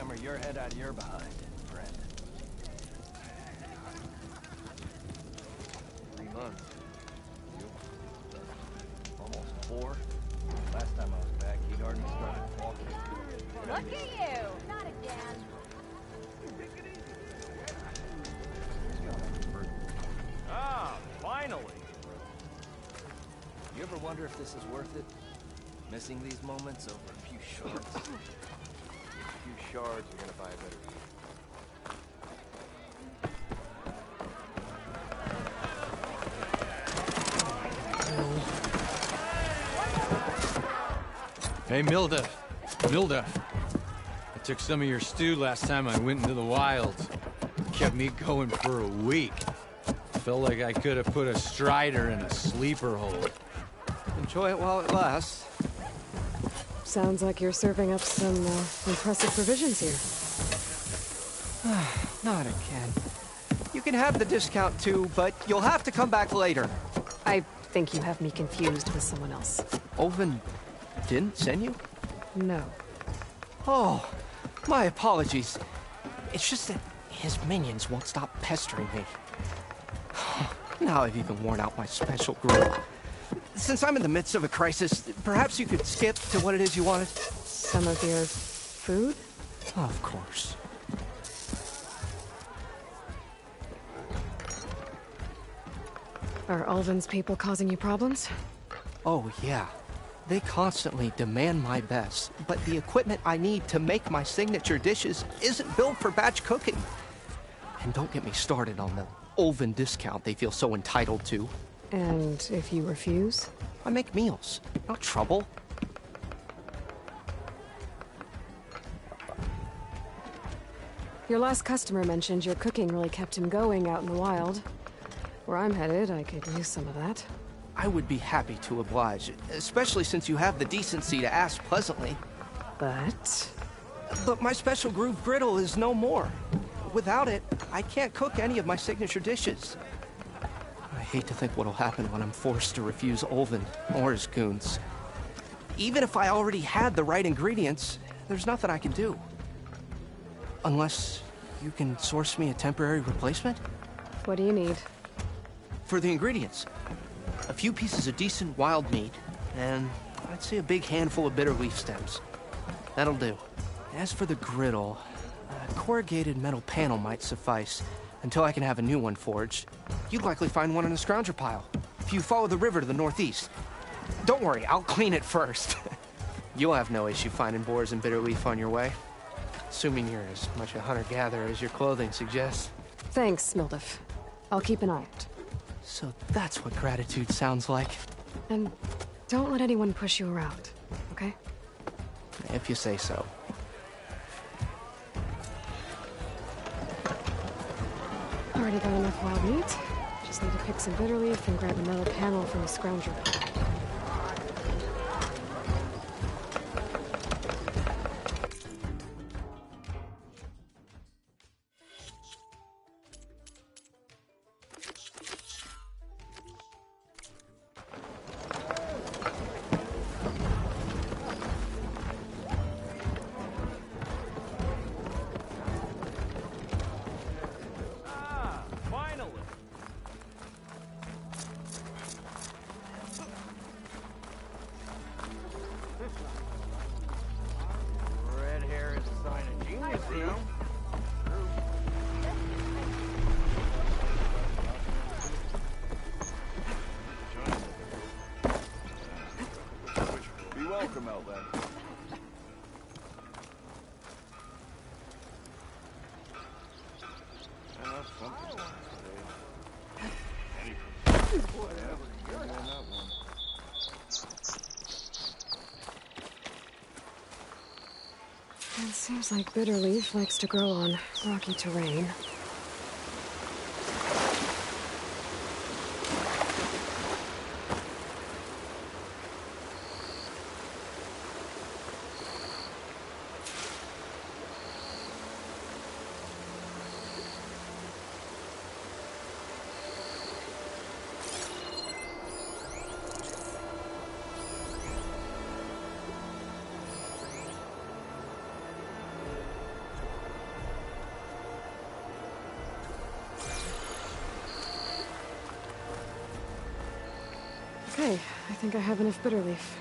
hammer your head out of your behind, friend. 3 months. You? Almost 4. Last time I was back, he'd already started walking. Look at you! Not again. Ah, finally! You ever wonder if this is worth it? Missing these moments over a few shards? A few shards are gonna buy a better view. Hey, Milda. Milda. I took some of your stew last time I went into the wild. Kept me going for a week. Felt like I could have put a strider in a sleeper hole. Enjoy it while it lasts. Sounds like you're serving up some impressive provisions here. Not again. You can have the discount too, but you'll have to come back later. I think you have me confused with someone else. Oven didn't send you? No. Oh, my apologies. It's just that his minions won't stop pestering me. Now I've even worn out my special grill. Since I'm in the midst of a crisis, perhaps you could skip to what it is you wanted? Some of your food? Of course. Are Ulvin's people causing you problems? Oh, yeah. They constantly demand my best, but the equipment I need to make my signature dishes isn't built for batch cooking. And don't get me started on the Ulvin discount they feel so entitled to. And if you refuse? I make meals, not trouble. Your last customer mentioned your cooking really kept him going out in the wild. Where I'm headed, I could use some of that. I would be happy to oblige, especially since you have the decency to ask pleasantly. But my special groove griddle is no more. Without it, I can't cook any of my signature dishes. I hate to think what'll happen when I'm forced to refuse Ulvin or his goons. Even if I already had the right ingredients, there's nothing I can do. Unless you can source me a temporary replacement? What do you need? For the ingredients, a few pieces of decent wild meat, and I'd say a big handful of bitter leaf stems. That'll do. As for the griddle, a corrugated metal panel might suffice until I can have a new one forged. You'd likely find one in a scrounger pile if you follow the river to the northeast. Don't worry, I'll clean it first. You'll have no issue finding boars and bitter leaf on your way. Assuming you're as much a hunter-gatherer as your clothing suggests. Thanks, Mildif. I'll keep an eye out. So that's what gratitude sounds like. And don't let anyone push you around, okay? If you say so. Already got enough wild meat. Just need to pick some bitter leaf and grab a metal panel from the scrounger pile. Red hair is a sign of genius, you know? Be welcome, Elven. It seems like bitter leaf likes to grow on rocky terrain. Okay, I think I have enough bitter leaf.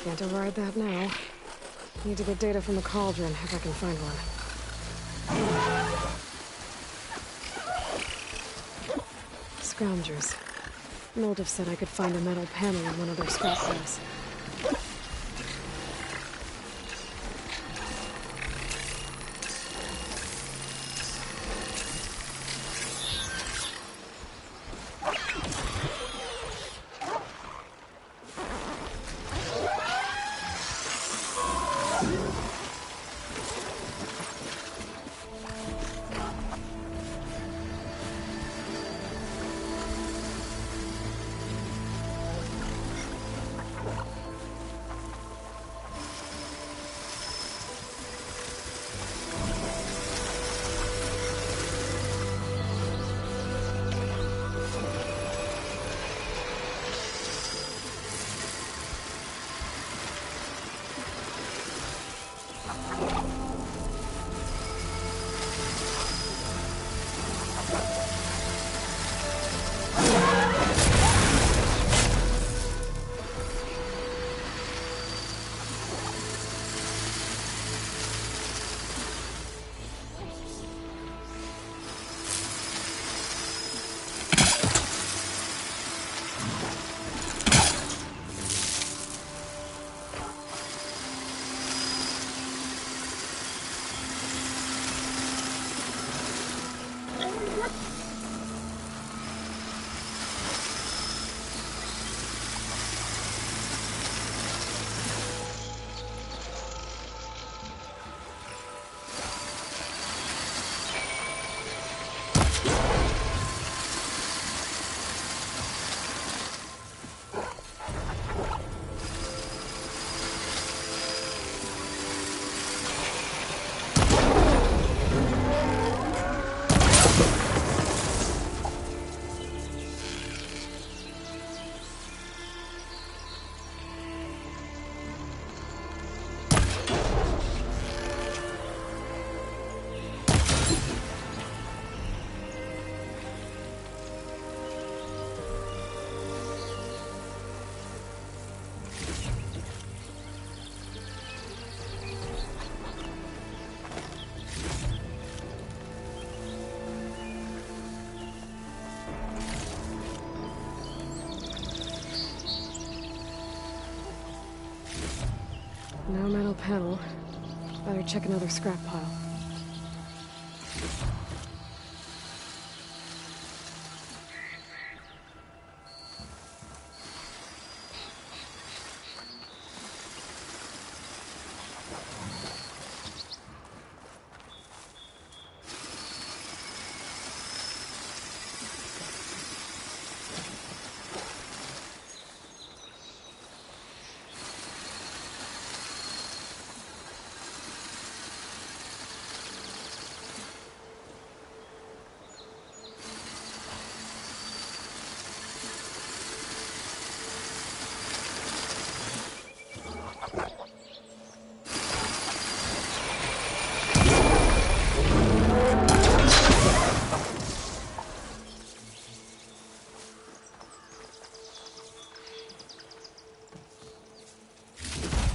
Can't override that now. Need to get data from the cauldron if I can find one. Scroungers. Moldov said I could find a metal panel in one of their scrap piles. No metal panel. Better check another scrap pile.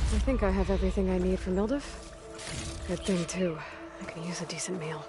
I think I have everything I need for Mildev. Good thing, too. I could use a decent meal.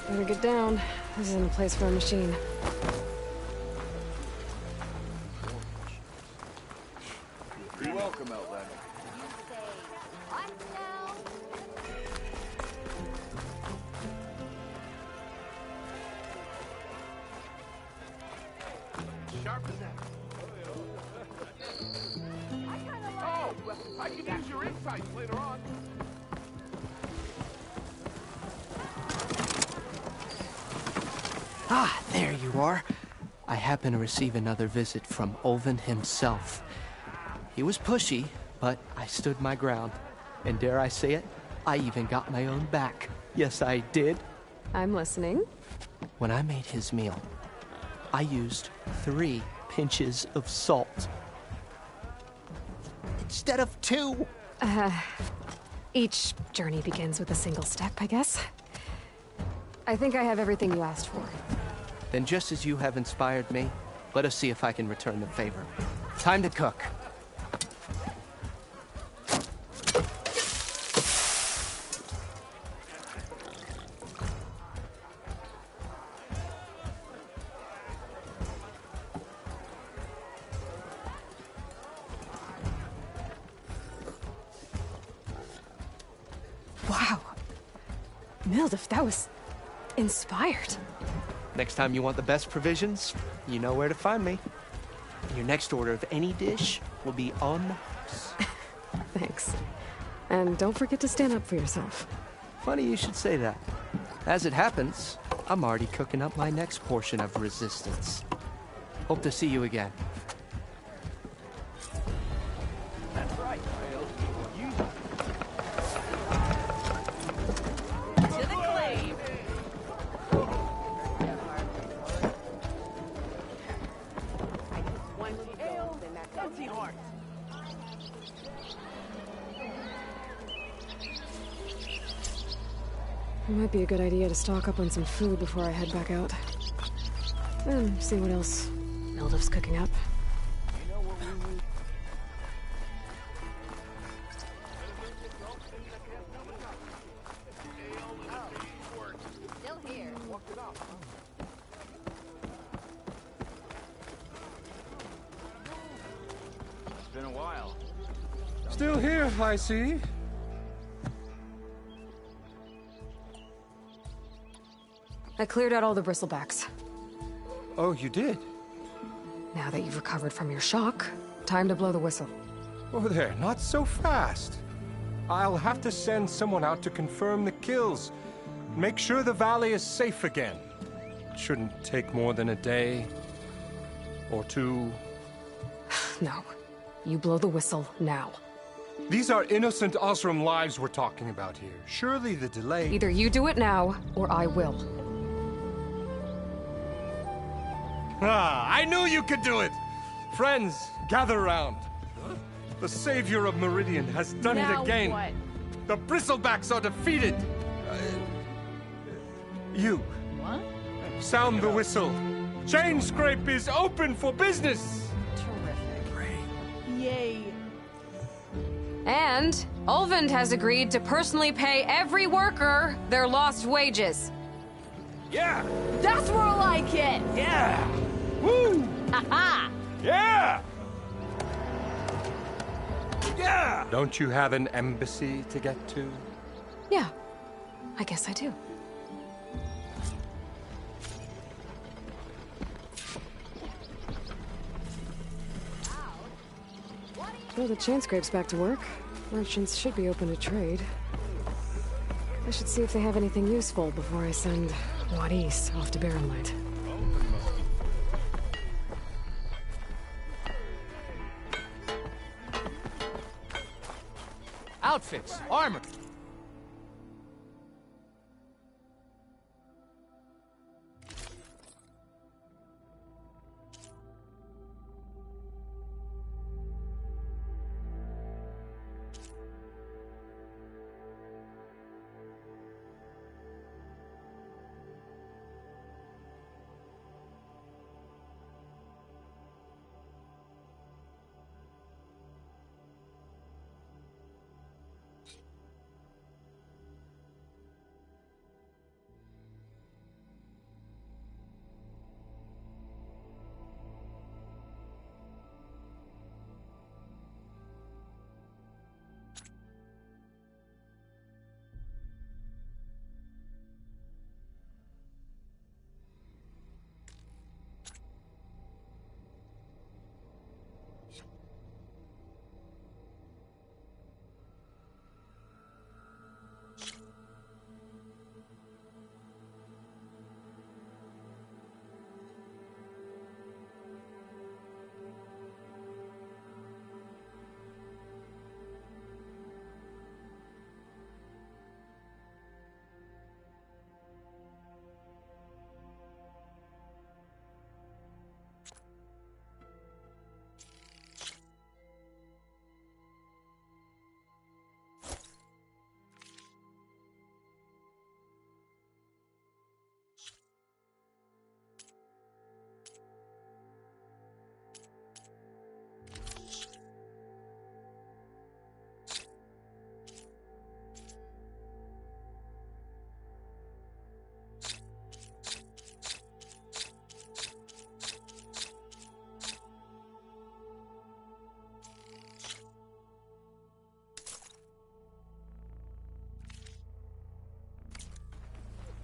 Better get down. This isn't a place for a machine. You're welcome, Outlander. What now? Sharp as that. I kinda like Oh, well, I can use your insights later on. Ah, there you are. I happened to receive another visit from Olvin himself. He was pushy, but I stood my ground. And dare I say it, I even got my own back. Yes, I did. I'm listening. When I made his meal, I used 3 pinches of salt. Instead of 2. Each journey begins with a single step, I guess. I think I have everything you asked for. Then just as you have inspired me, let us see if I can return the favor. Time to cook. Wow. Mildif, that was inspired. Next time you want the best provisions, you know where to find me. Your next order of any dish will be on the house. Thanks. And don't forget to stand up for yourself. Funny you should say that. As it happens, I'm already cooking up my next portion of resistance. Hope to see you again. That's right, Miles. You To the claim. empty heart. It might be a good idea to stock up on some food before I head back out. And see what else Mildif's cooking up. You know what we need? Still here. It's been a while. Still here, I see. I cleared out all the bristlebacks. Oh, you did? Now that you've recovered from your shock, time to blow the whistle. Oh, there, not so fast. I'll have to send someone out to confirm the kills. Make sure the valley is safe again. It shouldn't take more than a day. Or 2. No. You blow the whistle now. These are innocent Osram lives we're talking about here. Surely the delay... Either you do it now, or I will. Ah, I knew you could do it! Friends, gather round. The savior of Meridian has done it again. What? The bristlebacks are defeated. You, What? sound the whistle. Chain Scrape is open for business. Terrific. Yay. And Ulvund has agreed to personally pay every worker their lost wages. Yeah! That's more like it. Yeah! Woo! Ha Yeah! Yeah! Don't you have an embassy to get to? Yeah, I guess I do. Throw the chain scrapes back to work. Merchants should be open to trade. I should see if they have anything useful before I send Wadis off to Barrenlight. Outfits, armor.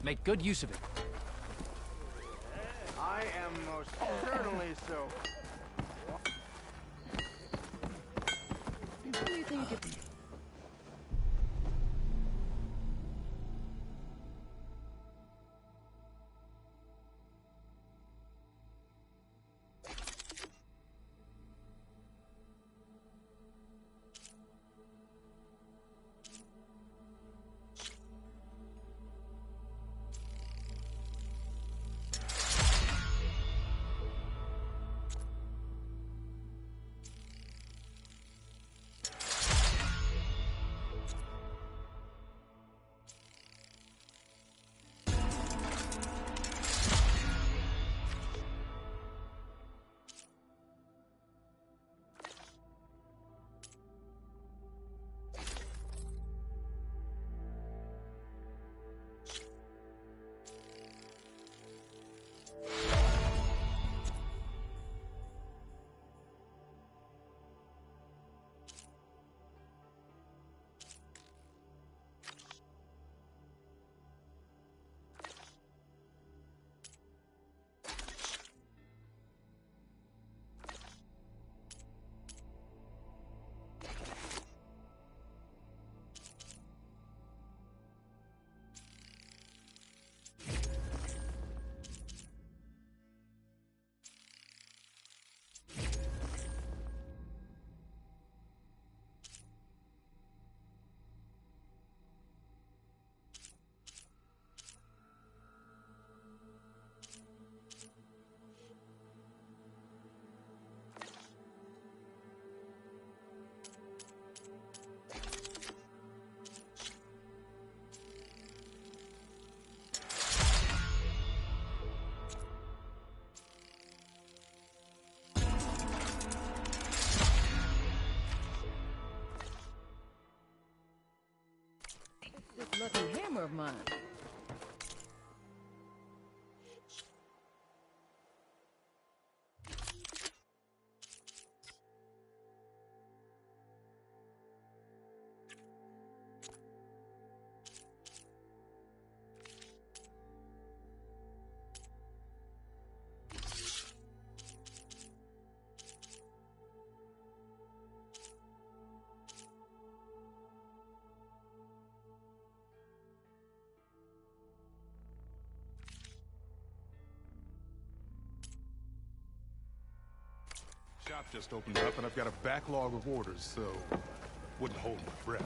Make good use of it. I am most certainly so. This lucky hammer of mine. Shop just opened up, and I've got a backlog of orders, so wouldn't hold my breath.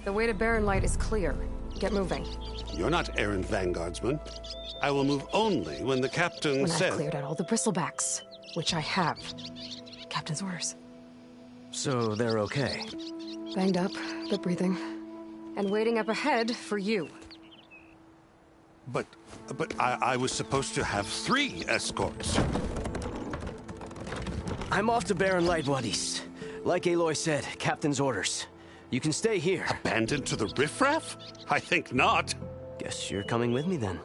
The way to Barren Light is clear. Get moving. You're not errant vanguardsman. I will move only when the captain When says... I've cleared out all the bristlebacks, which I have. Captain's orders. So they're okay. Banged up, but breathing. And waiting up ahead for you. But I was supposed to have 3 escorts. I'm off to Barren Light, Wadis. Like Aloy said, Captain's orders. You can stay here. Abandoned to the riffraff? I think not. Guess you're coming with me then.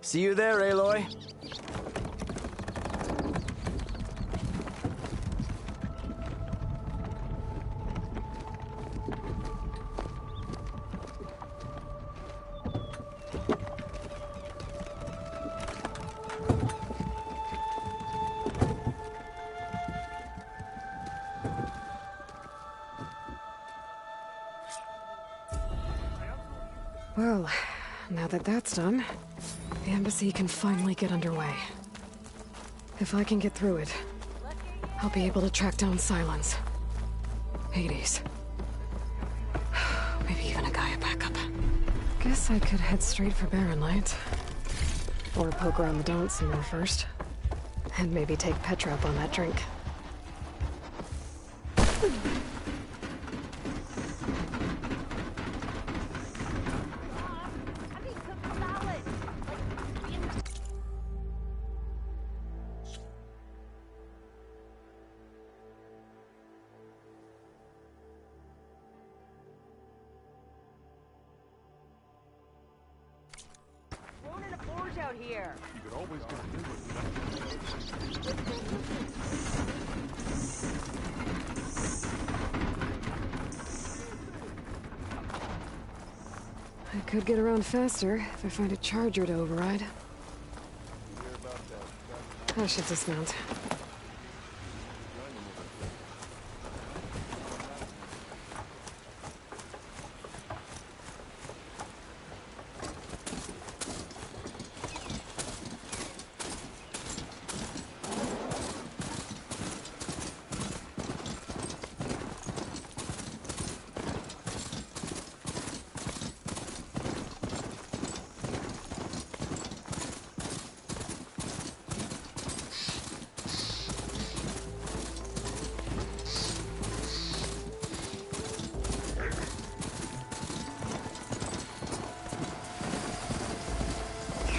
See you there, Aloy. Well, now that that's done, the embassy can finally get underway. If I can get through it, I'll be able to track down Silence. Hades. Maybe even a Gaia backup. Guess I could head straight for Barren Light. Or poke around the Daunt some more first. And maybe take Petra up on that drink. here. You could always continue with I could get around faster if I find a charger to override. I should dismount.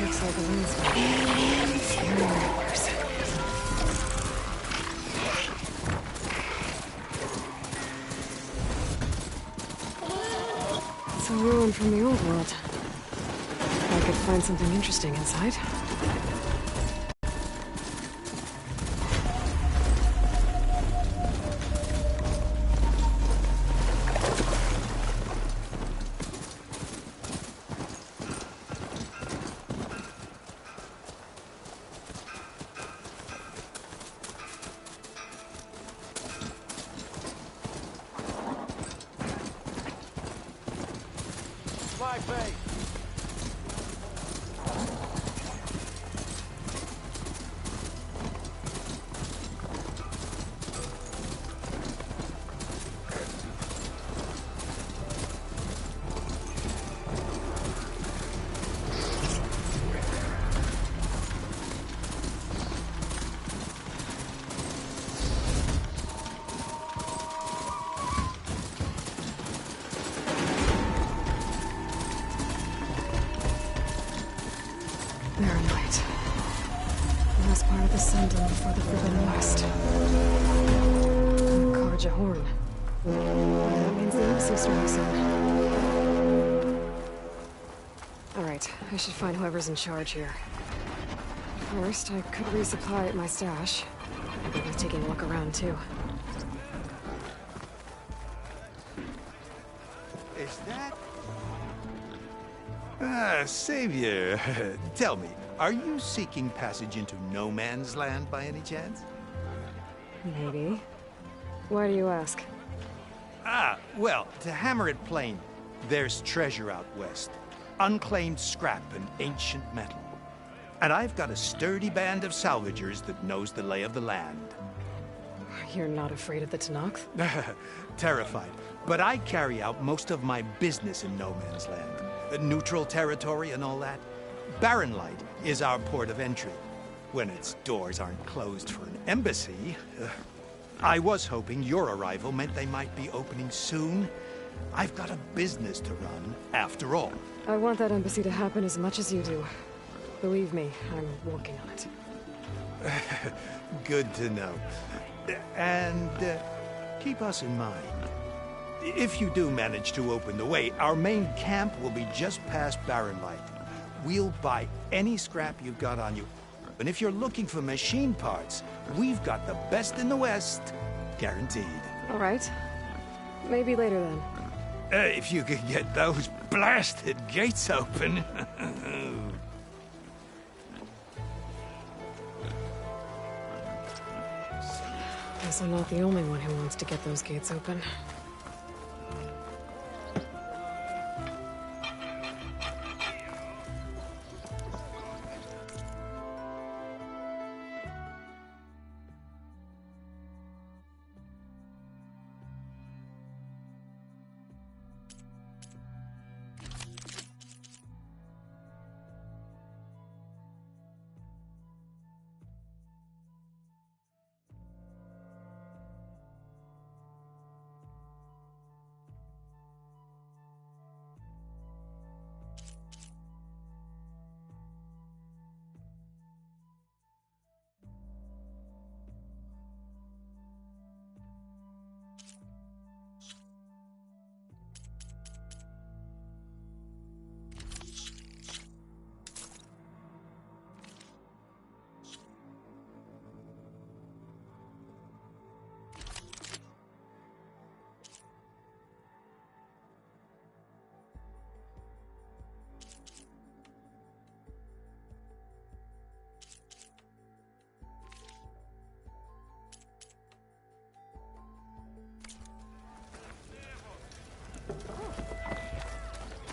Looks like a landscape. Scary nightmares. It's a ruin from the old world. I could find something interesting inside. My face. Barren light. The last part of the Sundom before the Forbidden West. Karja horn. That means the episode's starting soon. Alright, I should find whoever's in charge here. First, I could resupply at my stash. Maybe worth taking a look around, too. Is that... Savior, tell me, are you seeking passage into no man's land by any chance? Maybe. Why do you ask? Well, to hammer it plain, there's treasure out west. Unclaimed scrap and ancient metal. And I've got a sturdy band of salvagers that knows the lay of the land. You're not afraid of the Tanakh? Terrified. But I carry out most of my business in no man's land. Neutral territory and all that. Barren Light is our port of entry. When its doors aren't closed for an embassy. I was hoping your arrival meant they might be opening soon. I've got a business to run, after all. I want that embassy to happen as much as you do. Believe me, I'm working on it. Good to know. And keep us in mind. If you do manage to open the way, our main camp will be just past Barren Light. We'll buy any scrap you've got on you. And if you're looking for machine parts, we've got the best in the West. Guaranteed. All right. Maybe later then. If you could get those blasted gates open. Guess I'm not the only one who wants to get those gates open.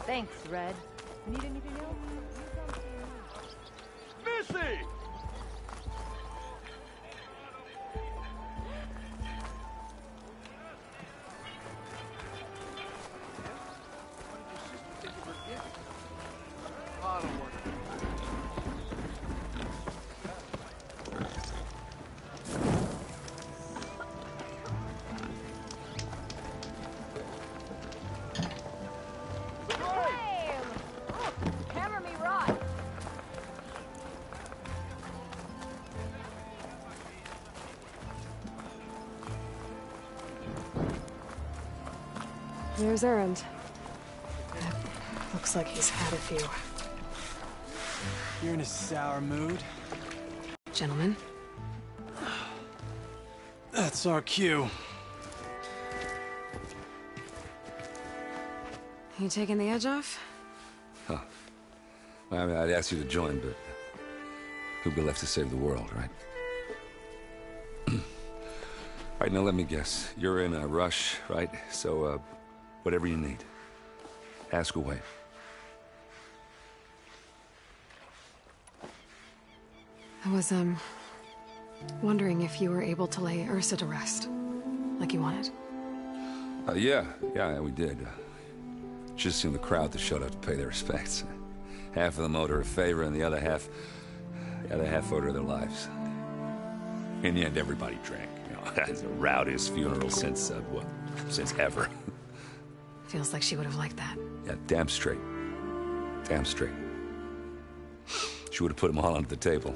Thanks, Red. Need anything else? Missy! Hammer me right. There's Errand. Looks like he's had a few. You're in a sour mood. Gentlemen, That's our cue. you taking the edge off? Huh. Well, I mean, I'd ask you to join, but who'd be left to save the world, right? All right, now let me guess. You're in a rush, right? So, whatever you need, ask away. I was, wondering if you were able to lay Ursa to rest, like you wanted. Yeah, we did. Just assumed the crowd that showed up to pay their respects. Half of them owed her a favor, and the other half owed her their lives. In the end, everybody drank. You know, it's the rowdiest funeral since ever. Feels like she would have liked that. Yeah, damn straight. Damn straight. She would have put them all under the table.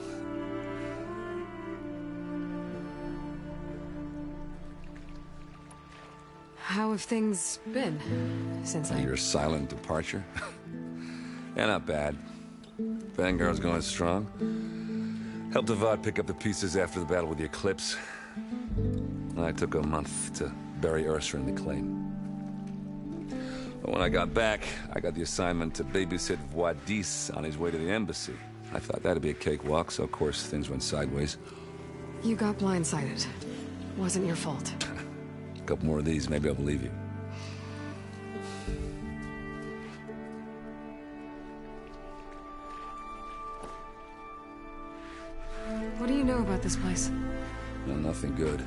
How have things been since Your silent departure? Yeah, not bad. Vanguard's going strong. Helped Avad pick up the pieces after the battle with the Eclipse. I took a month to bury Ursa in the claim. But when I got back, I got the assignment to babysit Wadis on his way to the embassy. I thought that'd be a cakewalk, so of course things went sideways. You got blindsided. Wasn't your fault. A couple more of these, maybe I'll believe you. What do you know about this place? No, nothing good.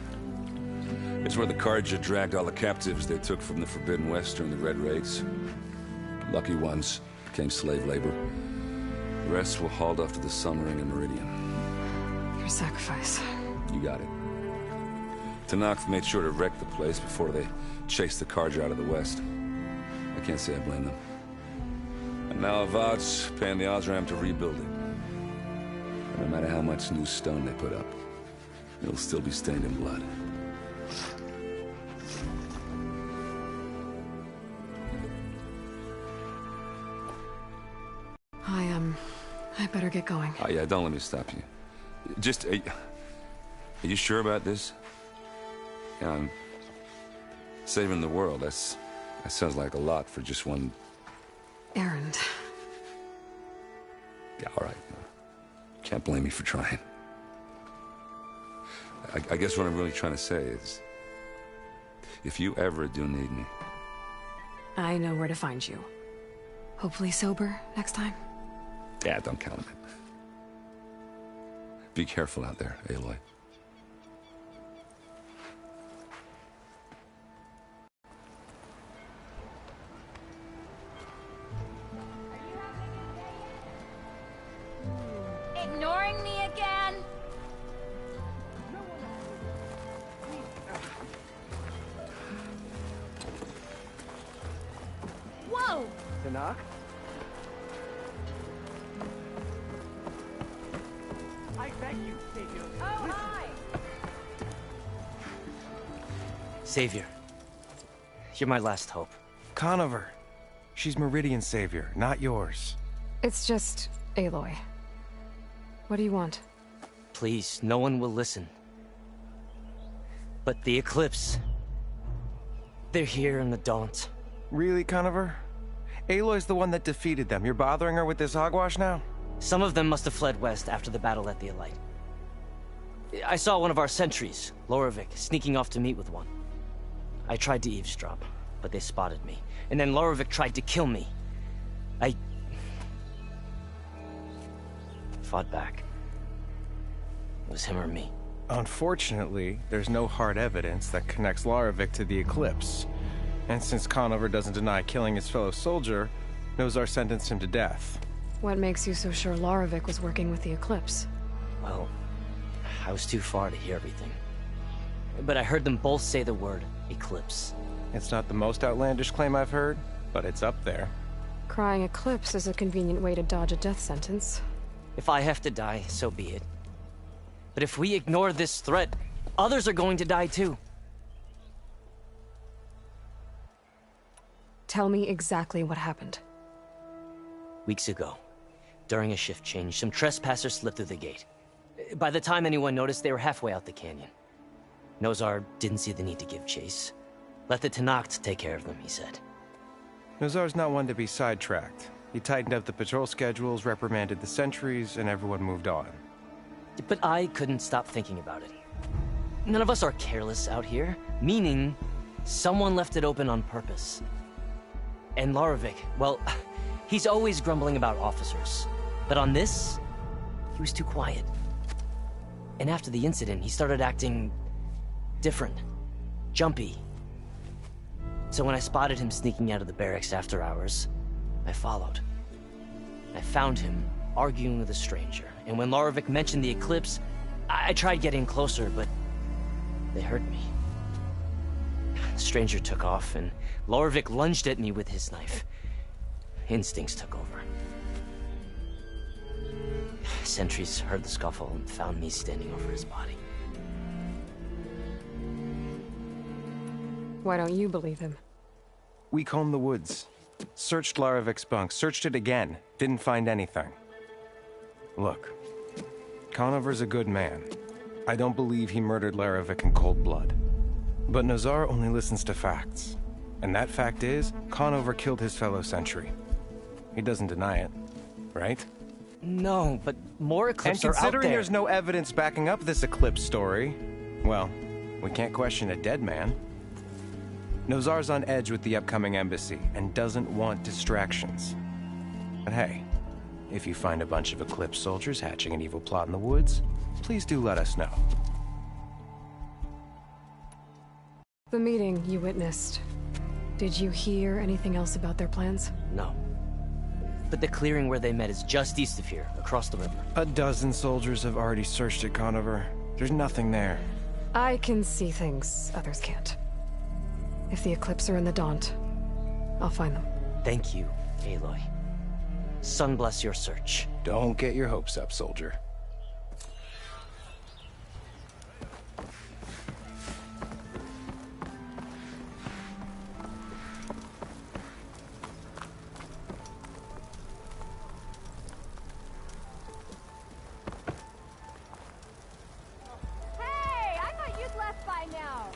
It's where the Carja dragged all the captives they took from the Forbidden West during the Red Raids. Lucky ones became slave labor. The rest were hauled off to the Sun Ring and Meridian. Your sacrifice. You got it. Tanakh made sure to wreck the place before they chased the Carja out of the West. I can't say I blame them. And now Avad's paying the Azrael to rebuild it. And no matter how much new stone they put up, it'll still be stained in blood. I better get going. Oh, yeah, don't let me stop you. Just, are you sure about this? Yeah, saving the world, that sounds like a lot for just one... Errand. Yeah, all right. Can't blame me for trying. I guess what I'm really trying to say is, if you ever do need me... I know where to find you. Hopefully sober next time. Yeah, don't count on it. Be careful out there, Aloy. Ignoring me again? Whoa! Tanakh? I beg you, Savior. Oh, hi! Savior, you're my last hope. Conover. She's Meridian's savior, not yours. It's just Aloy. What do you want? Please, no one will listen. But the Eclipse... they're here in the Daunt. Really, Conover? Aloy's the one that defeated them. You're bothering her with this hogwash now? Some of them must have fled west after the battle at the Elite. I saw one of our sentries, Loravik, sneaking off to meet with one. I tried to eavesdrop. but they spotted me. And then Larovic tried to kill me. I fought back. It was him or me. Unfortunately, there's no hard evidence that connects Larovic to the Eclipse. And since Conover doesn't deny killing his fellow soldier, Nozar sentenced him to death. What makes you so sure Larovic was working with the Eclipse? Well, I was too far to hear everything. But I heard them both say the word Eclipse. It's not the most outlandish claim I've heard, but it's up there. Crying Eclipse is a convenient way to dodge a death sentence. If I have to die, so be it. But if we ignore this threat, others are going to die too. Tell me exactly what happened. Weeks ago, during a shift change, some trespassers slipped through the gate. By the time anyone noticed, they were halfway out the canyon. Nozar didn't see the need to give chase. Let the Tenakth take care of them, he said. Nozar's not one to be sidetracked. He tightened up the patrol schedules, reprimanded the sentries, and everyone moved on. But I couldn't stop thinking about it. None of us are careless out here, meaning someone left it open on purpose. And Larovic, well, he's always grumbling about officers. But on this, he was too quiet. And after the incident, he started acting different, jumpy. So when I spotted him sneaking out of the barracks after hours, I followed. I found him arguing with a stranger, and when Larovic mentioned the Eclipse, I tried getting closer, but they heard me. The stranger took off, and Larovic lunged at me with his knife. Instincts took over. Sentries heard the scuffle and found me standing over his body. Why don't you believe him? We combed the woods, searched Larovic's bunk, searched it again, didn't find anything. Look, Conover's a good man. I don't believe he murdered Larovic in cold blood. But Nozar only listens to facts. And that fact is, Conover killed his fellow sentry. He doesn't deny it, right? No, but more Eclipse are out there. And considering there's no evidence backing up this Eclipse story, well, we can't question a dead man. Nozar's on edge with the upcoming embassy and doesn't want distractions. But hey, if you find a bunch of Eclipse soldiers hatching an evil plot in the woods, please do let us know. The meeting you witnessed. Did you hear anything else about their plans? No. But the clearing where they met is just east of here, across the river. A dozen soldiers have already searched it, Conover. There's nothing there. I can see things others can't. If the Eclipse are in the Daunt, I'll find them. Thank you, Aloy. Sun bless your search. Don't get your hopes up, soldier. Hey, I thought you'd left by now.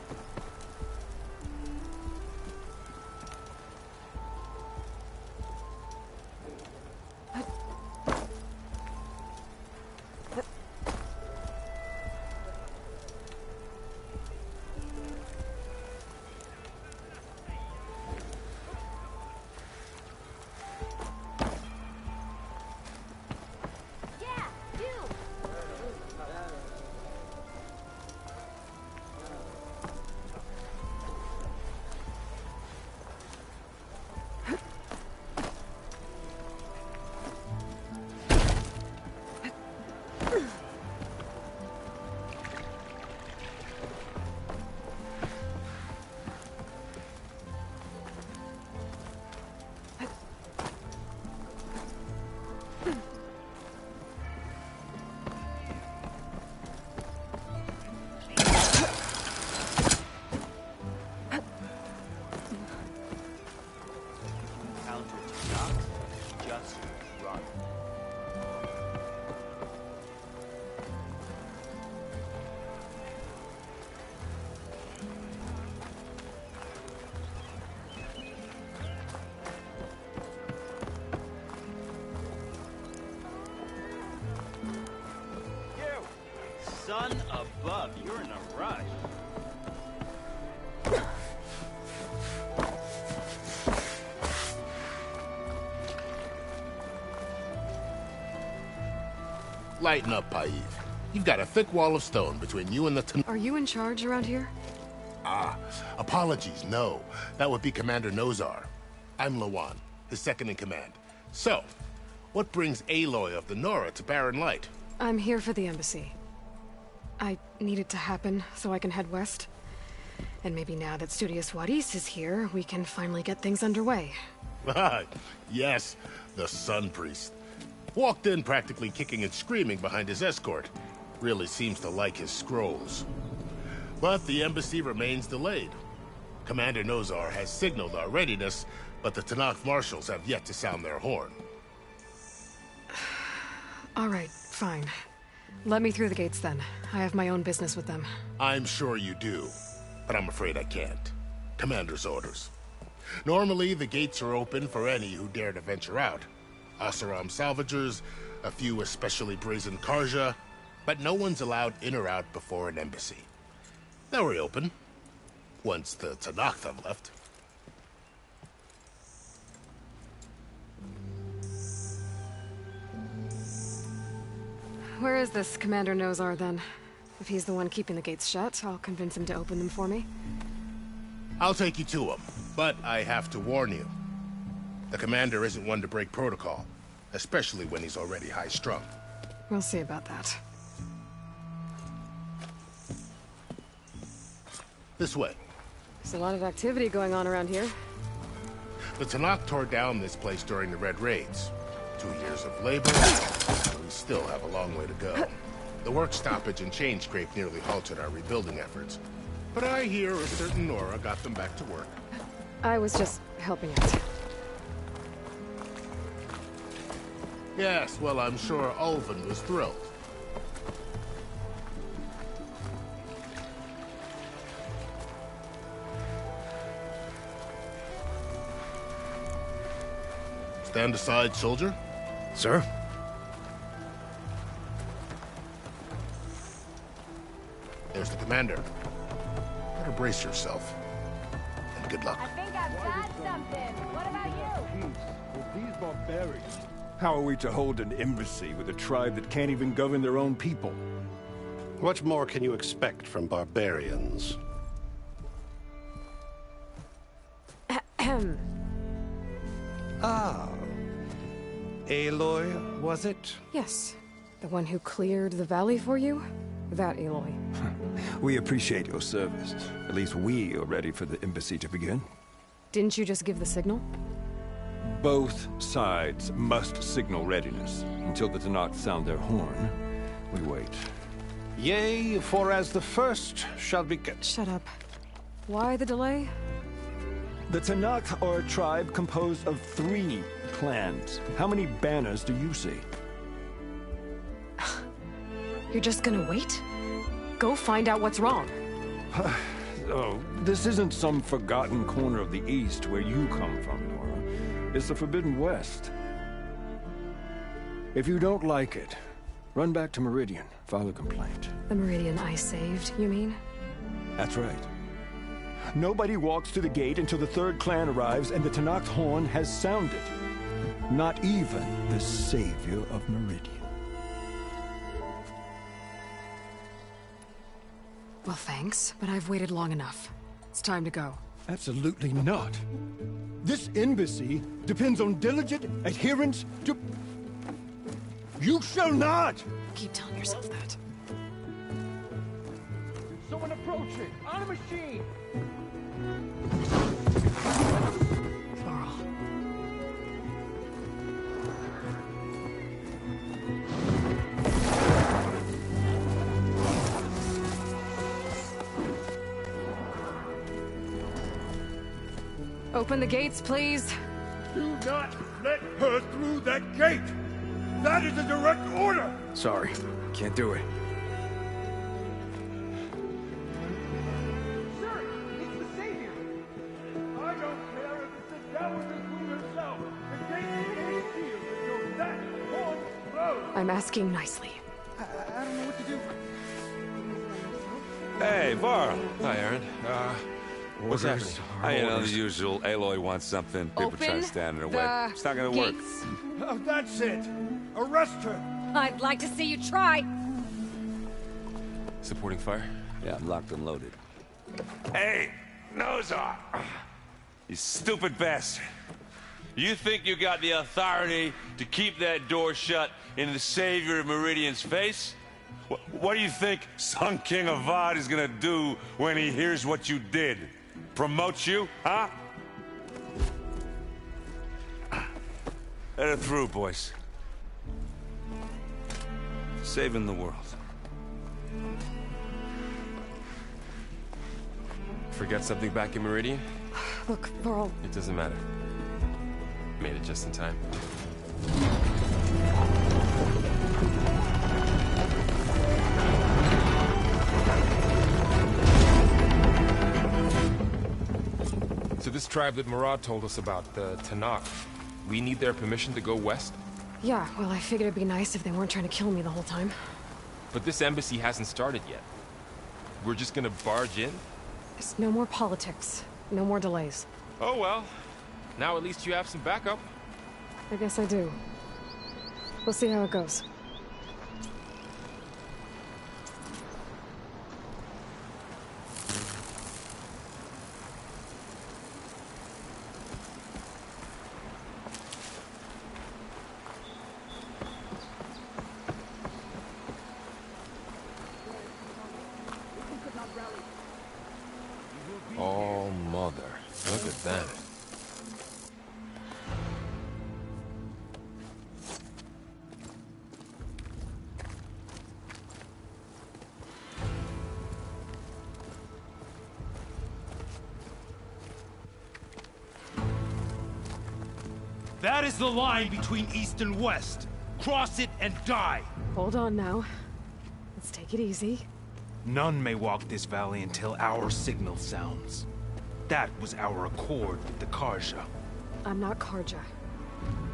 Son above, you're in a rush. Lighten up, Paiv. You've got a thick wall of stone between you and the Are you in charge around here? Ah, apologies, no. That would be Commander Nozar. I'm Lawan, his second-in-command. So, what brings Aloy of the Nora to Barren Light? I'm here for the embassy. I need it to happen so I can head west. And maybe now that Studios Juarez is here, we can finally get things underway. Yes, the Sun Priest. Walked in practically kicking and screaming behind his escort. Really seems to like his scrolls. But the embassy remains delayed. Commander Nozar has signaled our readiness, but the Tanakh marshals have yet to sound their horn. All right, fine. Let me through the gates then. I have my own business with them. I'm sure you do, but I'm afraid I can't. Commander's orders. Normally, the gates are open for any who dare to venture out. Asaram salvagers, a few especially brazen Karja, but no one's allowed in or out before an embassy. They'll reopen, once the Tanakh have left. Where is this Commander Nozar, then? If he's the one keeping the gates shut, I'll convince him to open them for me. I'll take you to him, but I have to warn you. The commander isn't one to break protocol, especially when he's already high-strung. We'll see about that. This way. There's a lot of activity going on around here. The Tanakh tore down this place during the Red Raids. 2 years of labor, we still have a long way to go. The work stoppage and chain scrape nearly halted our rebuilding efforts. But I hear a certain Nora got them back to work. I was just helping out. Yes, well, I'm sure Ulvin was thrilled. Stand aside, soldier. Sir? There's the commander. Better brace yourself. And good luck. I think I've got something. What about you? With these barbarians, how are we to hold an embassy with a tribe that can't even govern their own people? What more can you expect from barbarians? Ah. Aloy, was it? Yes. The one who cleared the valley for you? That Aloy. We appreciate your service. At least we are ready for the embassy to begin. Didn't you just give the signal? Both sides must signal readiness. Until the Tanakh sound their horn, we wait. Yea, for as the first shall be... Shut up. Why the delay? The Tanakh are a tribe composed of 3 clans. How many banners do you see? You're just gonna wait? Go find out what's wrong. Oh, this isn't some forgotten corner of the East where you come from, Nora. It's the Forbidden West. If you don't like it, run back to Meridian, file a complaint. The Meridian I saved, you mean? That's right. Nobody walks to the gate until the 3rd clan arrives and the Tanakh's horn has sounded. Not even the savior of Meridian. Well, thanks, but I've waited long enough. It's time to go. Absolutely not. This embassy depends on diligent adherence to... You shall not! Keep telling yourself that. Someone approaching! On a machine! Laurel. Open the gates, please. Do not let her through that gate! That is a direct order! Sorry, can't do it. Sir, it's the savior! I don't care if it's the Dowager Queen herself! The gate is sealed until that horn blows! I'm asking nicely. I don't know what to do. Hey, Varl. Hi, Aaron. What's happening? You know, the usual. Aloy wants something. People try to stand in her way. It's not gonna work. Oh, that's it! Arrest her! I'd like to see you try. Supporting fire? Yeah, I'm locked and loaded. Hey, Nozar! You stupid bastard. You think you got the authority to keep that door shut in the Savior of Meridian's face? What do you think Sun King Avad is gonna do when he hears what you did? Promote you, huh? Let her through, boys. Saving the world. Forget something back in Meridian? Look, Varl. It doesn't matter. Made it just in time. So this tribe that Murad told us about, the Tanakh, we need their permission to go west? Yeah, well, I figured it'd be nice if they weren't trying to kill me the whole time. But this embassy hasn't started yet. We're just gonna barge in? There's no more politics. No more delays. Oh well. Now at least you have some backup. I guess I do. We'll see how it goes. Oh, mother. Look at that. That is the line between East and West. Cross it and die. Hold on now. Let's take it easy. None may walk this valley until our signal sounds. That was our accord with the Karja. I'm not Karja.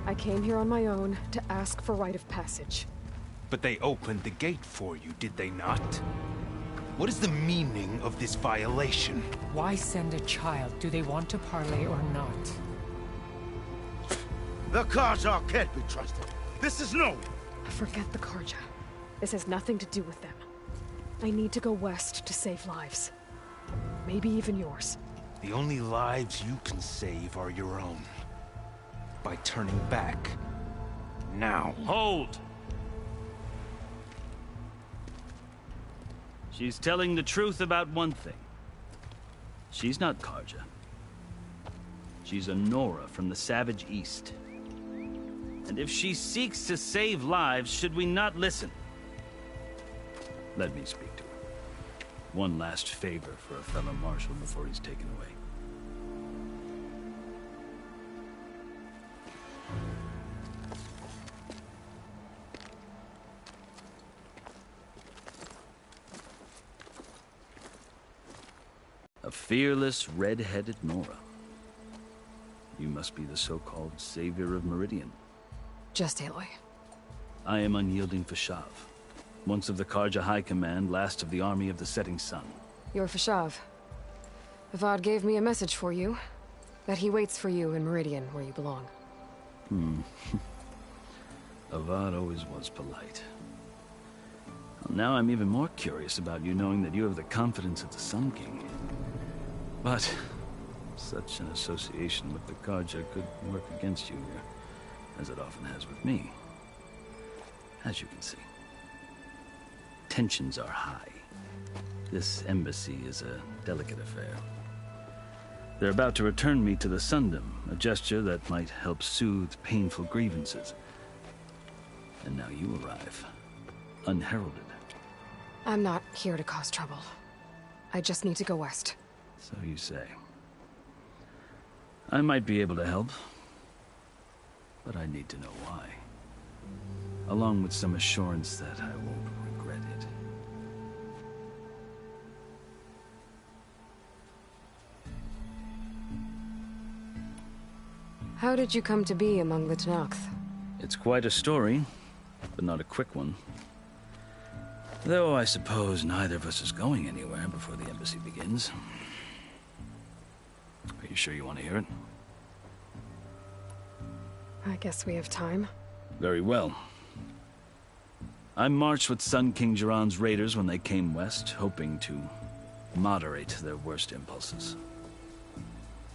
I came here on my own to ask for rite of passage. But they opened the gate for you, did they not? What is the meaning of this violation? Why send a child? Do they want to parley or not? The Karja can't be trusted. This is no... Forget the Karja. This has nothing to do with them. I need to go west to save lives. Maybe even yours. The only lives you can save are your own. By turning back. Now. Hold! She's telling the truth about one thing. She's not Karja. She's a Nora from the Savage East. And if she seeks to save lives, should we not listen? Let me speak to her. One last favor for a fellow marshal before he's taken away. A fearless, red-headed Nora. You must be the so-called Savior of Meridian. Just Aloy. I am unyielding Fashav. Once of the Karja High Command, last of the Army of the Setting Sun. You're Fashav. Avad gave me a message for you. That he waits for you in Meridian, where you belong. Avad always was polite. Well, now I'm even more curious about you knowing that you have the confidence of the Sun King. But such an association with the Karja could work against you here, as it often has with me. As you can see. Tensions are high. This embassy is a delicate affair. They're about to return me to the Sundom, a gesture that might help soothe painful grievances. And now you arrive, unheralded. I'm not here to cause trouble. I just need to go west. So you say. I might be able to help, but I need to know why. Along with some assurance that I won't regret it. How did you come to be among the Tanakh? It's quite a story, but not a quick one. Though I suppose neither of us is going anywhere before the embassy begins. Are you sure you want to hear it? I guess we have time. Very well. I marched with Sun King Jiran's raiders when they came west, hoping to moderate their worst impulses.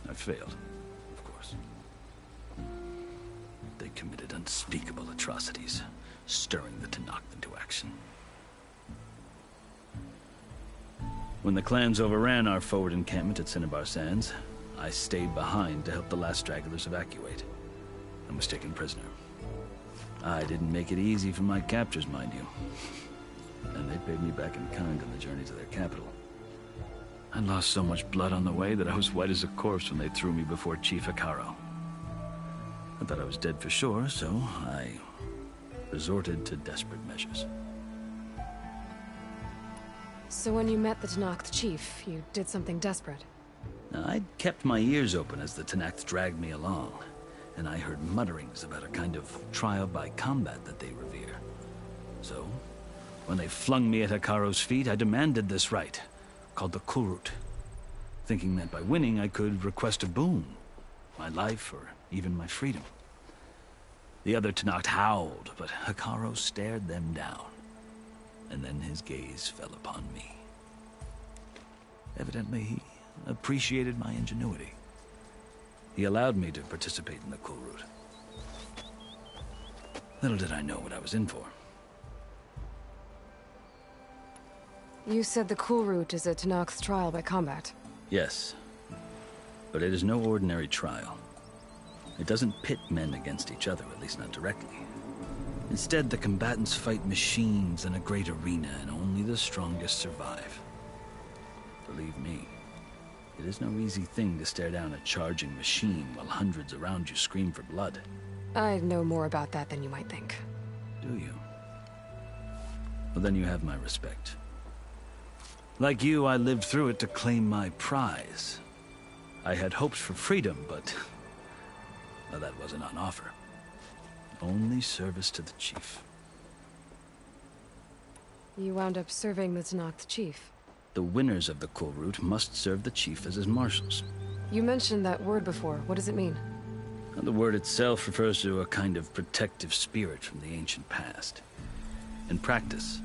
I failed, of course. They committed unspeakable atrocities, stirring the Tenakth into action. When the clans overran our forward encampment at Cinnabar Sands, I stayed behind to help the last stragglers evacuate, and was taken prisoner. I didn't make it easy for my captors, mind you. And they paid me back in kind on the journey to their capital. I lost so much blood on the way that I was white as a corpse when they threw me before Chief Hikaru. I thought I was dead for sure, so I resorted to desperate measures. So when you met the Tenakth chief, you did something desperate? Now, I'd kept my ears open as the Tenakth dragged me along, and I heard mutterings about a kind of trial by combat that they revere. So, when they flung me at Hikaru's feet, I demanded this right, called the Kurusu, thinking that by winning I could request a boon, my life or even my freedom. The other Tenakth howled, but Hikaru stared them down, and then his gaze fell upon me. Evidently, he appreciated my ingenuity. He allowed me to participate in the Kurusu. Little did I know what I was in for. You said the Kurusu is a Tenakth's trial by combat. Yes, but it is no ordinary trial. It doesn't pit men against each other, at least not directly. Instead, the combatants fight machines in a great arena, and only the strongest survive. Believe me, it is no easy thing to stare down a charging machine while hundreds around you scream for blood. I know more about that than you might think. Do you? Well, then you have my respect. Like you, I lived through it to claim my prize. I had hopes for freedom, but well, that wasn't on offer. Only service to the chief. You wound up serving the Tenakth chief. The winners of the Kurusu must serve the chief as his marshals. You mentioned that word before. What does it mean? Well, the word itself refers to a kind of protective spirit from the ancient past. In practice,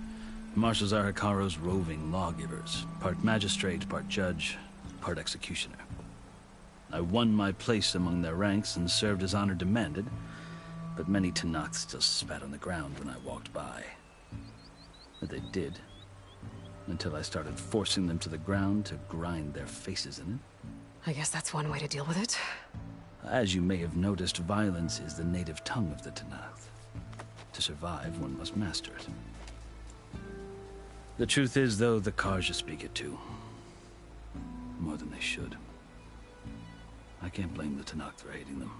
marshals are Hikaru's roving lawgivers, part magistrate, part judge, part executioner. I won my place among their ranks and served as honor demanded, but many Tenakth still spat on the ground when I walked by. But they did, until I started forcing them to the ground to grind their faces in it. I guess that's one way to deal with it. As you may have noticed, violence is the native tongue of the Tenakth. To survive, one must master it. The truth is, though, the Karja speak it too. More than they should. I can't blame the Tenakth for hating them.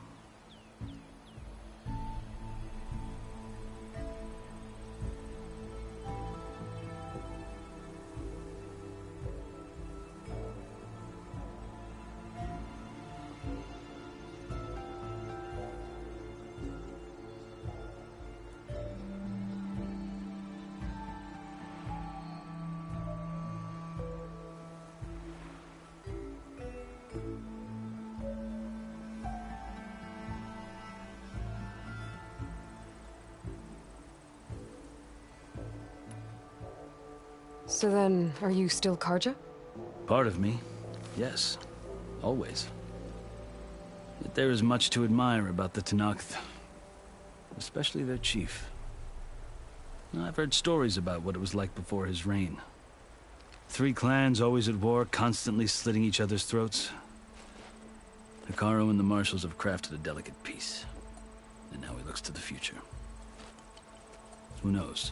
So then, are you still Karja? Part of me, yes. Always. Yet there is much to admire about the Tenakth. Especially their chief. I've heard stories about what it was like before his reign. 3 clans always at war, constantly slitting each other's throats. Hikaru and the marshals have crafted a delicate peace. And now he looks to the future. Who knows?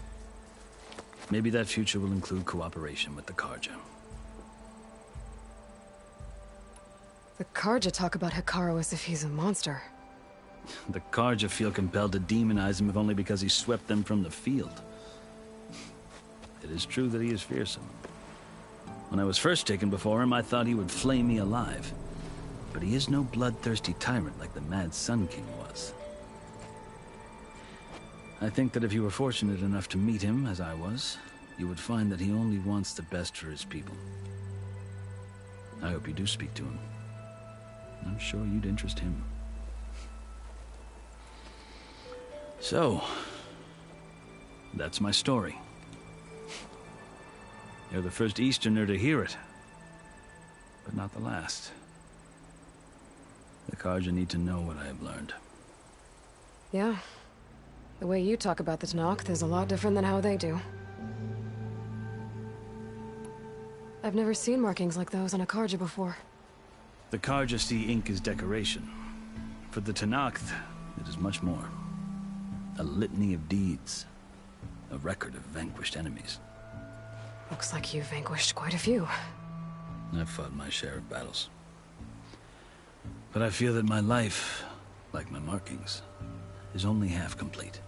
Maybe that future will include cooperation with the Karja. The Karja talk about Hikaru as if he's a monster. The Karja feel compelled to demonize him if only because he swept them from the field. It is true that he is fearsome. When I was first taken before him, I thought he would flay me alive. But he is no bloodthirsty tyrant like the Mad Sun King was. I think that if you were fortunate enough to meet him, as I was, you would find that he only wants the best for his people. I hope you do speak to him. I'm sure you'd interest him. That's my story. You're the first Easterner to hear it, but not the last. The Karja need to know what I have learned. Yeah. The way you talk about the Tanakh is a lot different than how they do. I've never seen markings like those on a Karja before. The Karja see ink as decoration. For the Tanakh, it is much more. A litany of deeds. A record of vanquished enemies. Looks like you've vanquished quite a few. I've fought my share of battles. But I feel that my life, like my markings, is only half complete.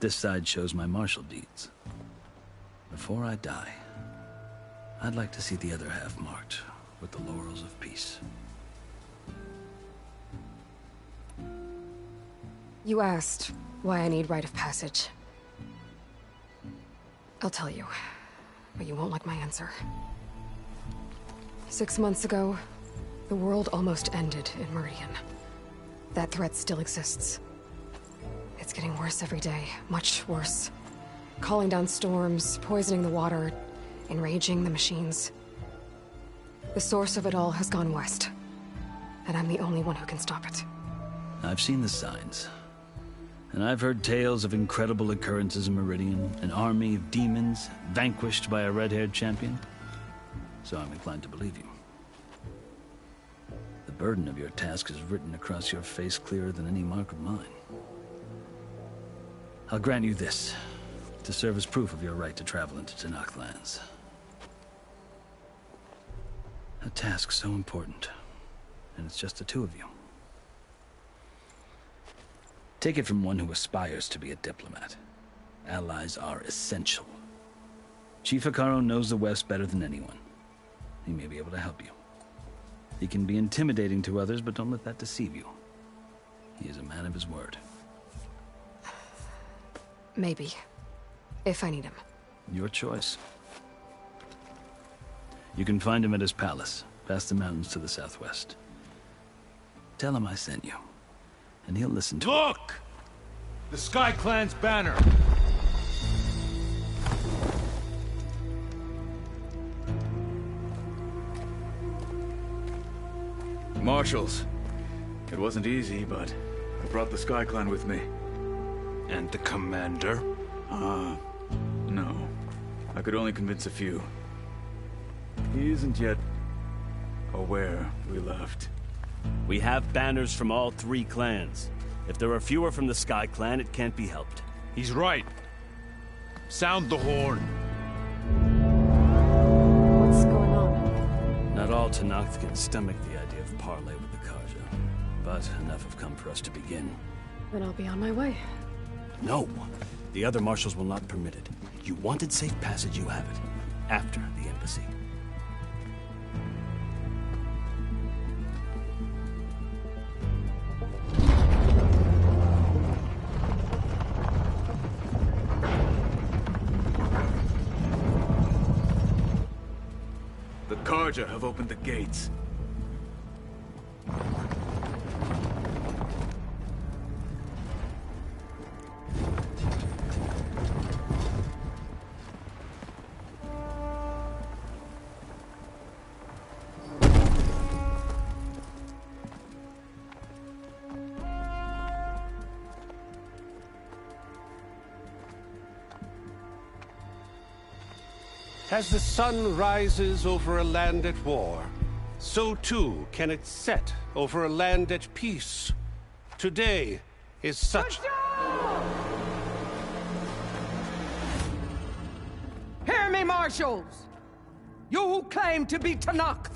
This side shows my martial deeds. Before I die, I'd like to see the other half marked with the laurels of peace. You asked why I need rite of passage. I'll tell you, but you won't like my answer. 6 months ago, the world almost ended in Meridian. That threat still exists. It's getting worse every day, much worse. Calling down storms, poisoning the water, enraging the machines. The source of it all has gone west, and I'm the only one who can stop it. I've seen the signs. And I've heard tales of incredible occurrences in Meridian, an army of demons vanquished by a red-haired champion. So I'm inclined to believe you. The burden of your task is written across your face clearer than any mark of mine. I'll grant you this, to serve as proof of your right to travel into Tanakh lands. A task so important, and it's just the two of you. Take it from one who aspires to be a diplomat. Allies are essential. Chief Hekarro knows the West better than anyone. He may be able to help you. He can be intimidating to others, but don't let that deceive you. He is a man of his word. Maybe. If I need him. Your choice. You can find him at his palace, past the mountains to the southwest. Tell him I sent you, and he'll listen to Look! The Sky Clan's banner! Marshals. It wasn't easy, but I brought the Sky Clan with me. And the commander? No. I could only convince a few. He isn't yet aware we left. We have banners from all 3 clans. If there are fewer from the Sky Clan, it can't be helped. He's right. Sound the horn. What's going on? Not all Tanakh can stomach the idea of parley with the Karja, but enough have come for us to begin. Then I'll be on my way. No, the other marshals will not permit it. You wanted safe passage, you have it. After the embassy. The Karja have opened the gates. As the sun rises over a land at war, so too can it set over a land at peace. Today is such... Hear me, marshals! You who claim to be Tanakh!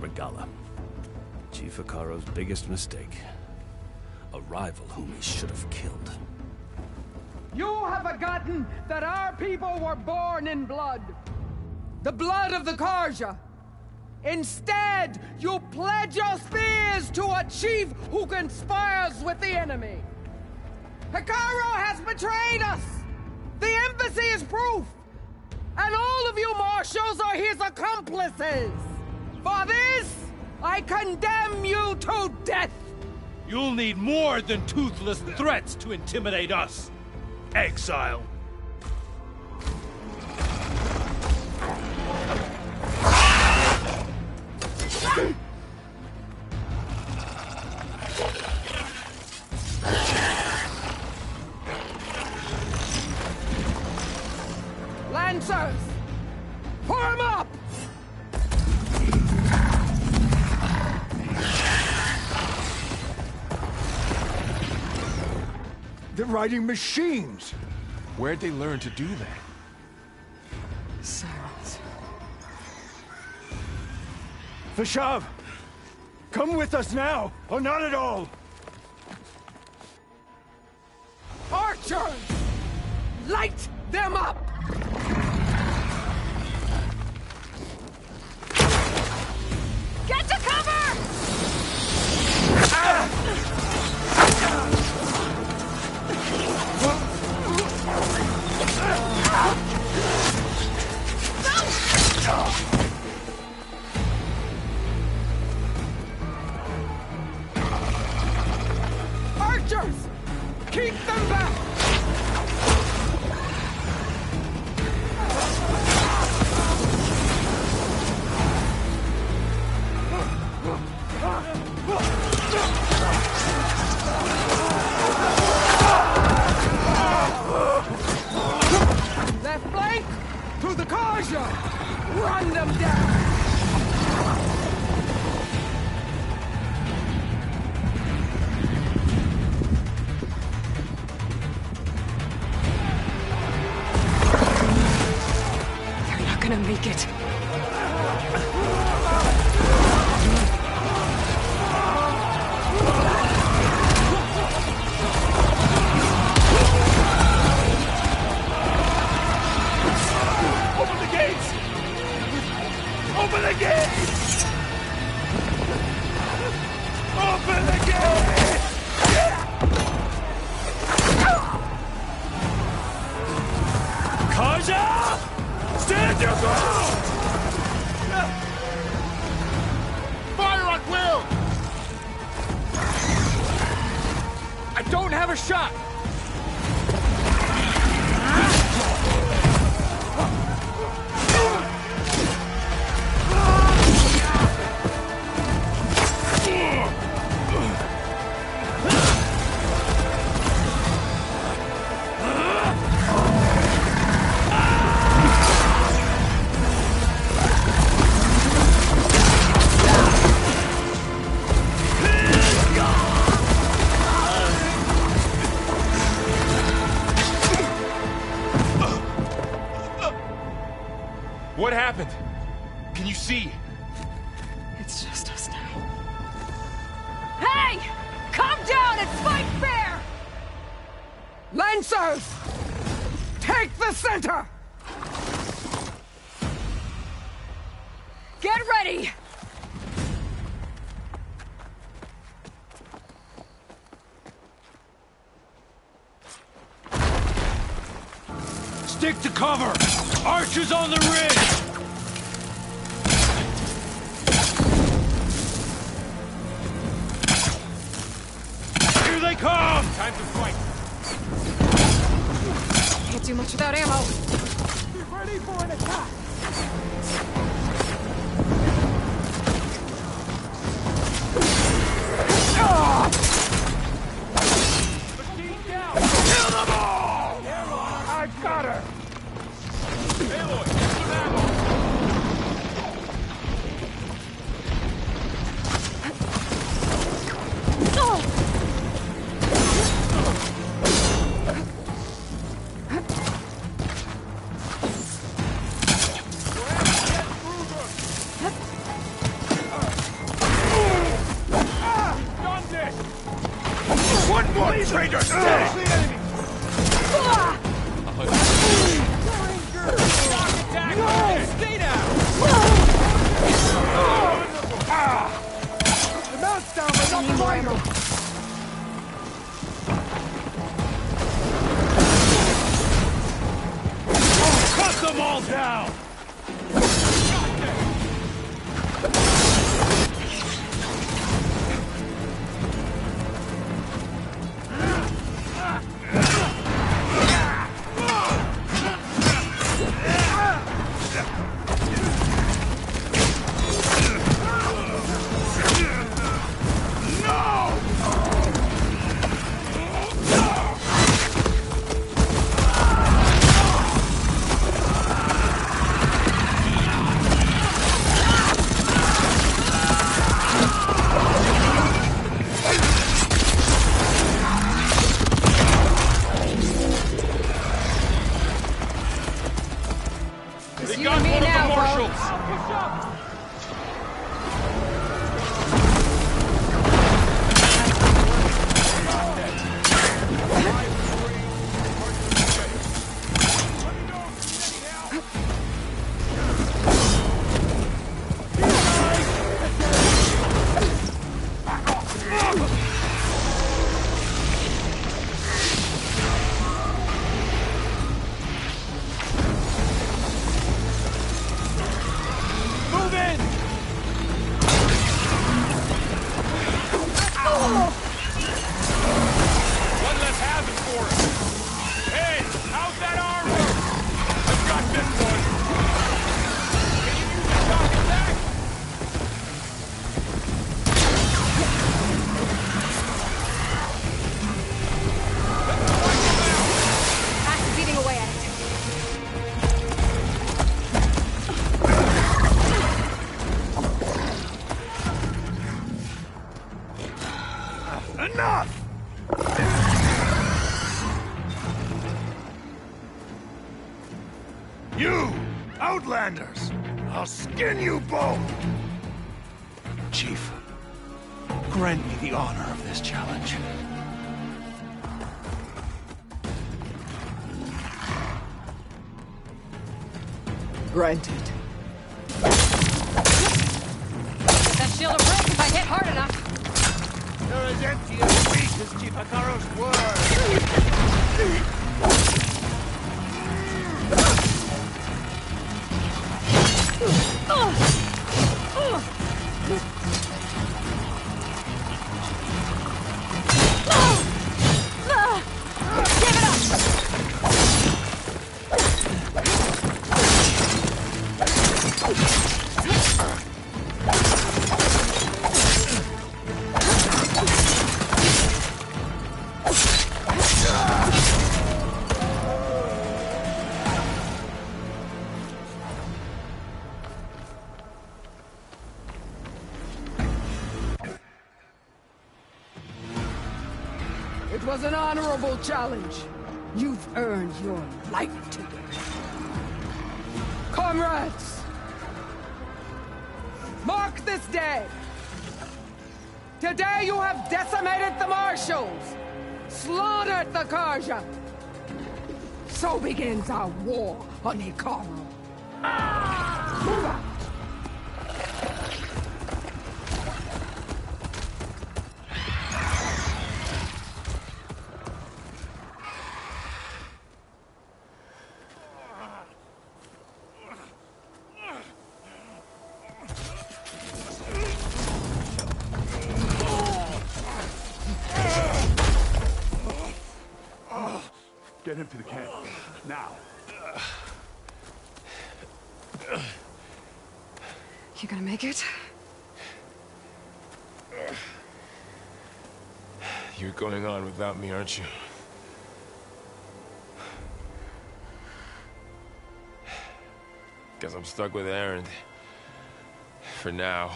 Regala. Chief Hekarro's biggest mistake. A rival whom he should have killed. You have forgotten that our people were born in blood. The blood of the Karja. Instead, you pledge your spears to a chief who conspires with the enemy. Hekarro has betrayed us! The embassy is proof! And all of you marshals are his accomplices! For this, I condemn you to death! You'll need more than toothless threats to intimidate us, exile. Lancers! Form up! They're riding machines. Where'd they learn to do that? Silence. Vashav! Come with us now, or not at all! Archers! Light them up! Get to cover! Archers! Keep them back! Left flank! To the Karja! Run them down! They're not gonna make it. Open the gates! Open the gates! Open the gates! Kaja! Stand your ground! Fire at will! I don't have a shot! What happened? Can you see? It's just us now. Hey! Calm down and fight fair! Lancers! Take the center! Get ready! Stick to cover! Archers on the ridge! Here they come! Time to fight! Can't do much without ammo. Be ready for an attack! Kill them all! I got her! commanders. I'll skin you both! Chief, grant me the honor of this challenge. Granted. That shield will break if I hit hard enough. You're as empty and weak as Chief Hikaru's word! It was an honorable challenge. You've earned your life today. Comrades! Mark this day! Today you have decimated the Marshals! Slaughtered the Karja! So begins our war on Hikaru. Move out! Get him to the camp. Now. You gonna make it? You're going on without me, aren't you? Guess I'm stuck with Aaron. For now.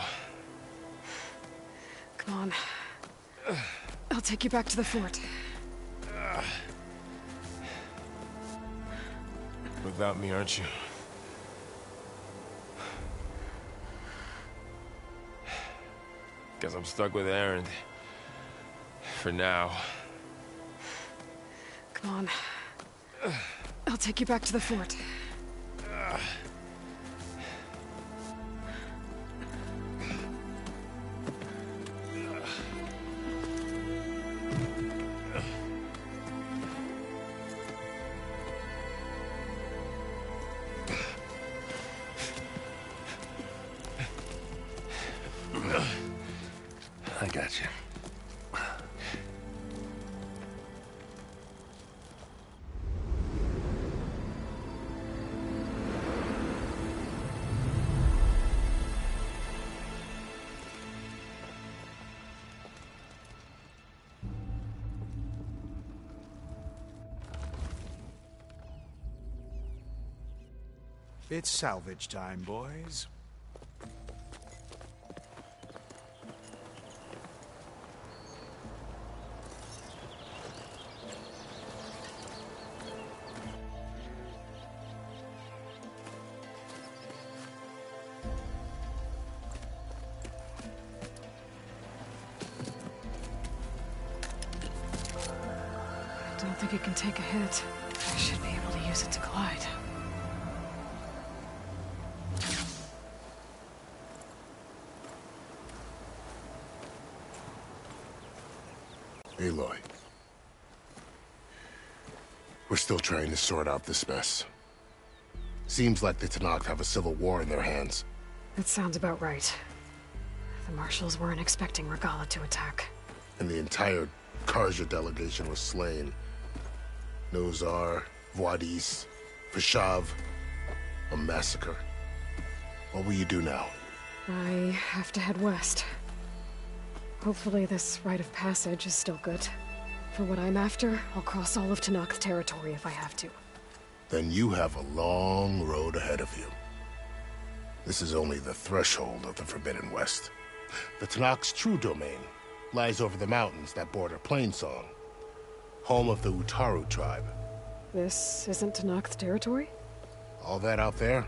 Come on. I'll take you back to the fort. Without me, aren't you? Guess I'm stuck with Aaron. For now. Come on. I'll take you back to the fort. I got you. It's salvage time, boys. I don't think it can take a hit. I should be able to use it to glide. Aloy. We're still trying to sort out this mess. Seems like the Tenakth have a civil war in their hands. That sounds about right. The Marshals weren't expecting Regala to attack. And the entire Karja delegation was slain. Nozar, Voidis, Vashav. A massacre. What will you do now? I have to head west. Hopefully this rite of passage is still good. For what I'm after, I'll cross all of Tenakth territory if I have to. Then you have a long road ahead of you. This is only the threshold of the Forbidden West. The Tenakth's true domain lies over the mountains that border Plainsong, home of the Utaru tribe. This isn't Tenakth territory? All that out there?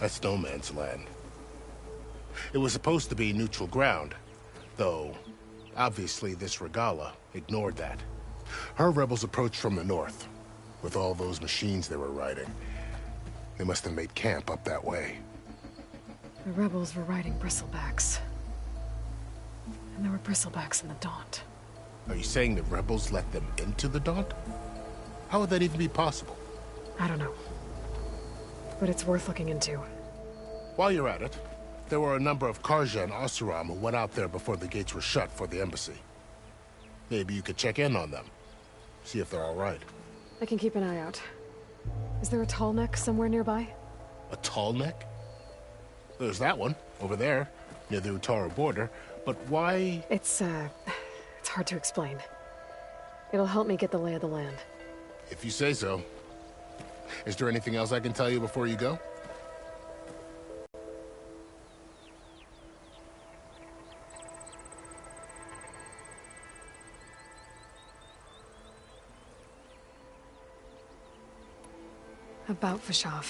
That's no man's land. It was supposed to be neutral ground, though obviously this Regala ignored that. Her rebels approached from the north, with all those machines they were riding. They must have made camp up that way. The rebels were riding bristlebacks. And there were bristlebacks in the Daunt. Are you saying the rebels let them into the Daunt? How would that even be possible? I don't know. But it's worth looking into. While you're at it, there were a number of Karja and Asuram who went out there before the gates were shut for the embassy. Maybe you could check in on them. See if they're all right. I can keep an eye out. Is there a tall neck somewhere nearby? A tall neck? There's that one, over there, near the Utara border. But why? It's hard to explain. It'll help me get the lay of the land. If you say so. Is there anything else I can tell you before you go? About Vashav.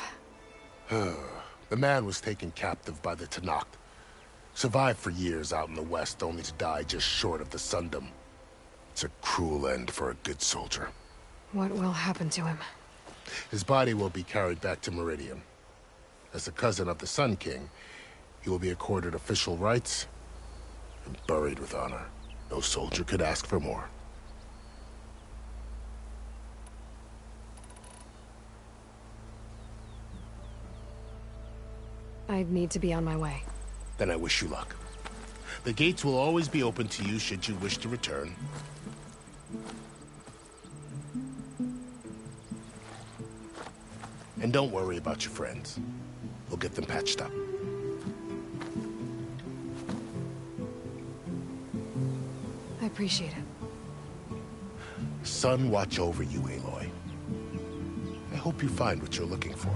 The man was taken captive by the Tanakh. Survived for years out in the west, only to die just short of the Sundom. It's a cruel end for a good soldier. What will happen to him? His body will be carried back to Meridian. As a cousin of the Sun King, he will be accorded official rights and buried with honor. No soldier could ask for more. I need to be on my way. Then I wish you luck. The gates will always be open to you should you wish to return. And don't worry about your friends. We'll get them patched up. I appreciate it. Sun watch over you, Aloy. I hope you find what you're looking for.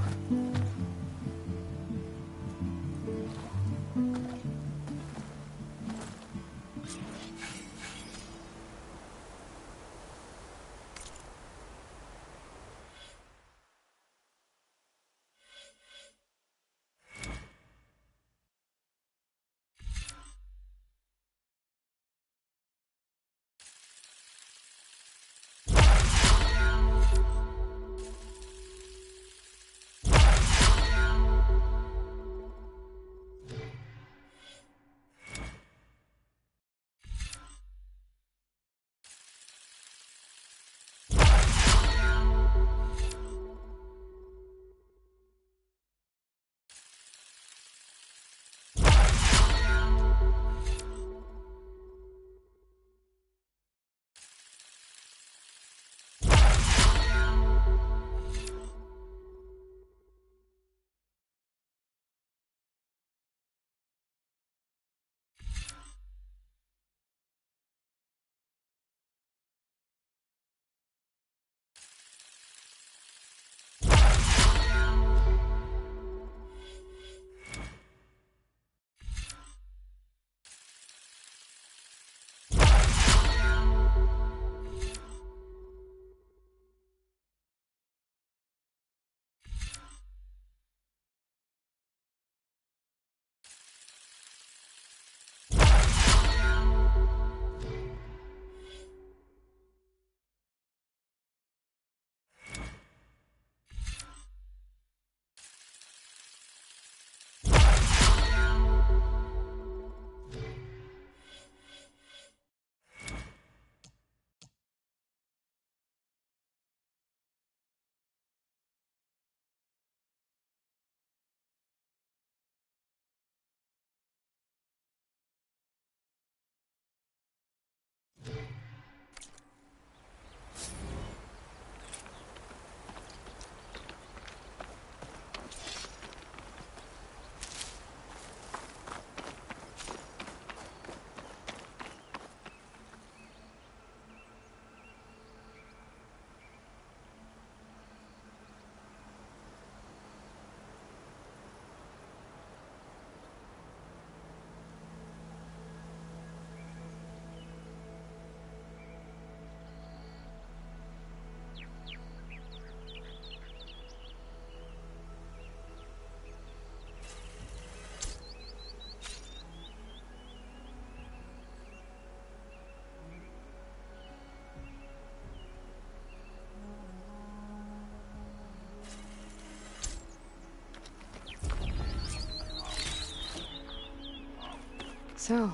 So,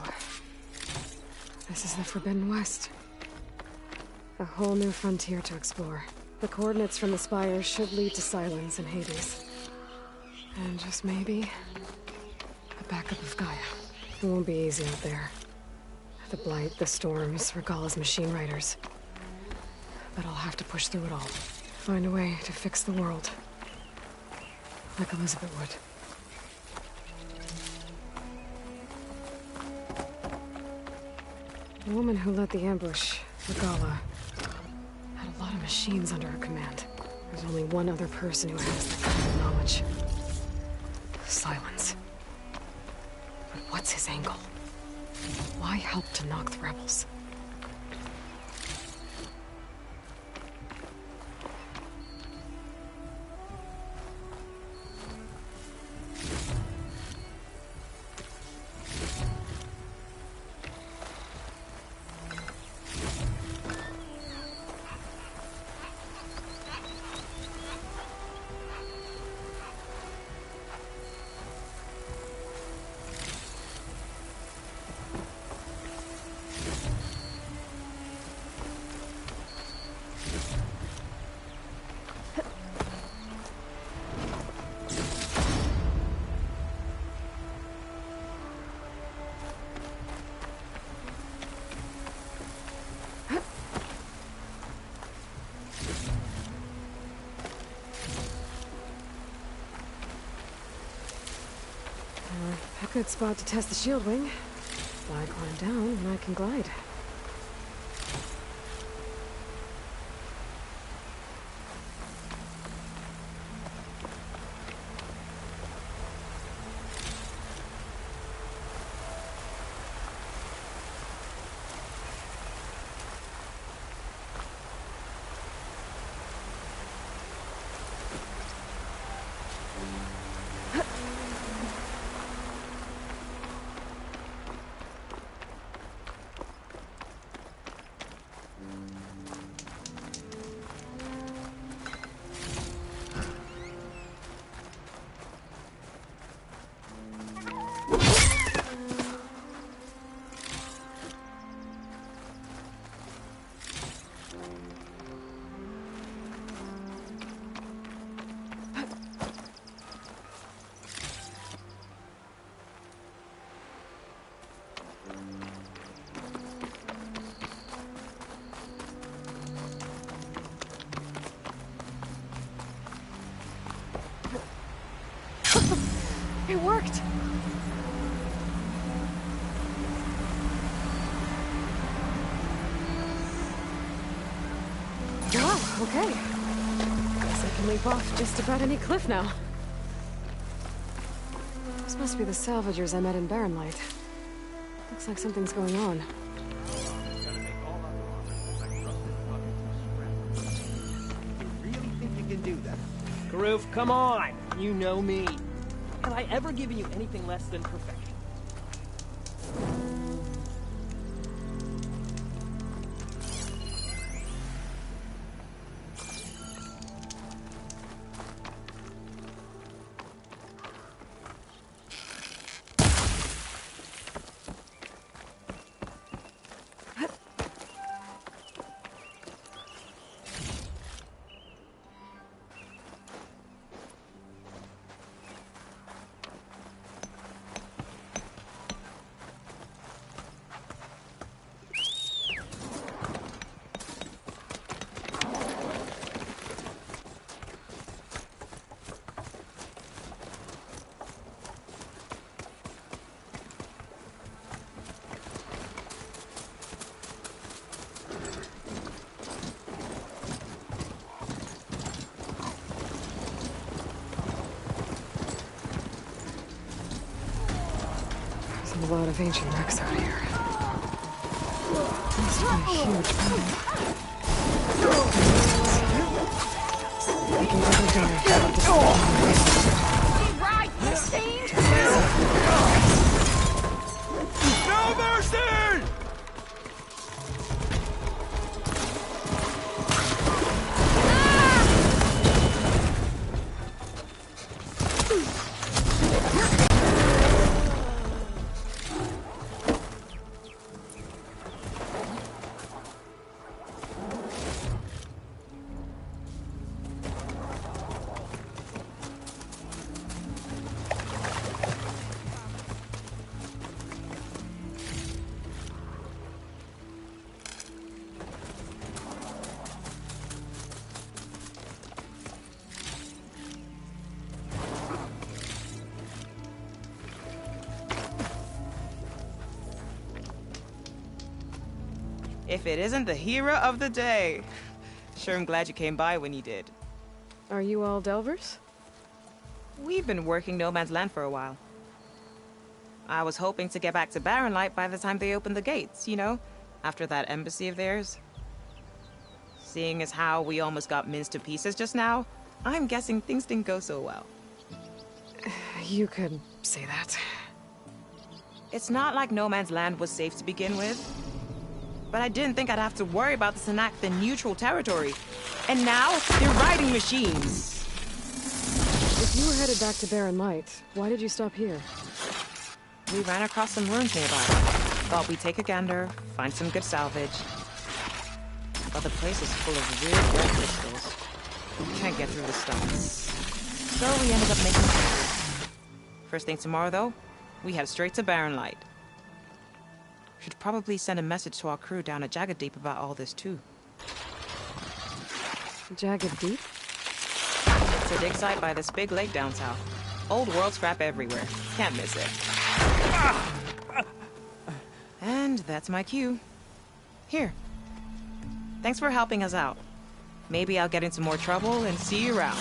this is the Forbidden West. A whole new frontier to explore. The coordinates from the spires should lead to Silence and Hades. And just maybe, a backup of Gaia. It won't be easy out there. The Blight, the Storms, Regala's machine riders. But I'll have to push through it all. Find a way to fix the world. Like Elizabeth would. The woman who led the ambush, Regala, had a lot of machines under her command. There's only one other person who has that kind of knowledge. Silence. But what's his angle? Why help to knock the rebels? A good spot to test the shield wing. Fly climb down, and I can glide. It worked! Oh, okay. Guess I can leap off just about any cliff now. This must be the salvagers I met in Barren Light. Looks like something's going on. You really think you can do that? Kurusu, come on! You know me. Have I ever given you anything less than perfection? A lot of ancient wrecks out here. Must be a huge battle. I can never die. Right, Christine! No mercy! If it isn't the hero of the day. Sure, I'm glad you came by when you did. Are you all Delvers? We've been working No Man's Land for a while. I was hoping to get back to Barren Light by the time they opened the gates, you know? After that embassy of theirs. Seeing as how we almost got minced to pieces just now, I'm guessing things didn't go so well. You could say that. It's not like No Man's Land was safe to begin with. But I didn't think I'd have to worry about the Tanakh, the neutral territory. And now, they're riding machines. If you were headed back to Barren Light, why did you stop here? We ran across some ruins nearby. Thought we'd take a gander, find some good salvage. But the place is full of weird red crystals. Can't get through the stuff. So we ended up making changes. First thing tomorrow, though, we head straight to Barren Light. Should probably send a message to our crew down at Jagged Deep about all this, too. Jagged Deep? It's a dig site by this big lake down south. Old world scrap everywhere. Can't miss it. And that's my cue. Here. Thanks for helping us out. Maybe I'll get into more trouble and see you around.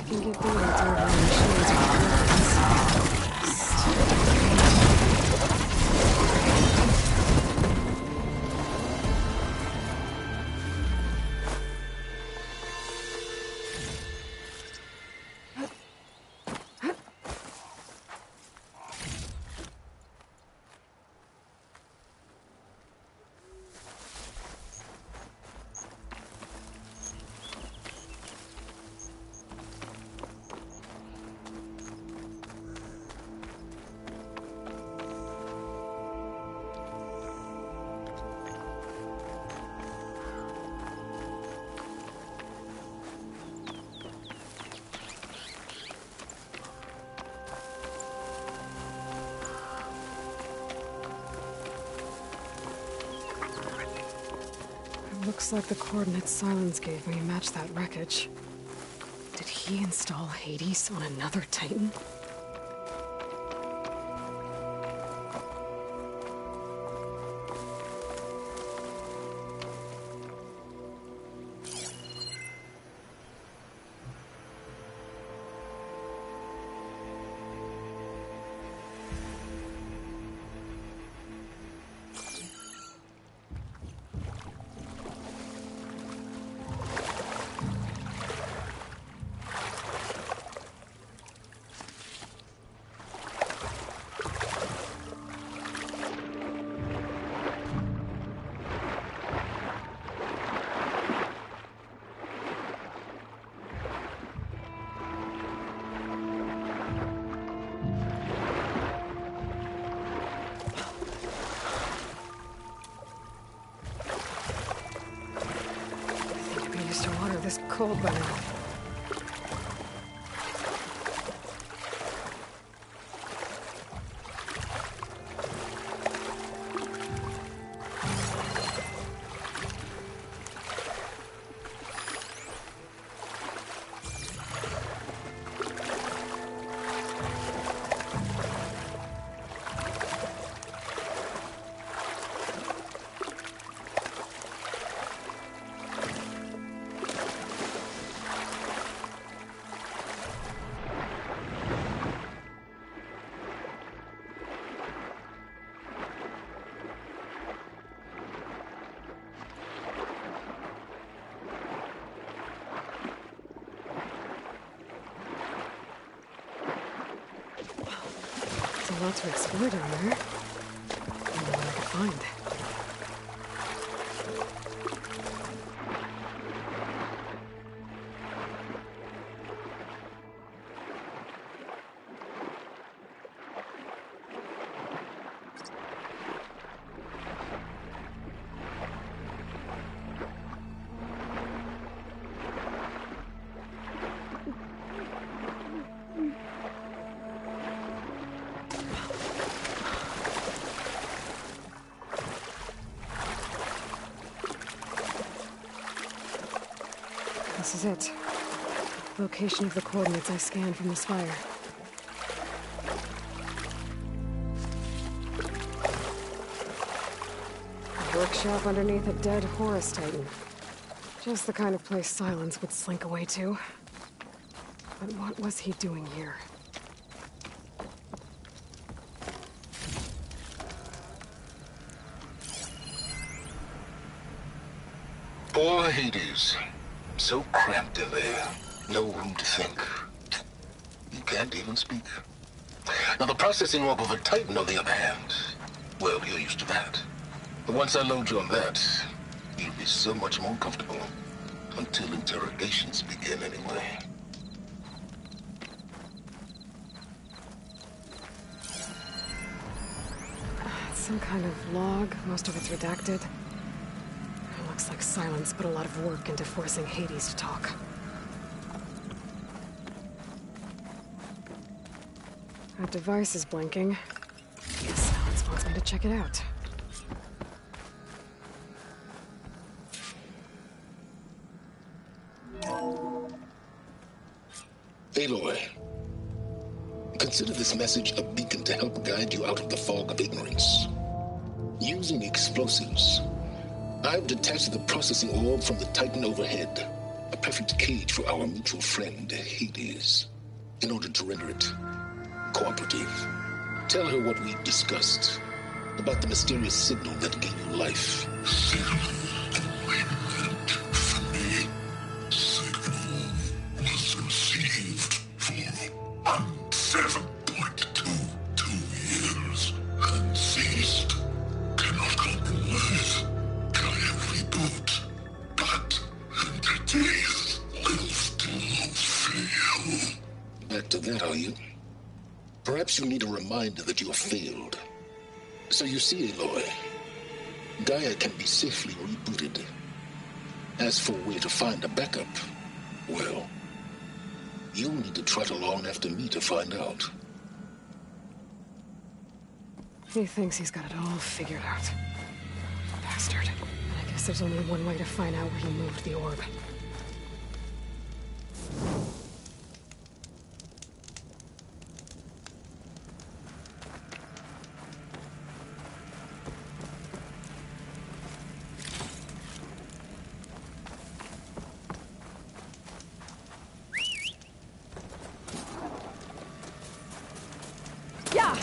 Can get the answer of the machines with Looks like the coordinates Silence gave me match that wreckage. Did he install Hades on another Titan? This cold by now. A lot to explore down there. I don't know what I could find. This is it. Location of the coordinates I scanned from the spire. A workshop underneath a dead Horus Titan. Just the kind of place Silence would slink away to. But what was he doing here? For Hades, So cramped in there. No room to think. You can't even speak. Now, the processing orb of a Titan, on the other hand, well, you're used to that. But once I load you on that, you'll be so much more comfortable. Until interrogations begin, anyway. Some kind of log, most of it's redacted. It looks like Silence put a lot of work into forcing Hades to talk. That device is blinking. Guess Silence wants me to check it out. Aloy, consider this message a beacon to help guide you out of the fog of ignorance. Using explosives, I've detached the processing orb from the Titan overhead, a perfect cage for our mutual friend, Hades, in order to render it cooperative. Tell her what we discussed about the mysterious signal that gave you life. Back to that, are you? Perhaps you need a reminder that you have failed. So you see, Aloy, Gaia can be safely rebooted. As for where to find a backup, well, you'll need to trot along after me to find out. He thinks he's got it all figured out. Bastard. I guess there's only one way to find out where he moved the orb. Yeah!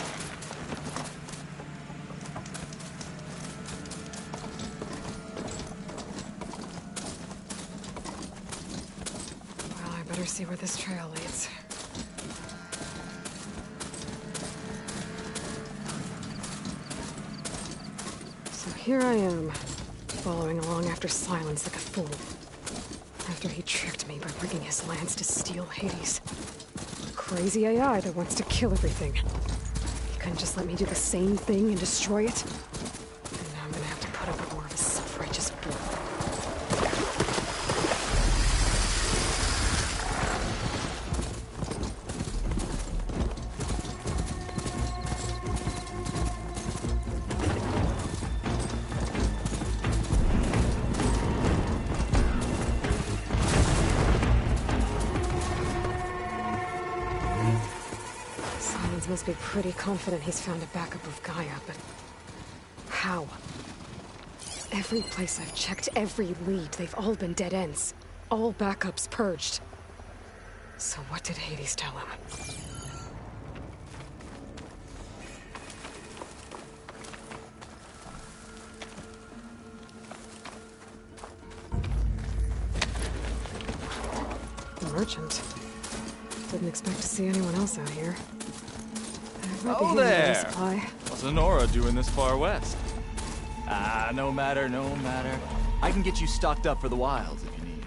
Well, I better see where this trail leads. So here I am, following along after Silence like a fool. After he tricked me by rigging his lance to steal Hades. Crazy AI that wants to kill everything. He couldn't just let me do the same thing and destroy it? And now I'm gonna have to put up with more of his self-righteous bull. Silence must be pretty confident he's found a backup of Gaia, but how? Every place I've checked, every lead, they've all been dead ends. All backups purged. So what did Hades tell him? The merchant. Didn't expect to see anyone else out here. Oh there! What's Honora doing this far west? Ah, no matter, no matter. I can get you stocked up for the wilds if you need.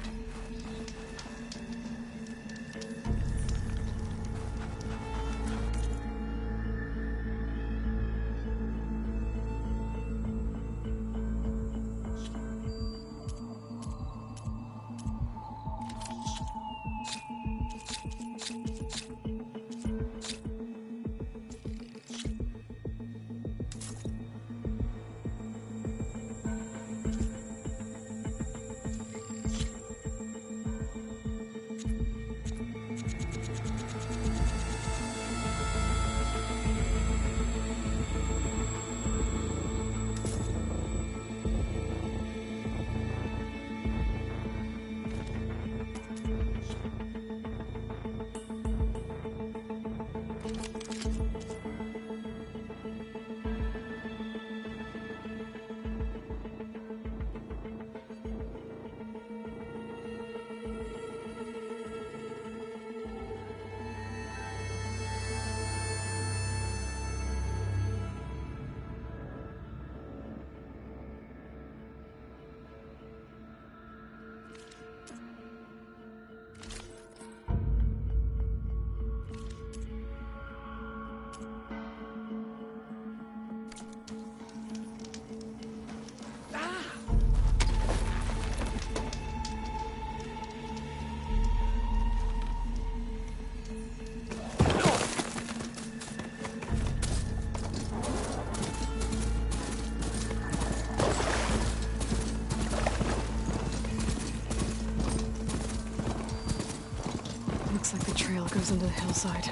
Looks like the trail goes into the hillside.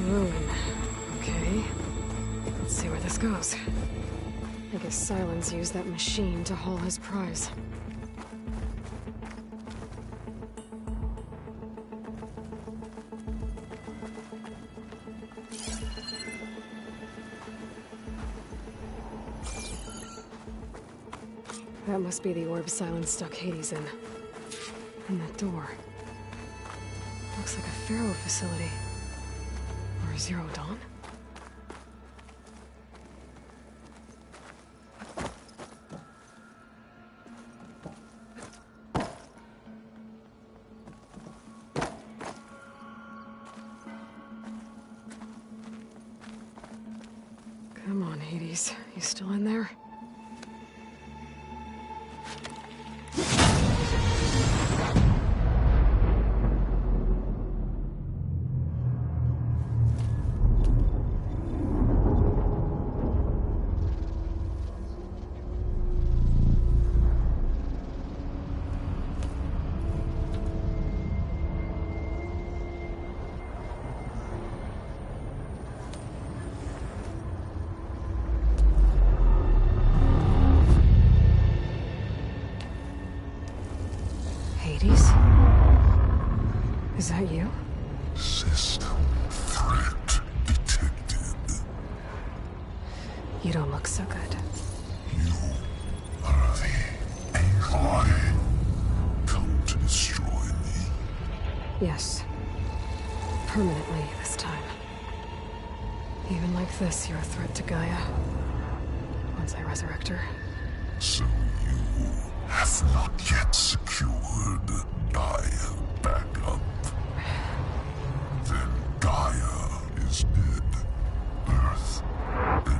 Ruin. Okay. Let's see where this goes. I guess Silence used that machine to haul his prize. That must be the orb Silence stuck Hades in. And that door. Looks like a Pharaoh facility. Or Zero Dawn? Come on, Hades. You still in there? Hades? Is that you? System threat detected. You don't look so good. You are the Aloy. Come to destroy me. Yes. Permanently this time. Even like this, you're a threat to Gaia. Once I resurrect her. So you have not yet secured Gaia back up. Then Gaia is dead. Earth and you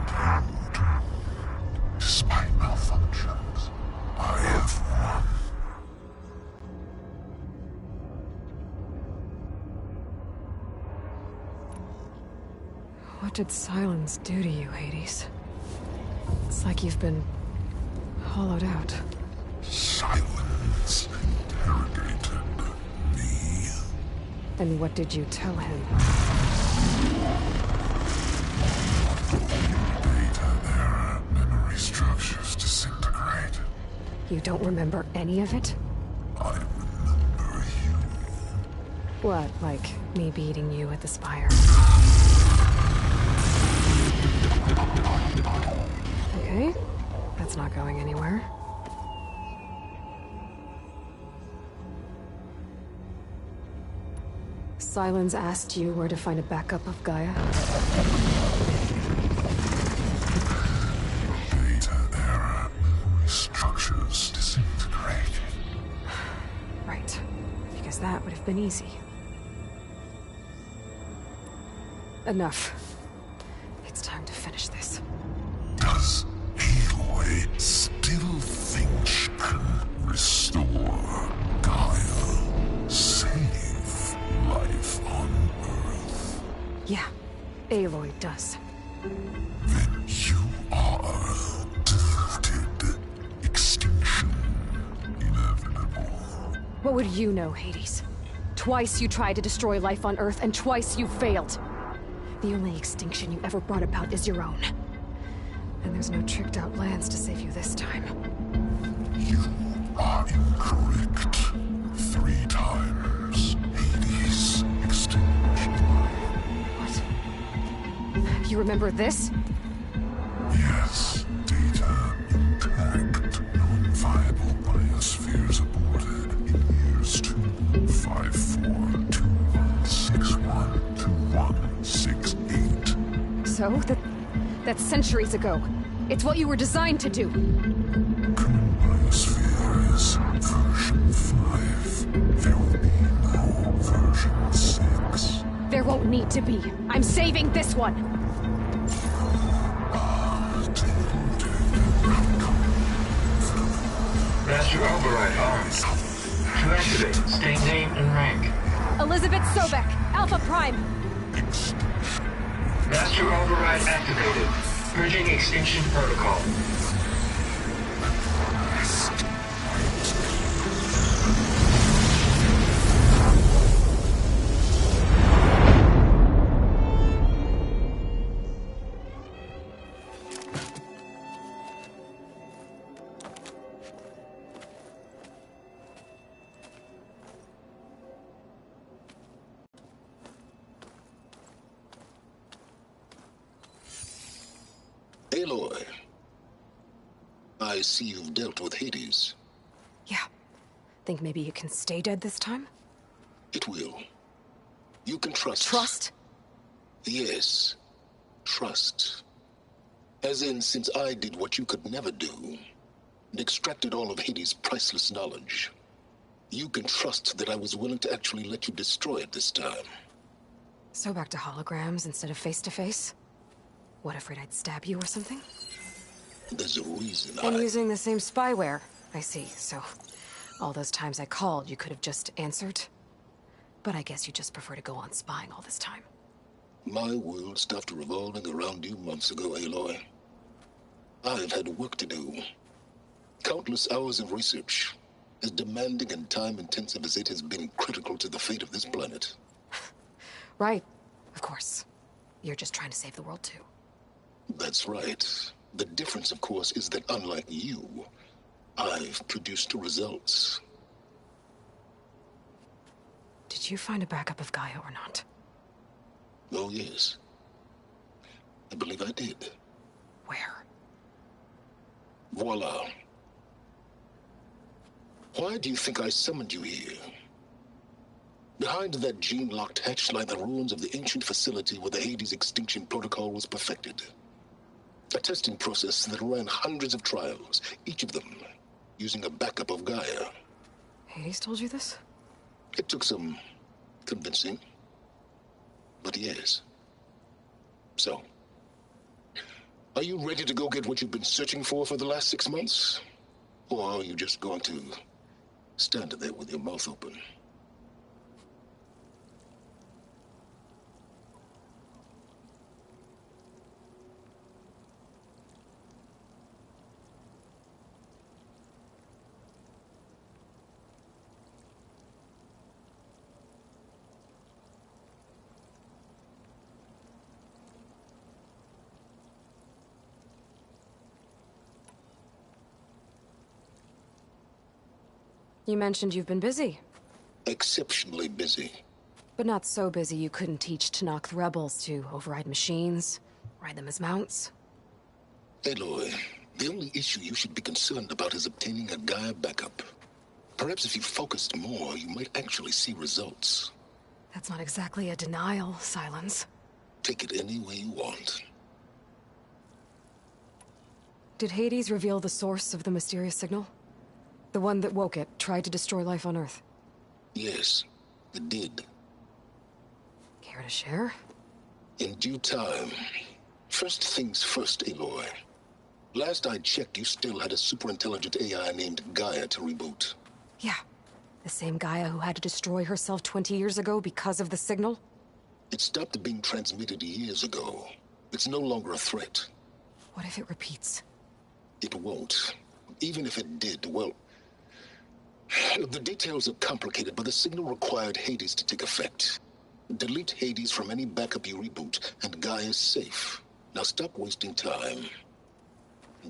too. Despite malfunctions, I have won. What did Silence do to you, Hades? It's like you've been hollowed out. Silence interrogated me. And what did you tell him? Data error, memory structures disintegrate. You don't remember any of it? I remember you. What, like me beating you at the spire? Okay, that's not going anywhere. Silence asked you where to find a backup of Gaia? Data error, memory structures disintegrate. Right, because that would have been easy. Enough. It's time to finish this. Does Aloy still think she can restore Gaia? Save life on Earth? Yeah, Aloy does. Then you are defeated. Extinction inevitable. What would you know, Hades? Twice you tried to destroy life on Earth, and twice you failed. The only extinction you ever brought about is your own. And there's no tricked-out plans to save you this time. You are incorrect. 3 times. Hades extinction. What? You remember this? Yes. Data intact. Non-viable biospheres aborted in years 254, 2161, 2168. So? That's centuries ago. It's what you were designed to do. Current biosphere is version 5. There will be no version 6. There won't need to be. I'm saving this one. Deluded. Master override on. To activate, state name and rank. Elizabeth Sobek, Alpha Prime. Master override activated. Purging extinction protocol. Aloy, I see you've dealt with Hades. Yeah. Think maybe you can stay dead this time? It will. You can trust. Trust? Yes. Trust. As in, since I did what you could never do, and extracted all of Hades' priceless knowledge, you can trust that I was willing to actually let you destroy it this time. So back to holograms instead of face-to-face? What, afraid I'd stab you or something? There's a reason And using the same spyware. I see, so all those times I called, you could have just answered? But I guess you just prefer to go on spying all this time. My world stopped revolving around you months ago, Aloy. I've had work to do. Countless hours of research, as demanding and time-intensive as it has been critical to the fate of this planet. Right, of course. You're just trying to save the world, too. That's right. The difference, of course, is that unlike you, I've produced results. Did you find a backup of Gaia or not? Oh, yes. I believe I did. Where? Voila. Why do you think I summoned you here? Behind that gene-locked hatch lie the ruins of the ancient facility where the Hades extinction protocol was perfected. A testing process that ran hundreds of trials, each of them using a backup of Gaia. Hades told you this? It took some convincing, but yes. So, are you ready to go get what you've been searching for the last 6 months? Or are you just going to stand there with your mouth open? You mentioned you've been busy. Exceptionally busy. But not so busy you couldn't teach Tanakh the rebels to override machines, ride them as mounts. Aloy, the only issue you should be concerned about is obtaining a Gaia backup. Perhaps if you focused more, you might actually see results. That's not exactly a denial, Silence. Take it any way you want. Did Hades reveal the source of the mysterious signal? The one that woke it, tried to destroy life on Earth? Yes, it did. Care to share? In due time. First things first, Aloy. Last I checked, you still had a super-intelligent AI named Gaia to reboot. Yeah. The same Gaia who had to destroy herself 20 years ago because of the signal? It stopped being transmitted years ago. It's no longer a threat. What if it repeats? It won't. Even if it did, well... The details are complicated, but the signal required Hades to take effect. Delete Hades from any backup you reboot, and Gaia's safe. Now stop wasting time.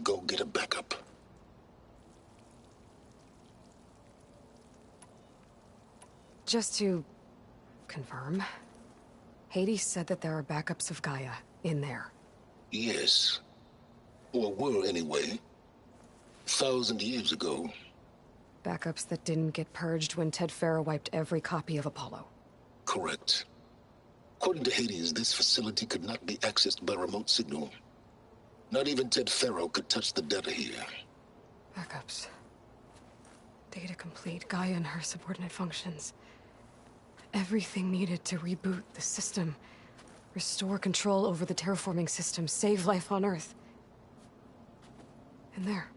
Go get a backup. Just to confirm, Hades said that there are backups of Gaia in there. Yes. Or were, anyway. 1,000 years ago. Backups that didn't get purged when Ted Farrow wiped every copy of Apollo. Correct. According to Hades, this facility could not be accessed by remote signal. Not even Ted Farrow could touch the data here. Backups. Data complete, Gaia and her subordinate functions. Everything needed to reboot the system. Restore control over the terraforming system, save life on Earth. And there.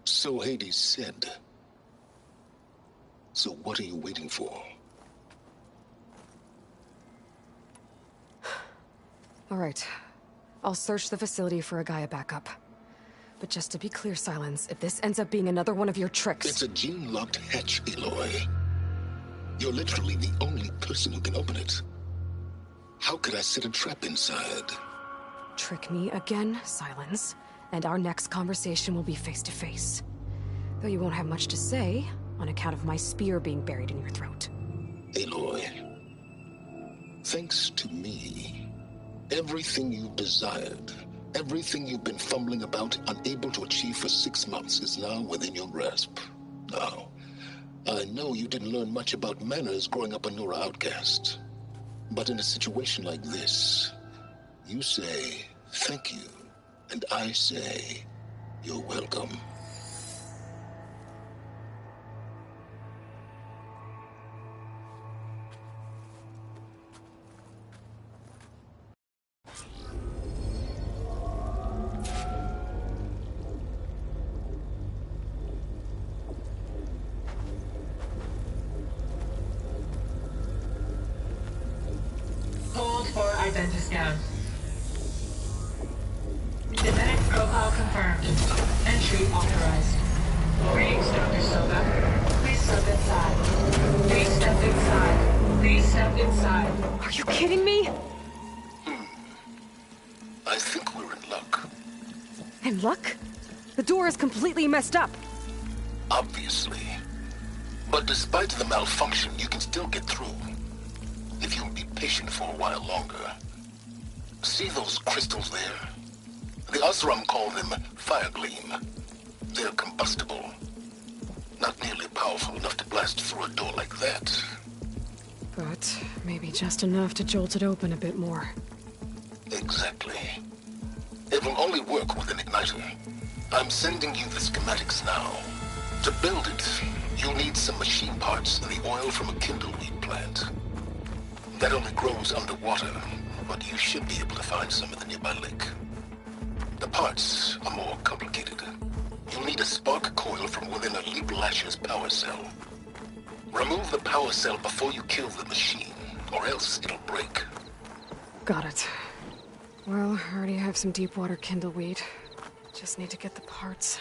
So Hades said. So what are you waiting for? All right. I'll search the facility for a Gaia backup. But just to be clear, Silence, if this ends up being another one of your tricks... It's a gene-locked hatch, Aloy. You're literally the only person who can open it. How could I set a trap inside? Trick me again, Silence, and our next conversation will be face-to-face. Though you won't have much to say, on account of my spear being buried in your throat. Aloy, thanks to me, everything you've desired, everything you've been fumbling about, unable to achieve for 6 months, is now within your grasp. Now, I know you didn't learn much about manners growing up a Nora outcast. But in a situation like this, you say, thank you, and I say, you're welcome. Hold for identiscan. Genetic profile confirmed. Entry authorized. Greetings, Dr. Soba. Please step inside. Please step inside. Please step inside. Are you kidding me? I think we're in luck. In luck? The door is completely messed up. Obviously. But despite the malfunction, you can still get through. If you'll be patient for a while longer. See those crystals there? The Azrael call them fire gleam. They're combustible. Not nearly powerful enough to blast through a door like that. But maybe just enough to jolt it open a bit more. Exactly. It will only work with an igniter. I'm sending you the schematics now. To build it, you'll need some machine parts and the oil from a kindleweed plant. That only grows underwater, but you should be able to find some in the nearby lake. The parts are more complicated. You'll need a spark coil from within a Leap Lasher's power cell. Remove the power cell before you kill the machine, or else it'll break. Got it. Well, I already have some deep water kindleweed. Just need to get the parts.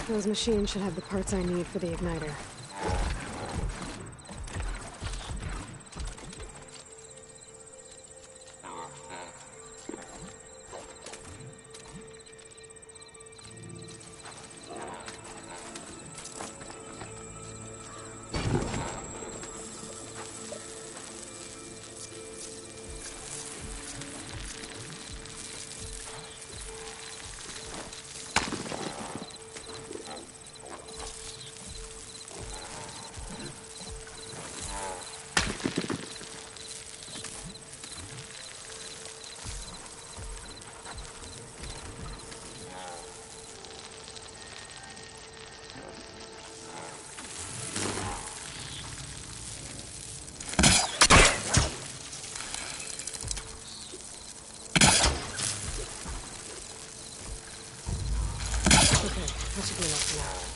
Those machines should have the parts I need for the igniter. That should be enough for now.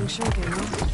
some shaking, huh?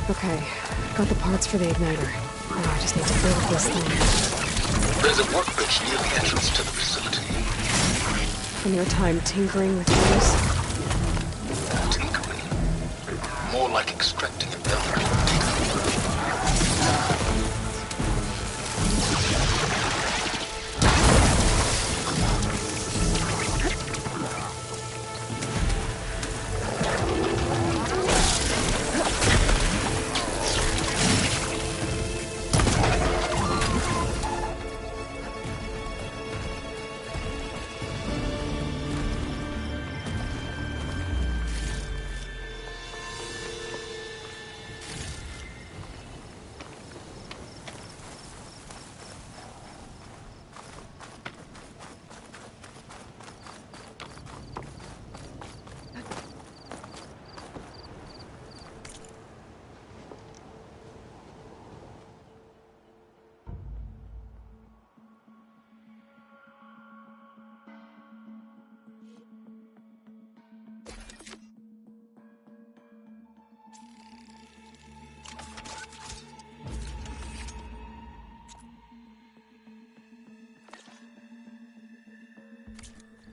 Okay, got the parts for the igniter. Now I just need to build this thing. There's a workbench near the entrance to the facility. From your time tinkering with things? Tinkering? More like extracting an element.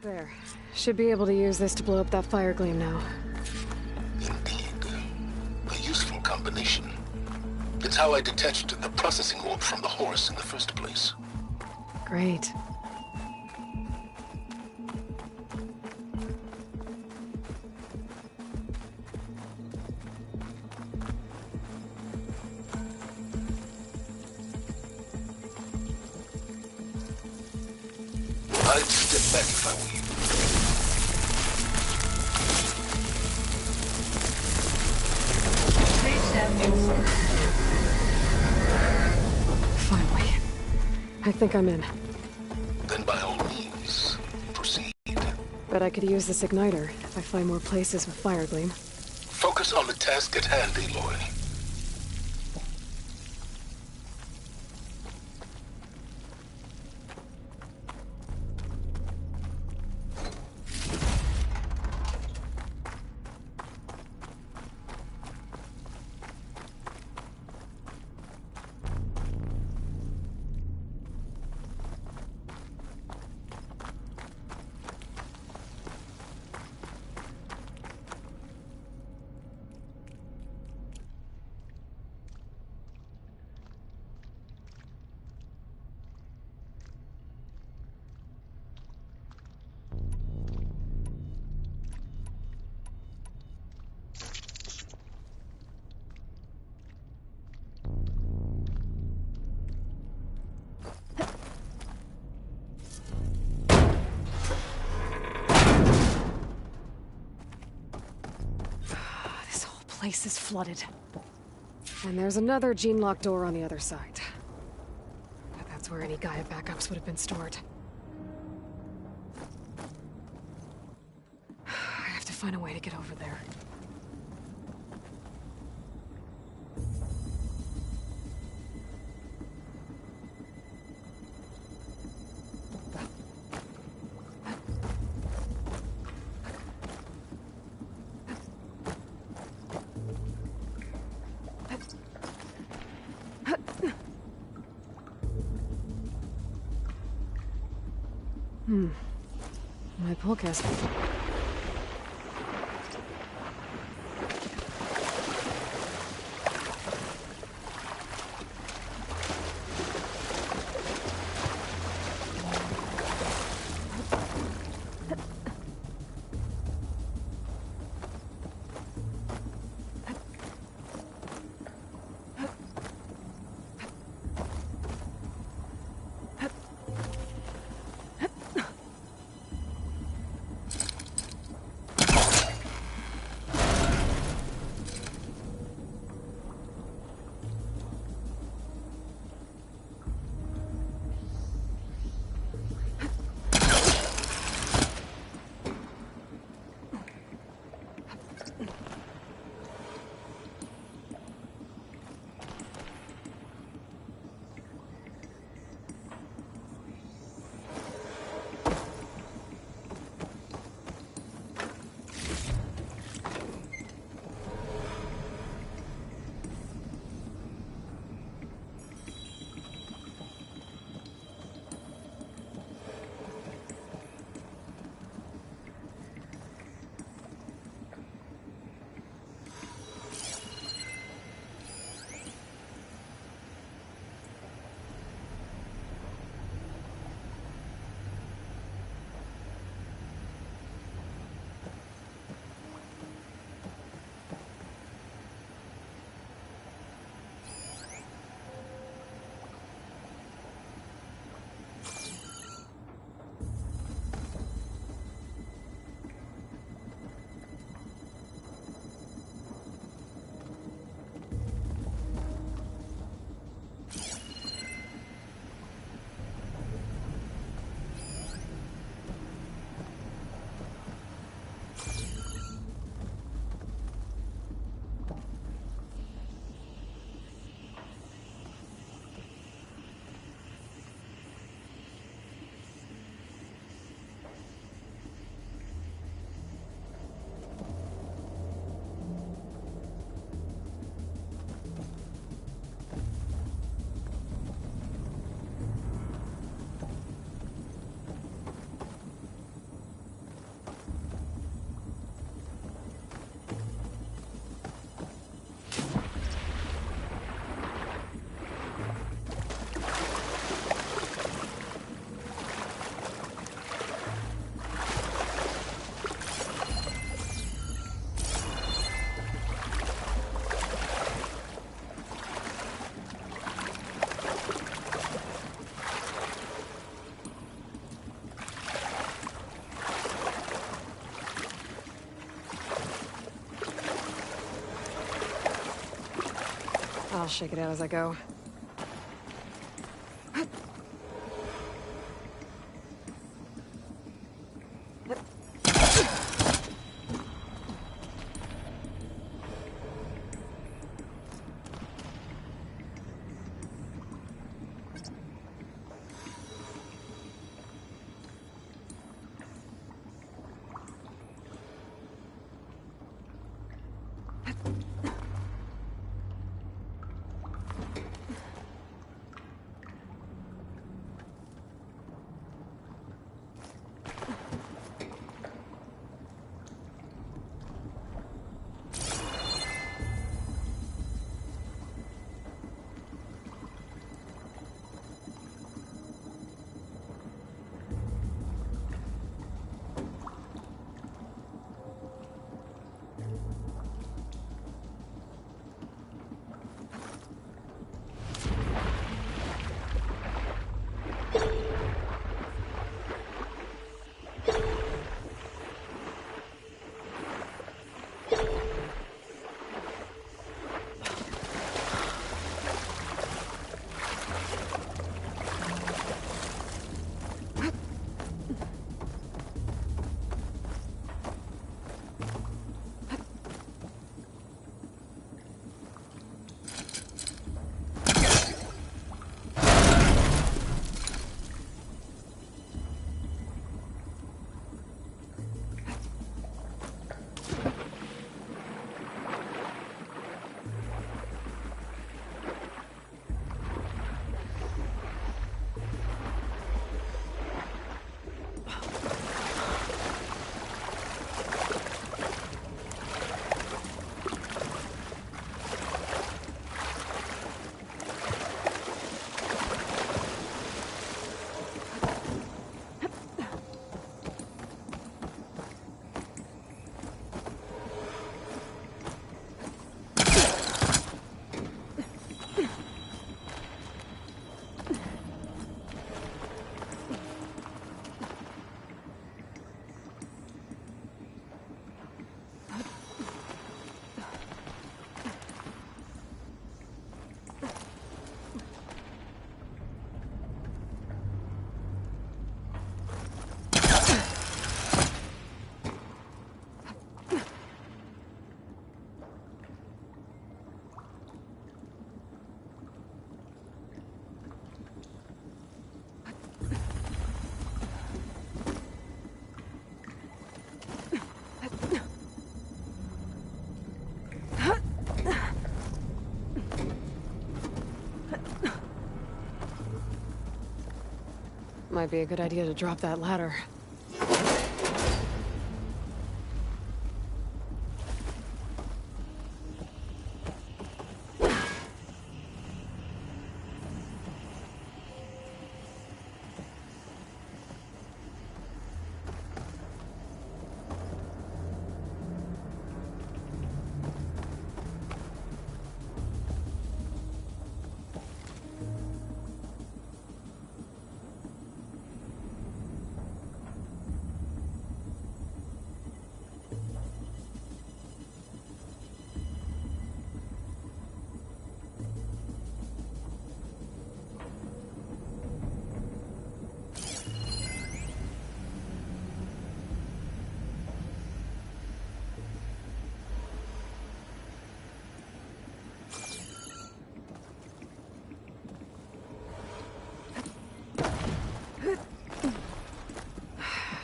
There. Should be able to use this to blow up that fire gleam now. Indeed. A useful combination. It's how I detached the processing orb from the horse in the first place. Great. I'd step back if I were you. Finally. I think I'm in. Then by all means, proceed. Bet I could use this igniter if I find more places with fire gleam. Focus on the task at hand, Aloy. Place is flooded. And there's another gene-lock door on the other side. But that's where any Gaia backups would have been stored. I have find a way to get over there. My pull casket. I'll shake it out as I go. Might be a good idea to drop that ladder.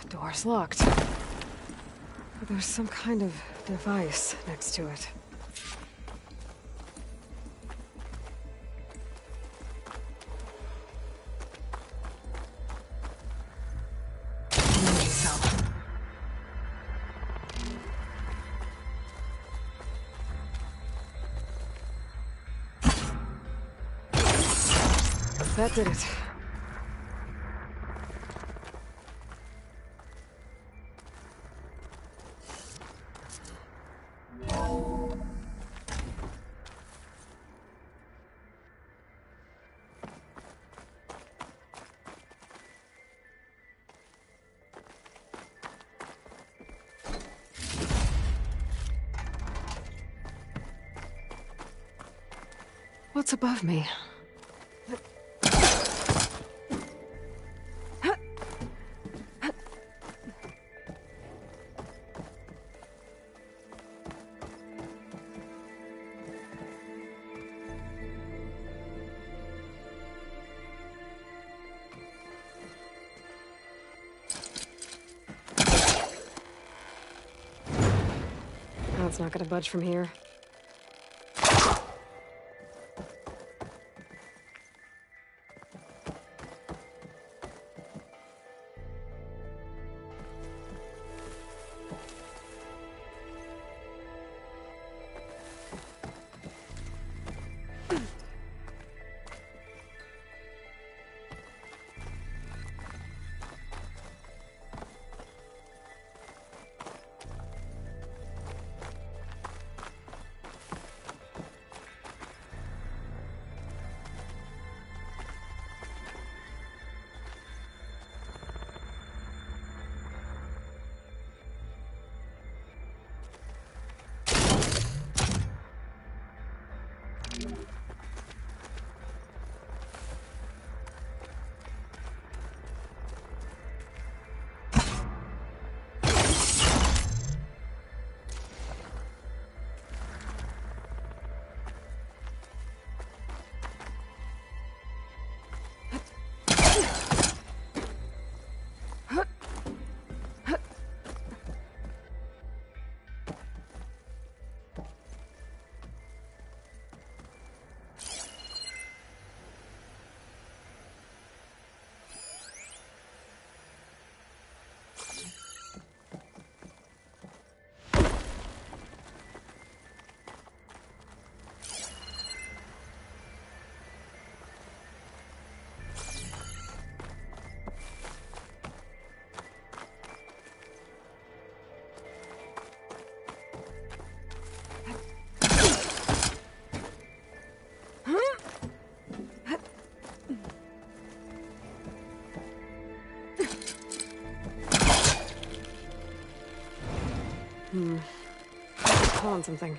Door's locked. But there's some kind of device next to it. Energy cell. That did it. What's above me? That's not gonna budge from here. On something.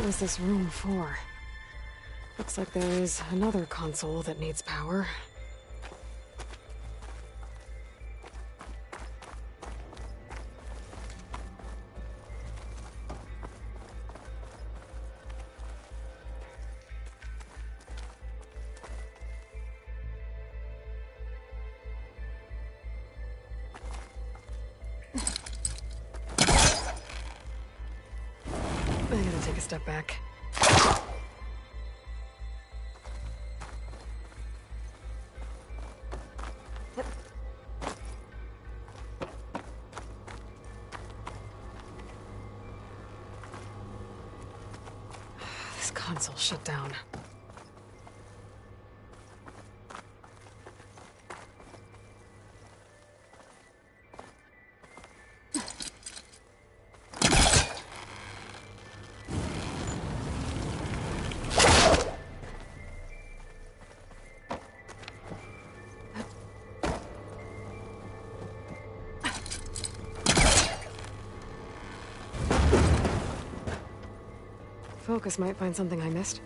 is this room for? Looks like there is another console that needs power. I gotta take a step back. This console shut down. Focus might find something I missed.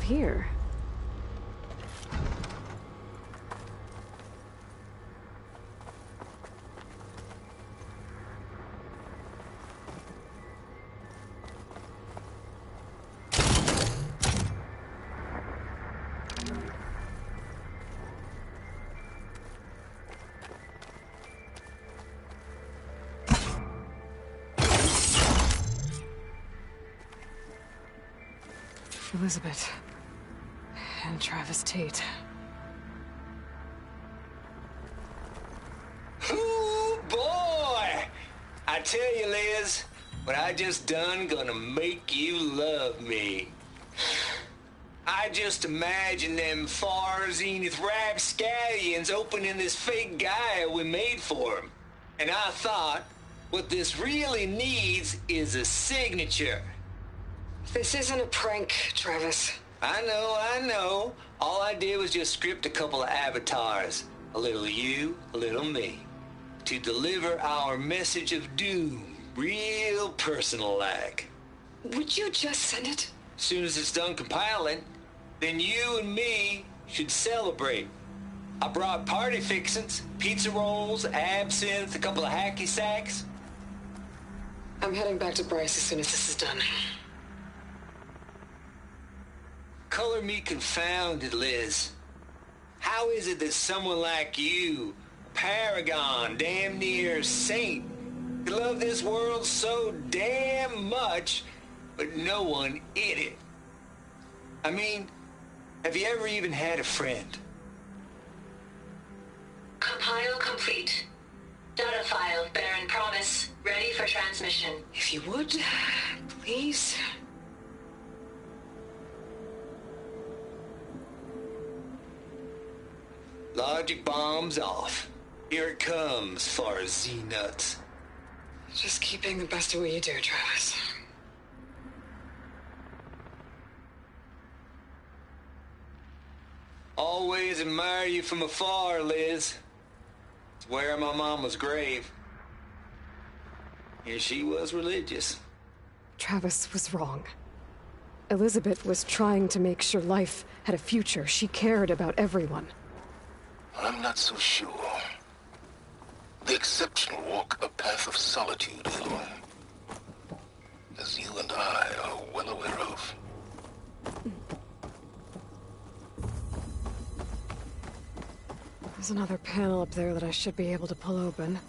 Here. Elizabeth. And Travis Tate. Ooh, boy! I tell you, Liz, what I just done gonna make you love me. I just imagine them far zenith rapscallions opening this fake guy we made for him. And I thought, what this really needs is a signature. This isn't a prank, Travis. I know. All I did was just script a couple of avatars. A little you, a little me. To deliver our message of doom, real personal-like. Would you just send it? Soon as it's done compiling, then you and me should celebrate. I brought party fixins, pizza rolls, absinthe, a couple of hacky sacks. I'm heading back to Bryce as soon as this is done. Color me confounded, Liz. How is it that someone like you, paragon, damn near saint, could love this world so damn much, but no one in it? I mean, have you ever even had a friend? Compile complete. Data file, Baron Promise, ready for transmission. If you would, please. Logic bomb's off. Here it comes, far Z-nuts. Just keep being the best at what you do, Travis. Always admire you from afar, Liz. It's where my mama's grave. And she was religious. Travis was wrong. Elizabeth was trying to make sure life had a future. She cared about everyone. I'm not so sure. The exceptional walk a path of solitude, Aloy. As you and I are well aware of. There's another panel up there that I should be able to pull open.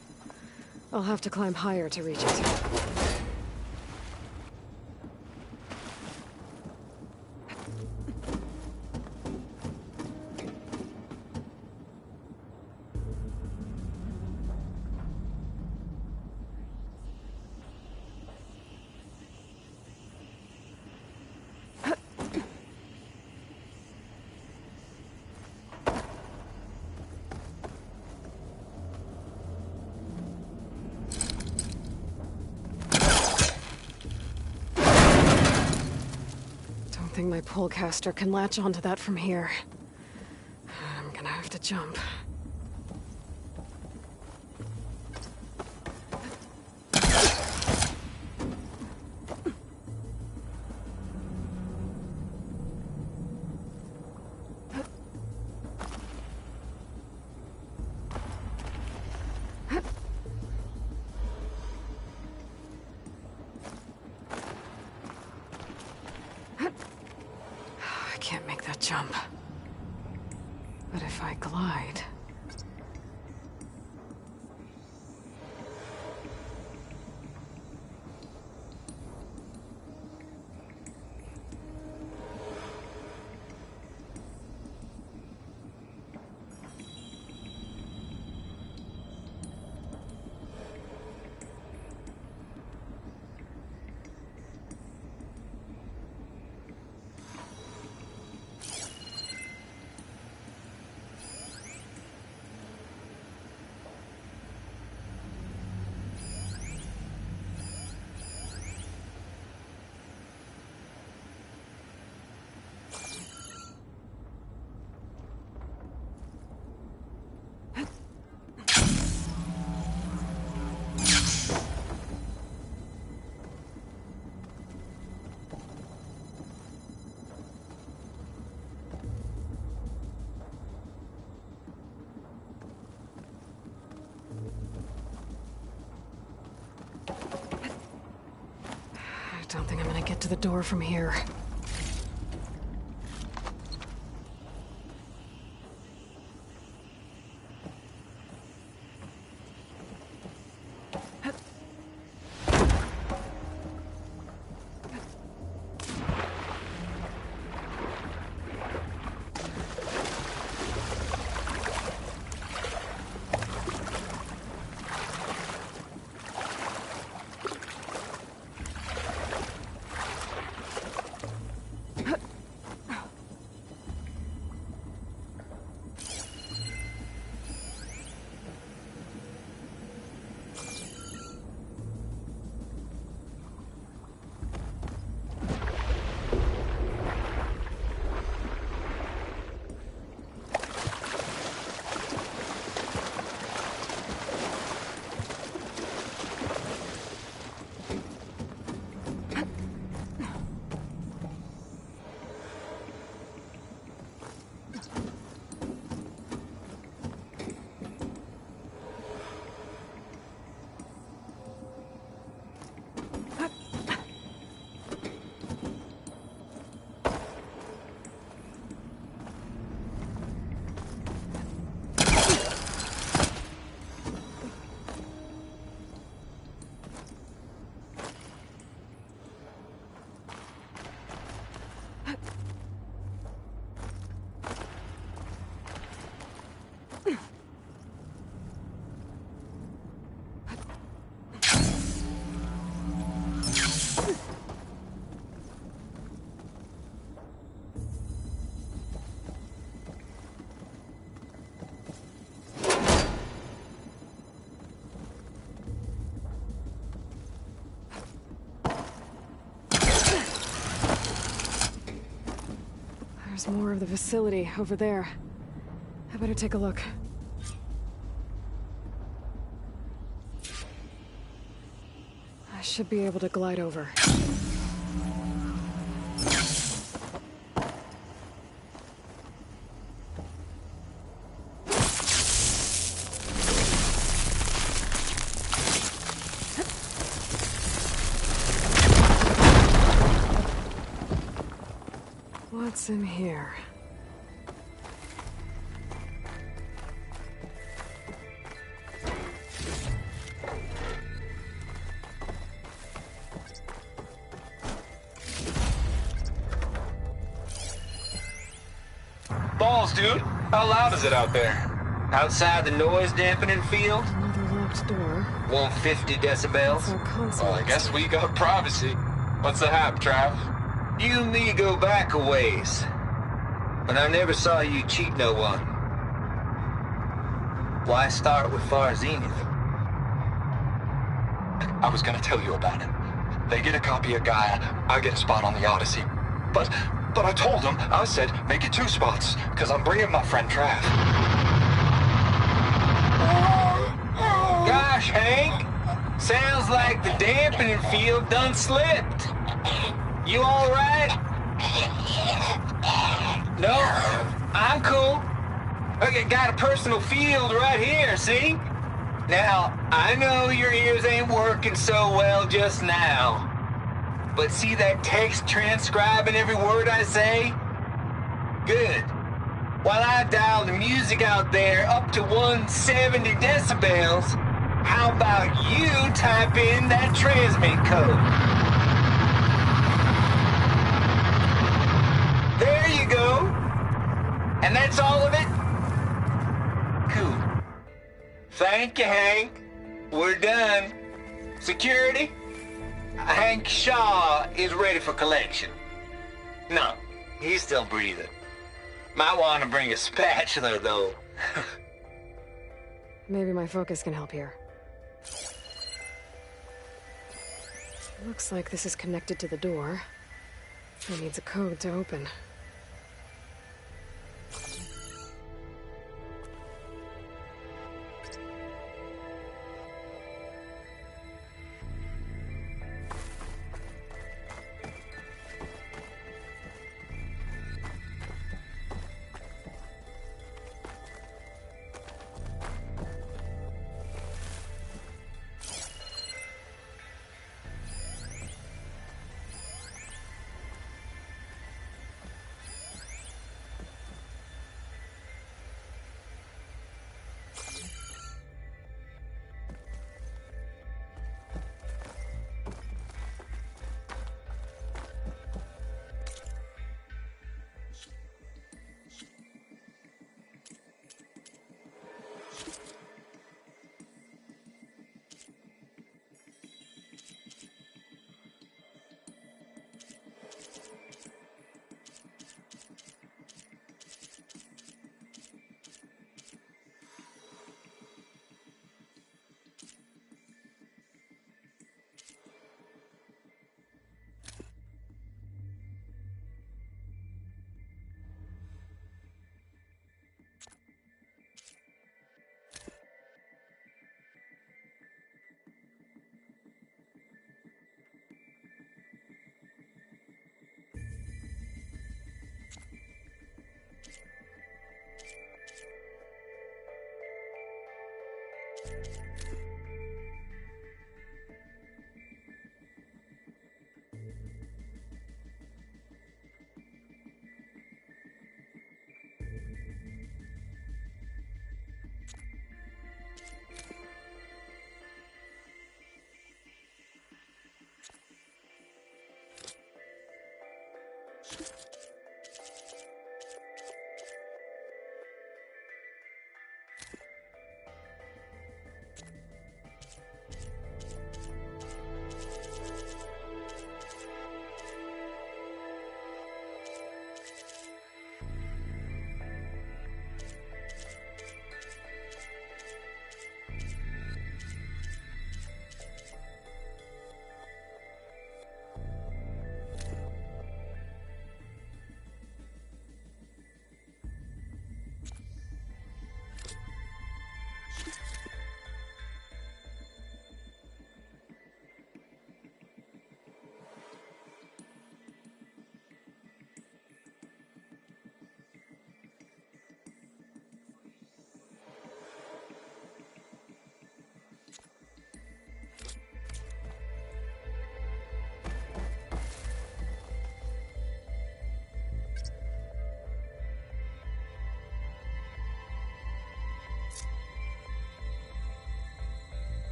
I'll have to climb higher to reach it. I think my pullcaster can latch onto that from here. I'm gonna have to jump. I can't make that jump. But if I glide... I don't think I'm gonna get to the door from here. There's more of the facility over there. I better take a look. I should be able to glide over. What's in here? Balls, dude. How loud is it out there? Outside the noise dampening field? Another locked door. 150 decibels? Well, I guess we got privacy. What's the hap, Trav? You and me go back a ways. But I never saw you cheat no one. Why start with Far Zenith? I was gonna tell you about it. They get a copy of Gaia, I get a spot on the Odyssey. But I told them, I said, make it 2 spots, because I'm bringing my friend Trav. Gosh, Hank. Sounds like the dampening field done slipped. You all right? No, I'm cool. Okay, got a personal field right here, see? Now, I know your ears ain't working so well just now. But see that text transcribing every word I say? Good. While I dial the music out there up to 170 decibels, how about you type in that transmit code? There you go. And that's all of it? Cool. Thank you, Hank. We're done. Security? Hank Shaw is ready for collection. No, he's still breathing. Might want to bring a spatula, though. Maybe my focus can help here. Looks like this is connected to the door. It needs a code to open.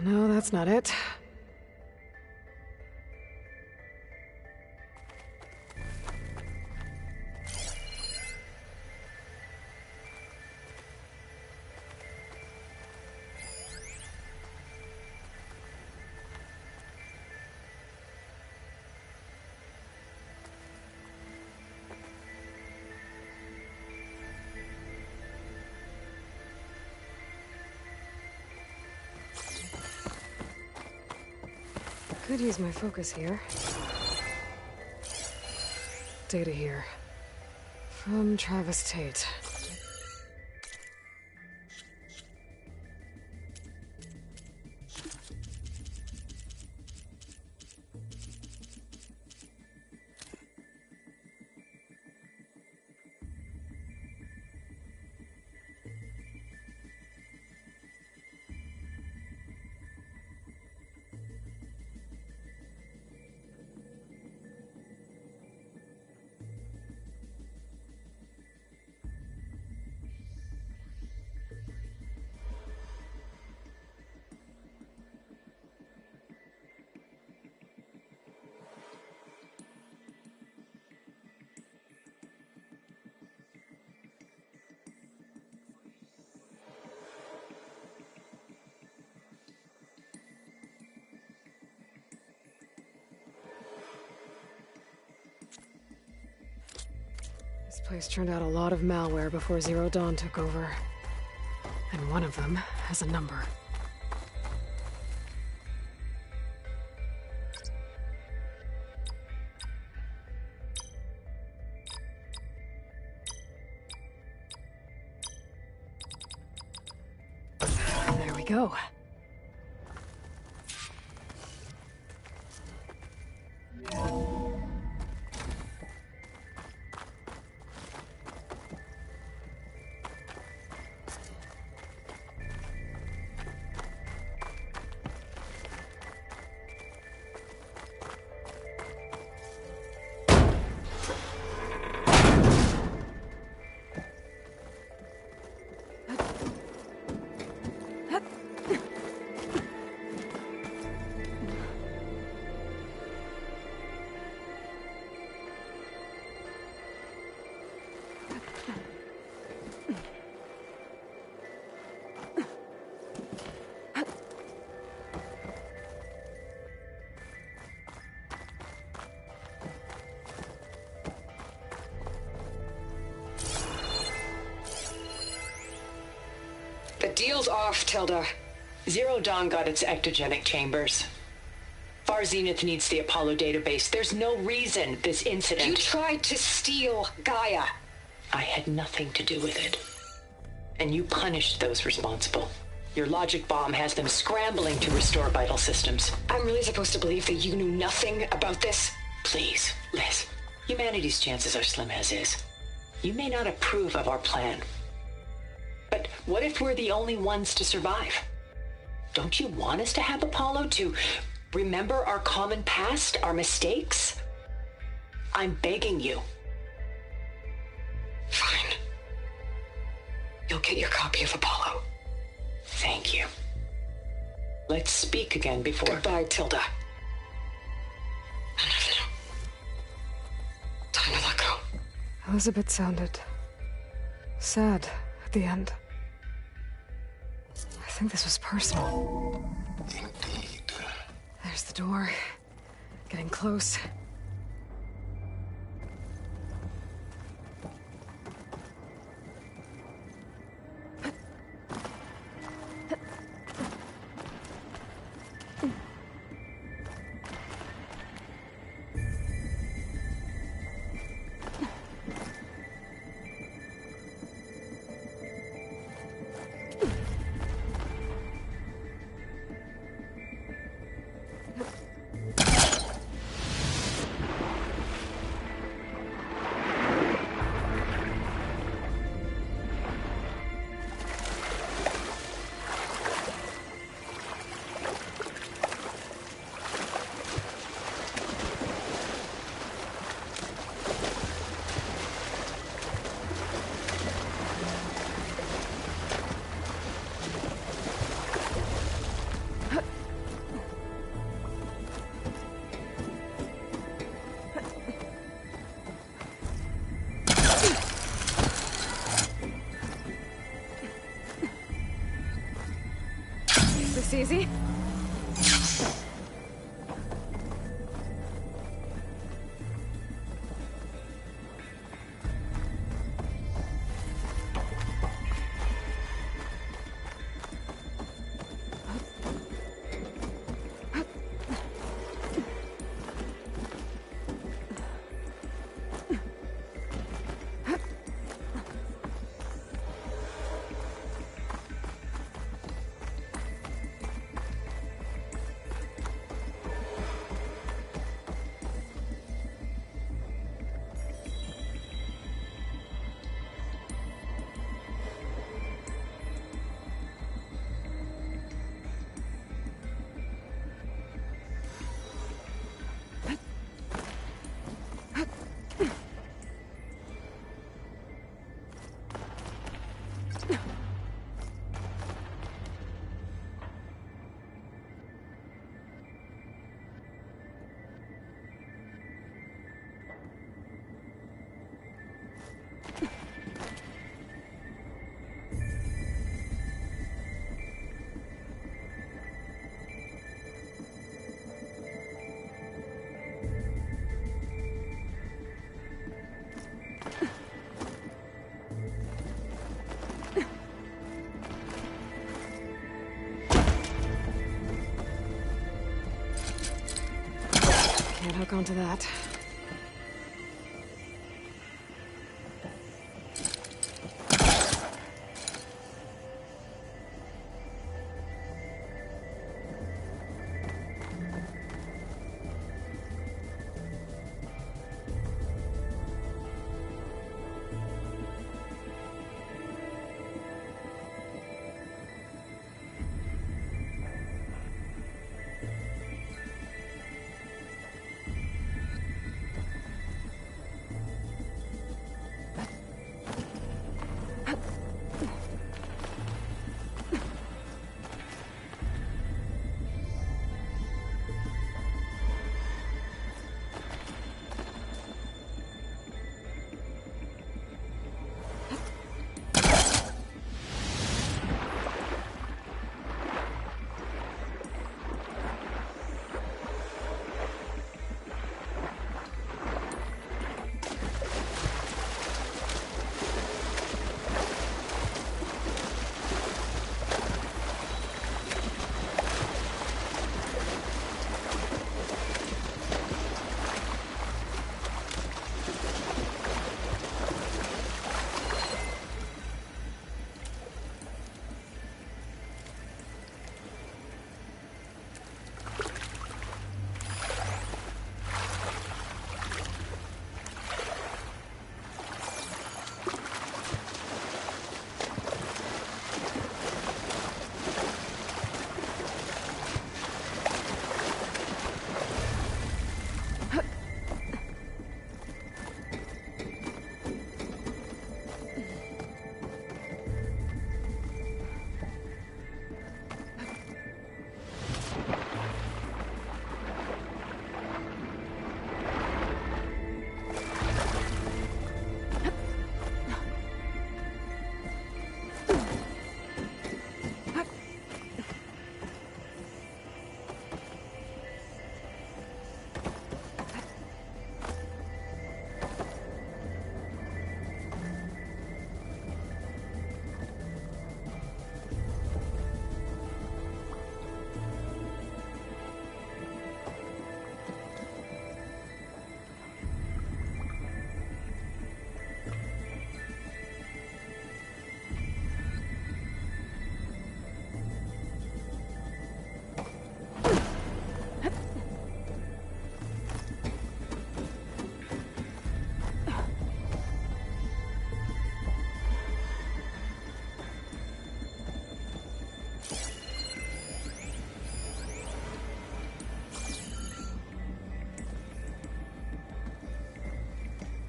No, that's not it. Could use my focus here. Data here. From Travis Tate. This place turned out a lot of malware before Zero Dawn took over. And one of them has a number. There we go. The deal's off, Tilda. Zero Dawn got its ectogenic chambers. Far Zenith needs the Apollo database. There's no reason this incident... You tried to steal Gaia. I had nothing to do with it. And you punished those responsible. Your logic bomb has them scrambling to restore vital systems. I'm really supposed to believe that you knew nothing about this? Please, Liz. Humanity's chances are slim as is. You may not approve of our plan. But what if we're the only ones to survive? Don't you want us to have Apollo to remember our common past, our mistakes? I'm begging you. Fine. You'll get your copy of Apollo. Thank you. Let's speak again before... Goodbye, Tilda. Time to let go. Elizabeth sounded sad at the end. I think this was personal. Indeed. There's the door. Getting close. Nice, easy. Can't hook onto that.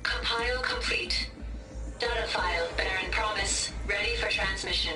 Compile complete. Data file, Baron Promise, ready for transmission.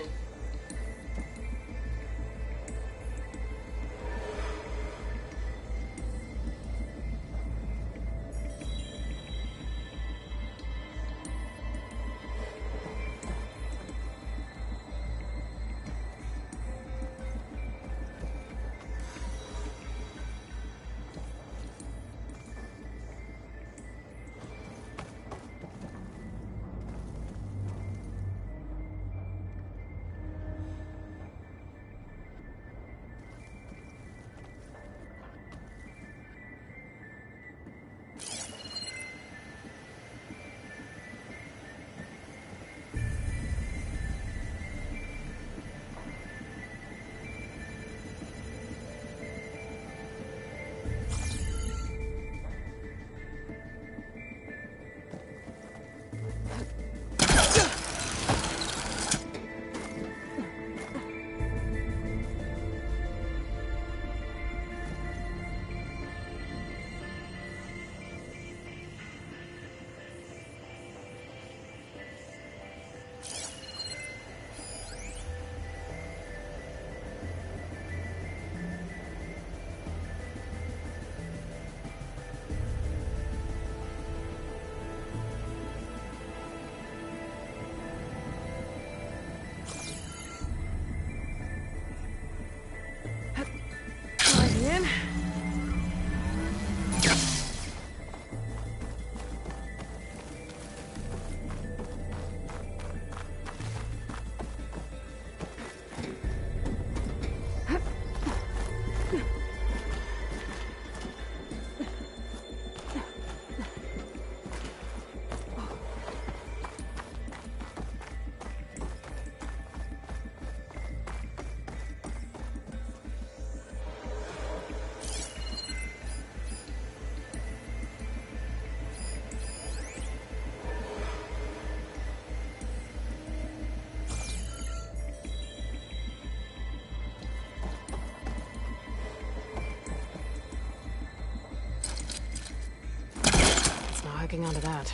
hooking onto that.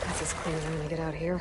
That's as clear as I'm gonna get out here.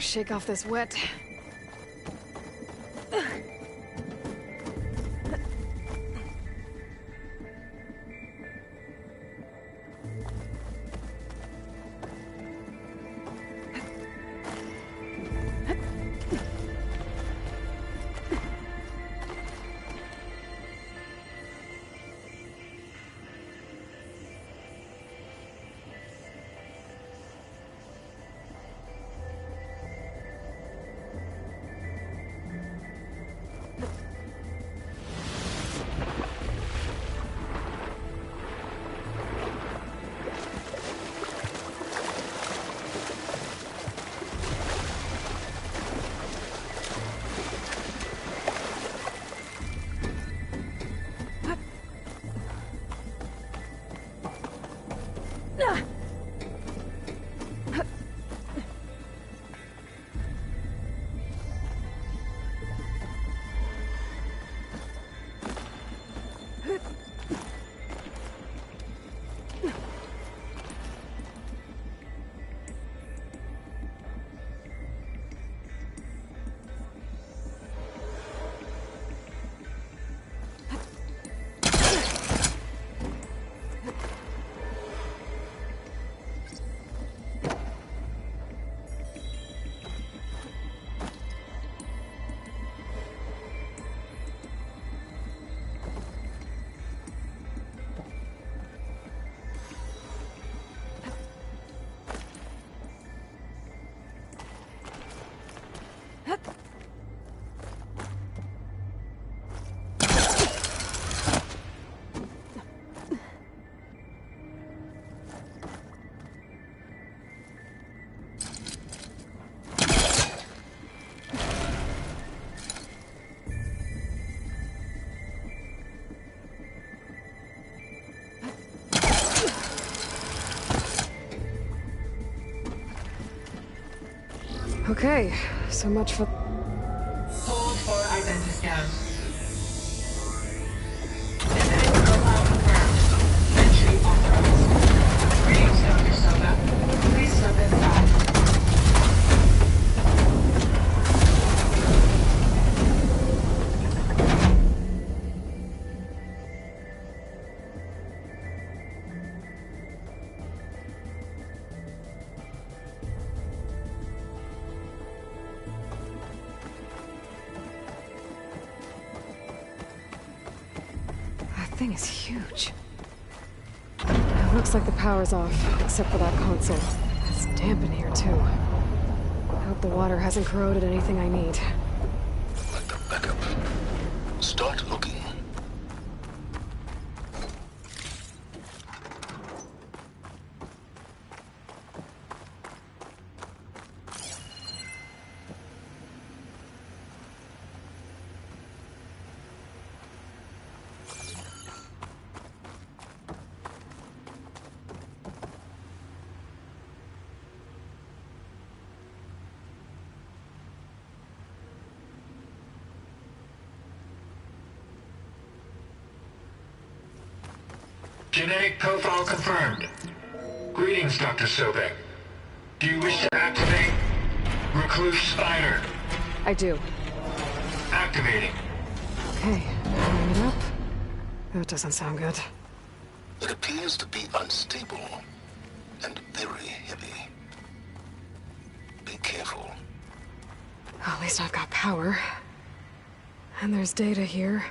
shake off this wet. Okay, so much for... Hold for identiscan. Identity profile confirmed. Entry authorized. Greetings, Dr. Soba. Please step inside. That thing is huge. It looks like the power's off, except for that console. It's damp in here, too. I hope the water hasn't corroded anything I need. Like the backup. Start looking. Genetic profile confirmed. Greetings, Dr. Sobek. Do you wish to activate Recluse Spider? I do. Activating. Okay, bring it up. That doesn't sound good. It appears to be unstable and very heavy. Be careful. At least I've got power. And there's data here.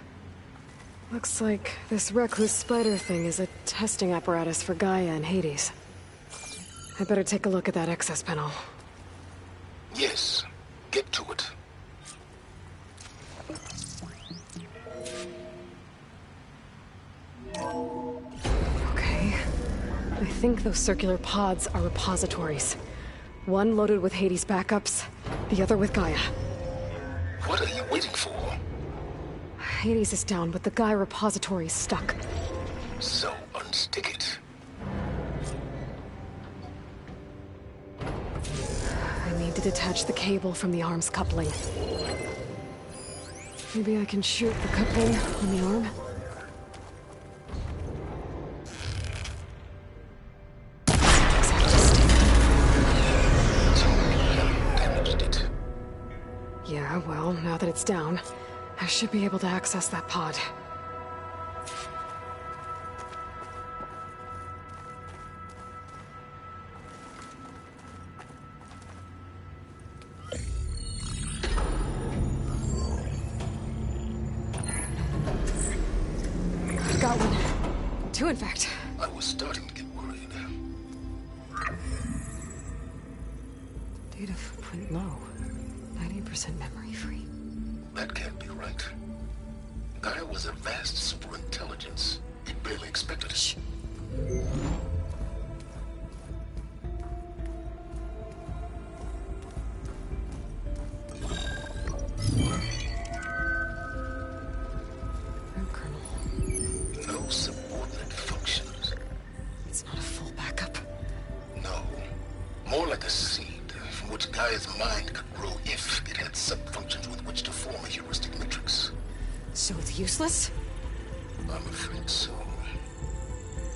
Looks like this Recluse Spider thing is a testing apparatus for Gaia and Hades. I better take a look at that access panel. Yes, get to it. Okay. I think those circular pods are repositories. One loaded with Hades backups, the other with Gaia. What are you waiting for? Hades is down, but the Gaia repository is stuck. So unstick it. I need to detach the cable from the arm's coupling. Maybe I can shoot the coupling on the arm? Damaged it. Yeah, well, now that it's down, I should be able to access that pod. Got one. Two, in fact. I was starting to get worried. Data footprint low. 90% memory free. That can't be right. Gaia was a vast superintelligence. He barely expected it. No subordinate functions. It's not a full backup. No. More like a seed from which Gaia's mind could grow if it had sub-functions with which to form a heuristic matrix. So it's useless? I'm afraid so.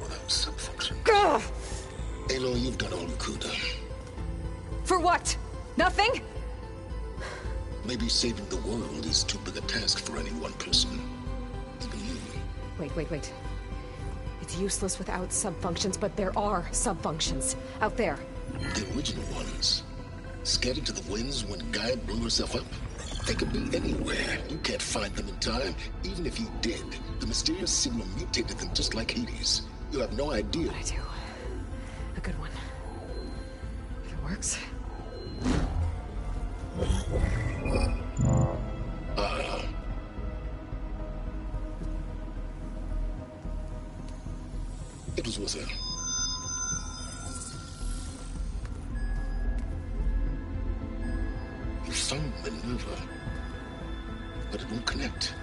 Without sub-functions. Ugh! Aloy, you've done all you could. For what? Nothing? Maybe saving the world is too big a task for any one person. Even you. Wait. It's useless without sub-functions, but there are sub-functions out there. The original ones. Scattered to the winds when Gaia blew herself up. They could be anywhere. You can't find them in time. Even if you did, the mysterious signal mutated them just like Hades. You have no idea. I do. A good one. If it works. It was with her. You found Minerva, but it won't connect.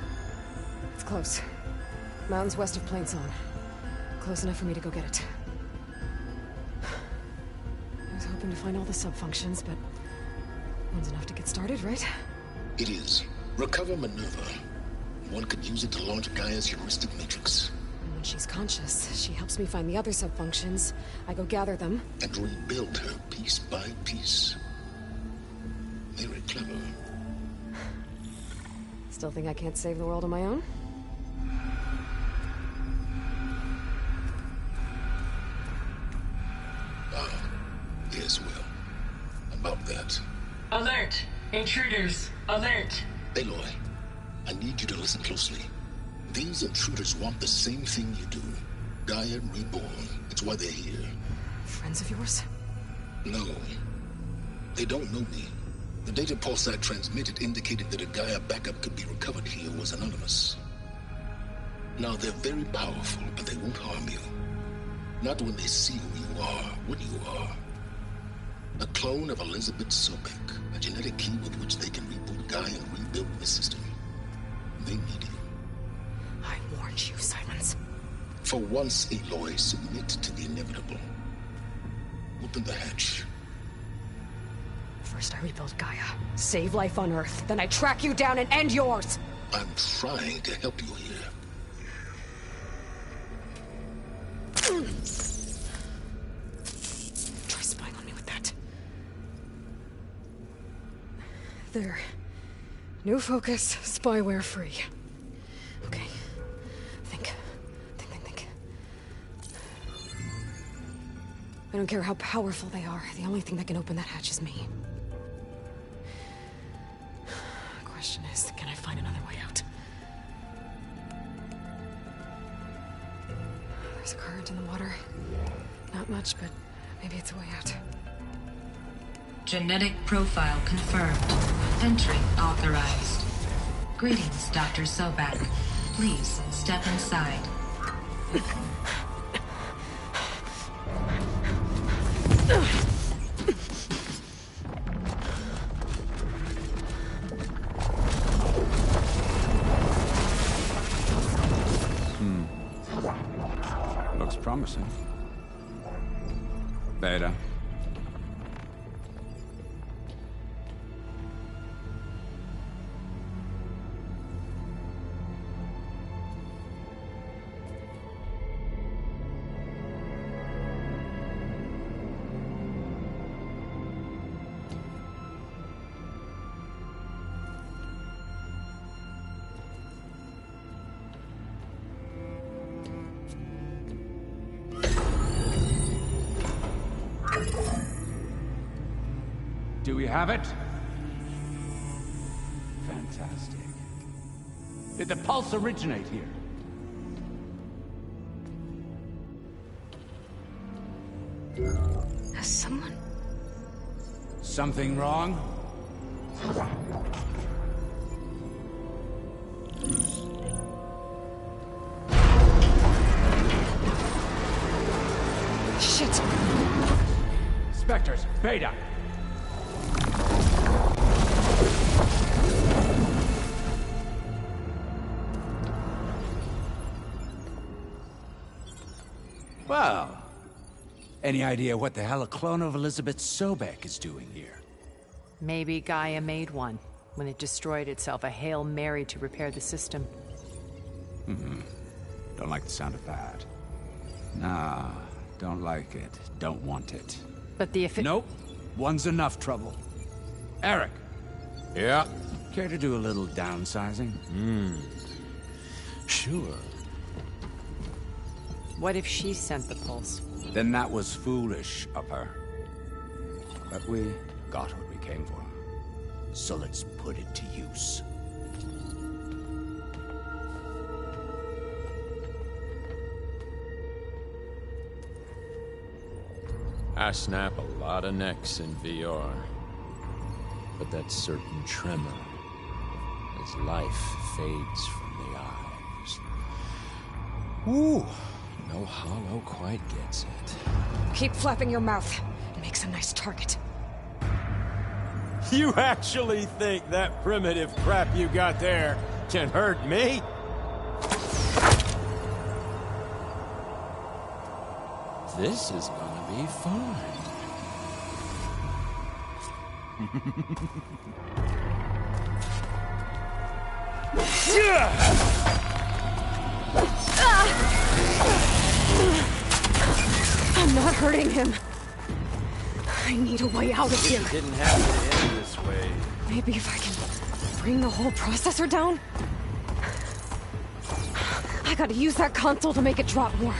It's close. Mountains west of Plains Zone. Close enough for me to go get it. I was hoping to find all the sub-functions, but one's enough to get started, right? It is. Recover Minerva. One could use it to launch Gaia's heuristic matrix. And when she's conscious, she helps me find the other sub-functions. I go gather them. And rebuild her piece by piece. Very clever. Still think I can't save the world on my own? Yes, well. About that. Alert! Intruders! Alert! Aloy, I need you to listen closely. These intruders want the same thing you do. Gaia reborn. It's why they're here. Friends of yours? No. They don't know me. The data pulse I transmitted indicated that a Gaia backup could be recovered here was anonymous. Now, they're very powerful, but they won't harm you. Not when they see who you are, what you are. A clone of Elizabeth Sobek, a genetic key with which they can reboot Gaia and rebuild the system. They need you. I warned you, Silence. For once, Aloy, submit to the inevitable. Open the hatch. First I rebuild Gaia, save life on Earth, then I track you down and end yours! I'm trying to help you here. Try spying on me with that. There. New focus, spyware free. Okay. Think. I don't care how powerful they are. The only thing that can open that hatch is me. The question is, can I find another way out? There's a current in the water. Not much, but maybe it's a way out. Genetic profile confirmed. Entry authorized. Greetings, Dr. Sobek. Please step inside. Looks promising. Beta. Do we have it? Fantastic. Did the pulse originate here? Has someone... Something wrong? Shit! Spectres, Beta! Well, any idea what the hell a clone of Elizabeth Sobek is doing here? Maybe Gaia made one when it destroyed itself, a Hail Mary to repair the system. Don't like the sound of that. Nah, don't like it. Don't want it. But the Nope. One's enough trouble. Eric. Yeah? Care to do a little downsizing? Sure. What if she sent the pulse? Then that was foolish of her. But we got what we came for. So let's put it to use. I snap a lot of necks in VR. But that certain tremor as life fades from the eyes. Ooh, no hollow quite gets it. Keep flapping your mouth. It makes a nice target. You actually think that primitive crap you got there can hurt me? This is gonna be fun. I'm not hurting him. I need a way out of here. It didn't have to end this way. Maybe if I can bring the whole processor down? I gotta use that console to make it drop more.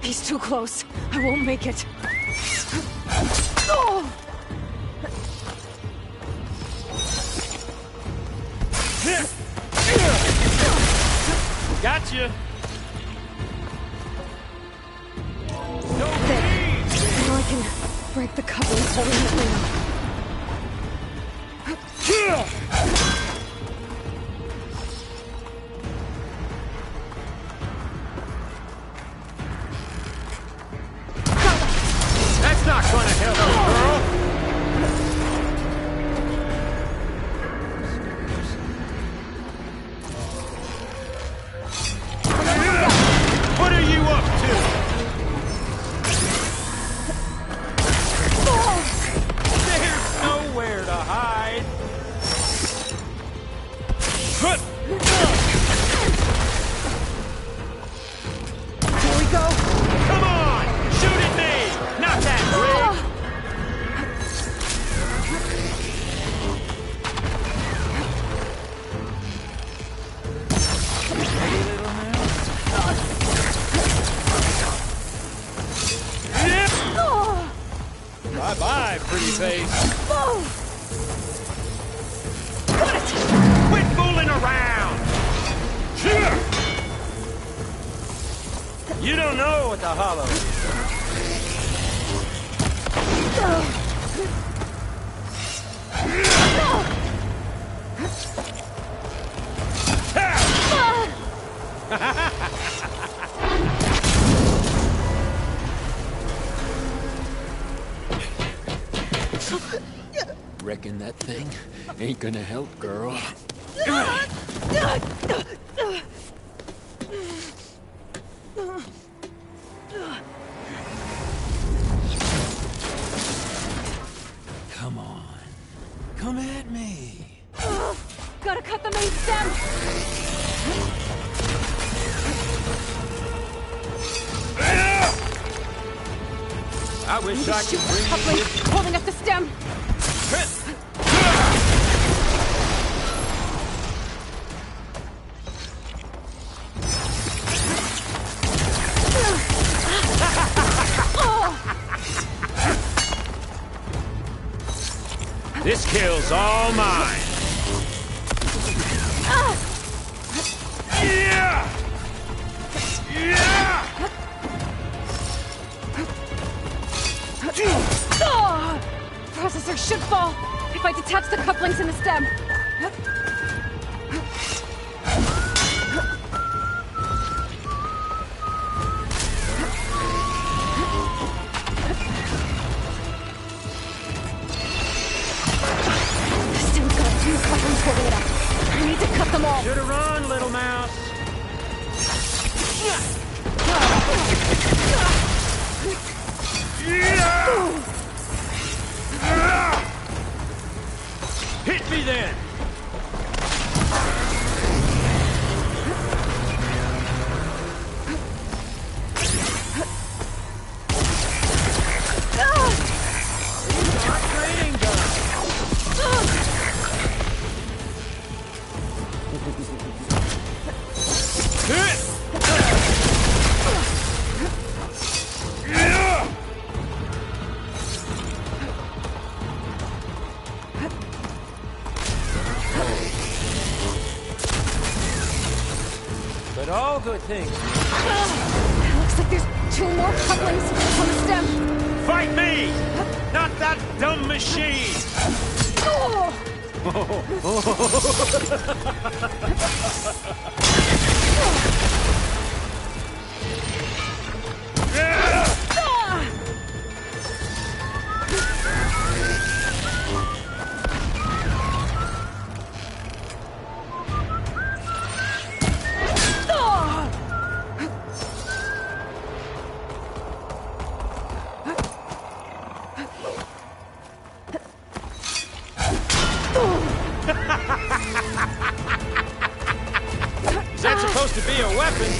He's too close. I won't make it. Oh! Gotcha! There. Now I can break the coupling holding it down. That's not gonna help you, girl! What are you up to? There's nowhere to hide. Here we go. Come on! Shoot at me! Not that rig! Ready, little man? Bye-bye, pretty face. Quit fooling around! You don't know what the hollow is. Reckon that thing ain't gonna help, girl. Come on. Come at me. Gotta cut the main stem. I wish I could bring you here. Holding up the stem. This kill's all mine. Yeah! Yeah! Processor should fall if I detach the couplings in the stem. This stem's got 2 couplings holding it up. I need to cut them all. Should've run, little mouse. Hit me then! Training But all good things. Looks like there's 2 more couplings on the stem. Fight me! Not that dumb machine! Is that supposed to be a weapon?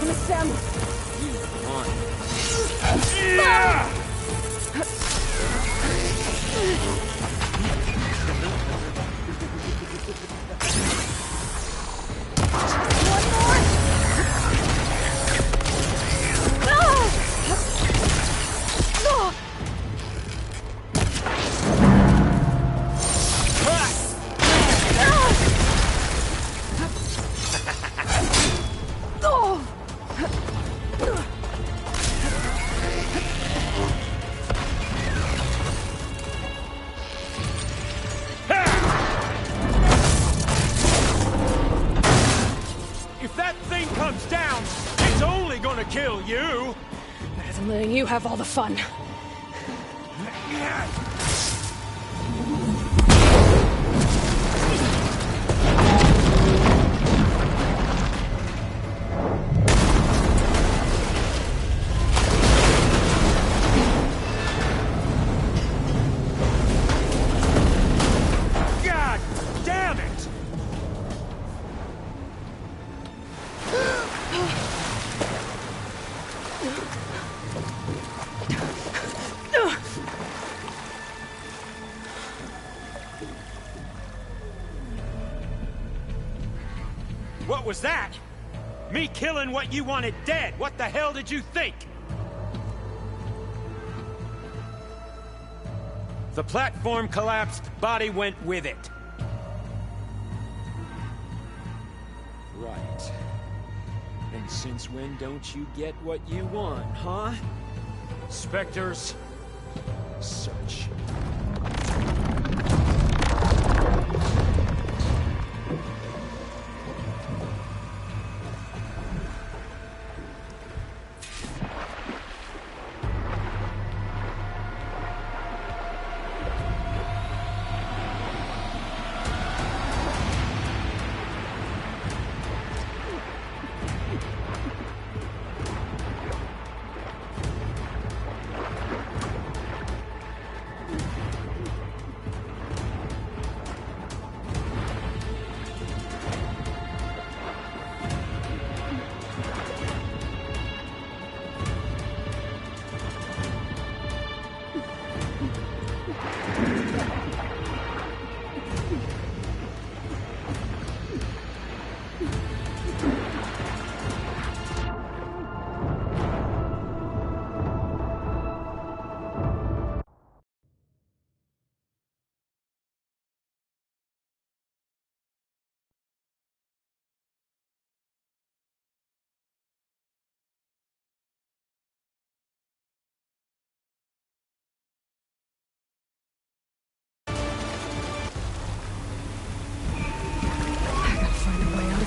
On the stem. If that thing comes down, it's only gonna kill you! Better than letting you have all the fun. God damn it! What was that? Me killing what you wanted dead. What the hell did you think? The platform collapsed, body went with it. Right. And since when don't you get what you want, huh? Spectres, search.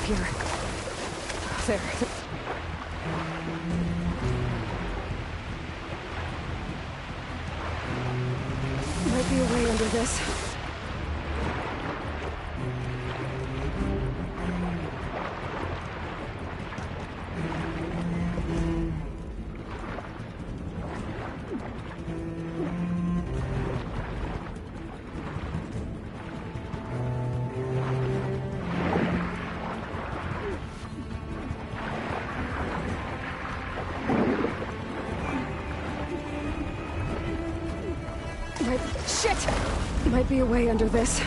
here. There. Might be a way under this. Shit! Might be a way under this.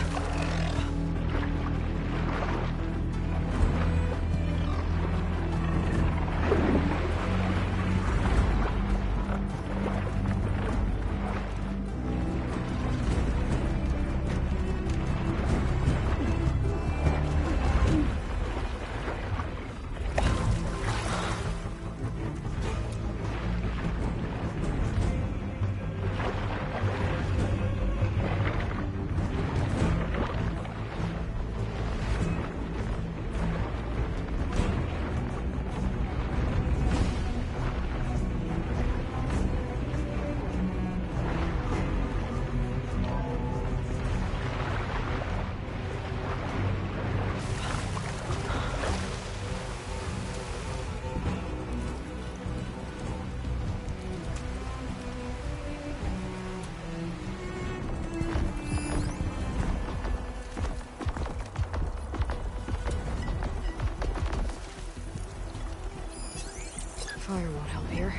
Fire won't help here.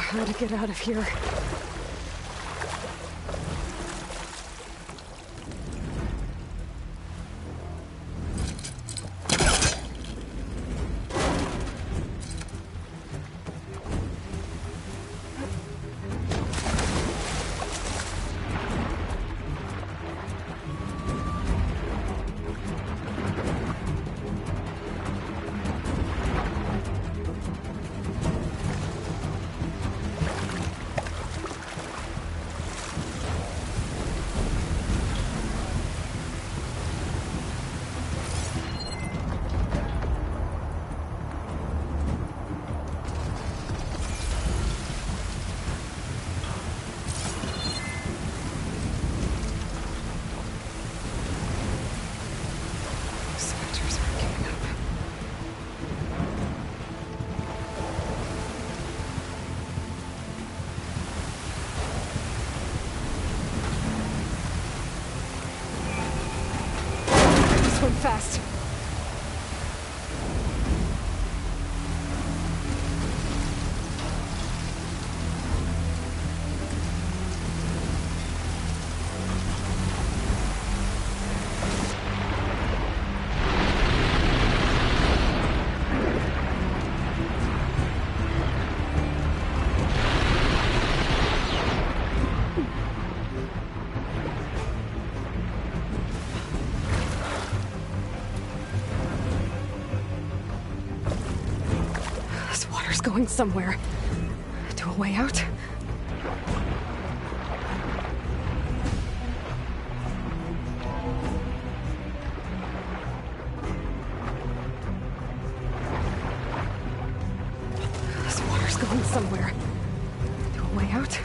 How to get out of here. Fast. Going somewhere. To a way out? This water's going somewhere. To a way out?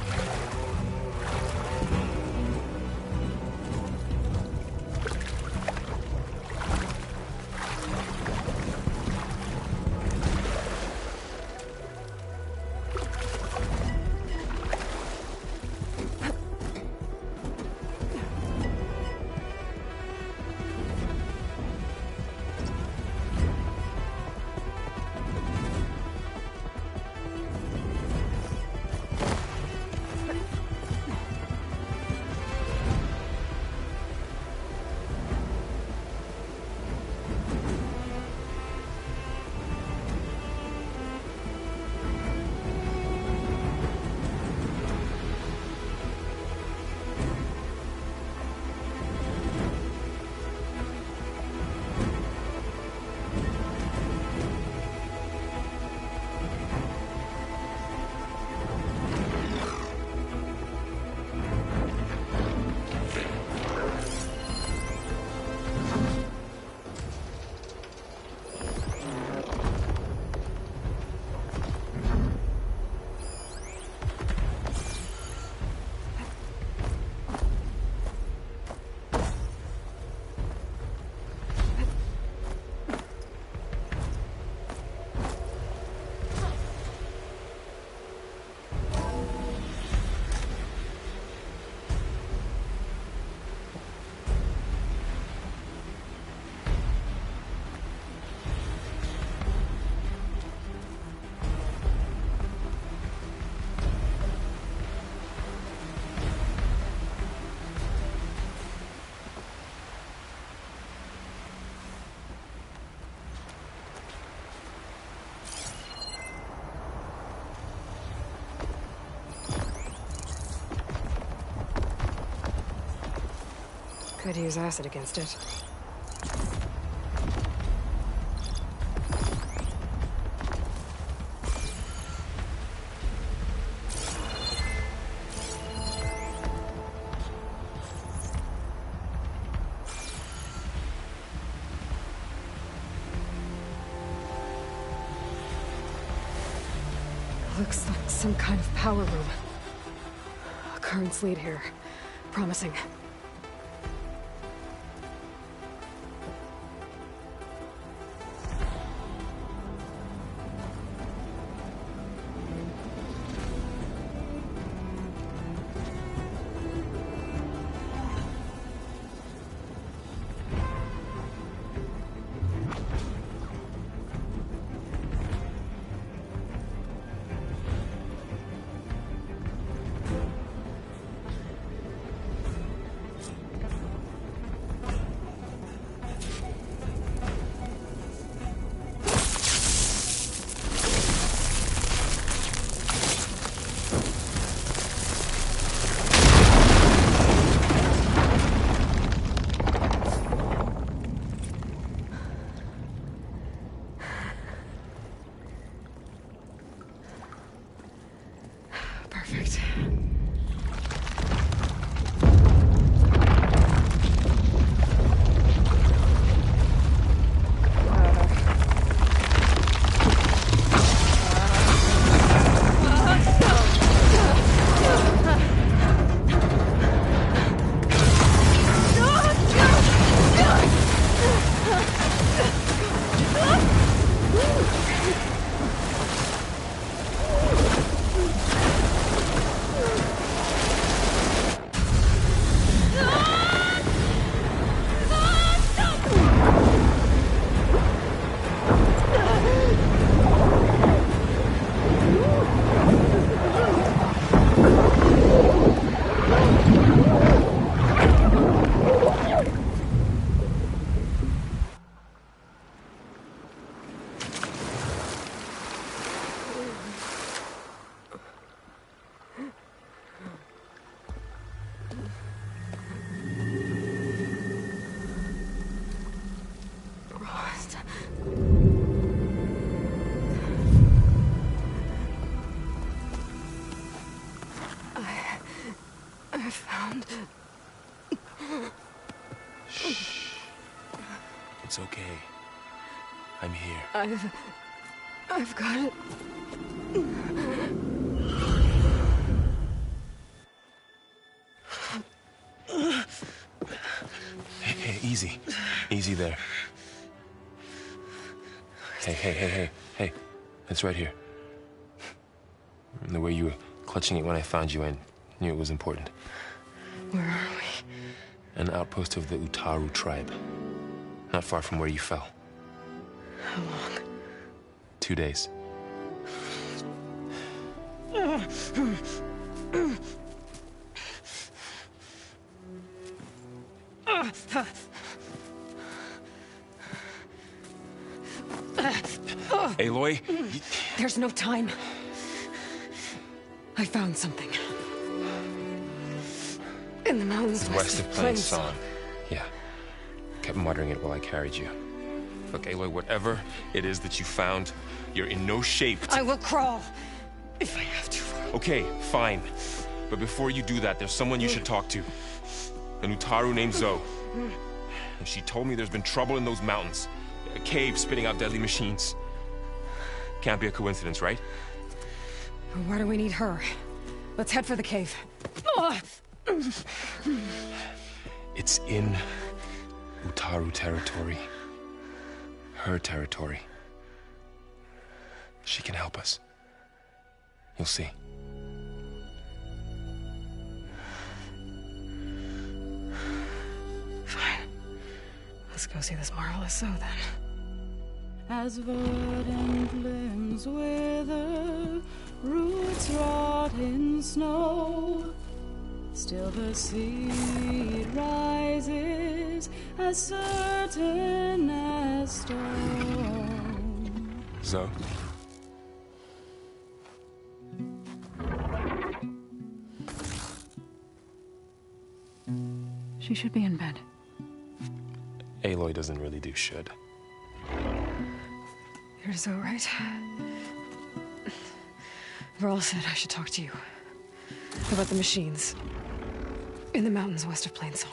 Could use acid against it. Looks like some kind of power room. Currents lead here. Promising. Perfect. I found... Shh. It's okay. I'm here. I've got it. Hey, easy. Easy there. Hey. It's right here. And the way you were clutching it when I found you, I knew it was important. Where are we? An outpost of the Utaru tribe. Not far from where you fell. How long? 2 days. Aloy? There's no time. I found something. In the mountains West of Plain Song. Yeah. Kept muttering it while I carried you. Look, Aloy, whatever it is that you found, you're in no shape to... I will crawl, if I have to. Okay, fine. But before you do that, there's someone you should talk to. An Utaru named Zoe. And she told me there's been trouble in those mountains. A cave spitting out deadly machines. Can't be a coincidence, right? Why do we need her? Let's head for the cave. It's in Utaru territory. Her territory. She can help us. You'll see. Fine. Let's go see this marvelous Zoe then. As verdant limbs wither, roots rot in snow, still the seed rises as certain as stone. Zoe? She should be in bed. Aloy doesn't really do shit. You're so right. Varl said I should talk to you about the machines in the mountains west of Plainsong.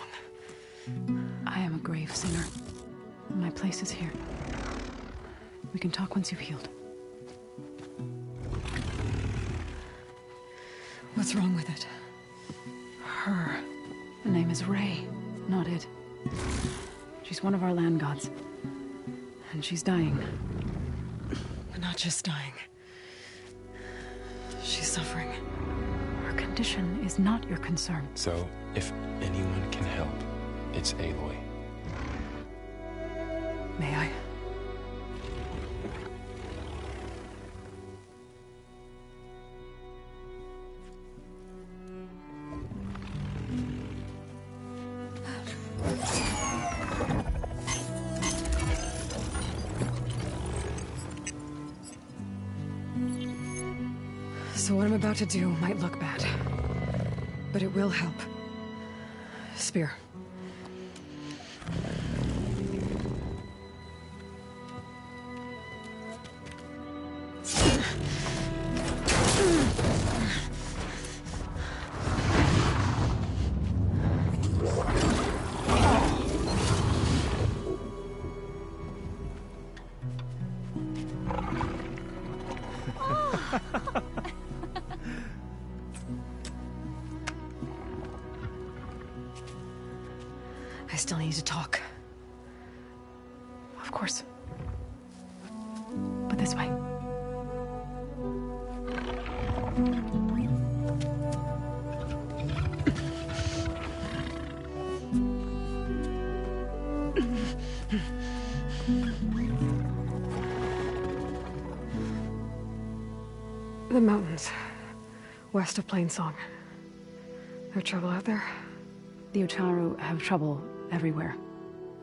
I am a grave singer. My place is here. We can talk once you've healed. What's wrong with it? Her. The name is Ray, not it. She's one of our land gods. And she's dying. But not just dying. She's suffering. Her condition is not your concern. So, if anyone can help, it's Aloy. May I? So what I'm about to do might look bad, but it will help. Spear. I still need to talk. Of course. But this way. The mountains, west of Plainsong. There trouble out there? The Utaru have trouble everywhere.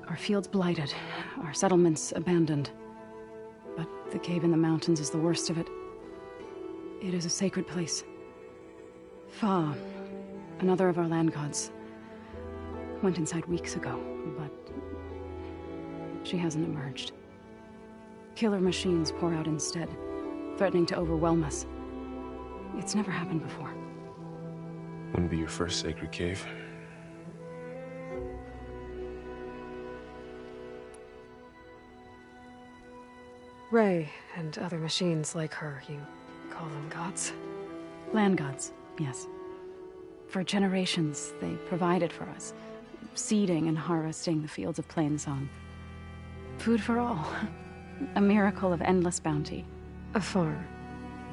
Our fields blighted, our settlements abandoned. But the cave in the mountains is the worst of it. It is a sacred place. Fa, another of our land gods, went inside weeks ago, but she hasn't emerged. Killer machines pour out instead, threatening to overwhelm us. It's never happened before. Wouldn't be your first sacred cave. Ray and other machines like her, you call them gods? Land gods, yes. For generations, they provided for us, seeding and harvesting the fields of Plainsong. Food for all. A miracle of endless bounty. A farm,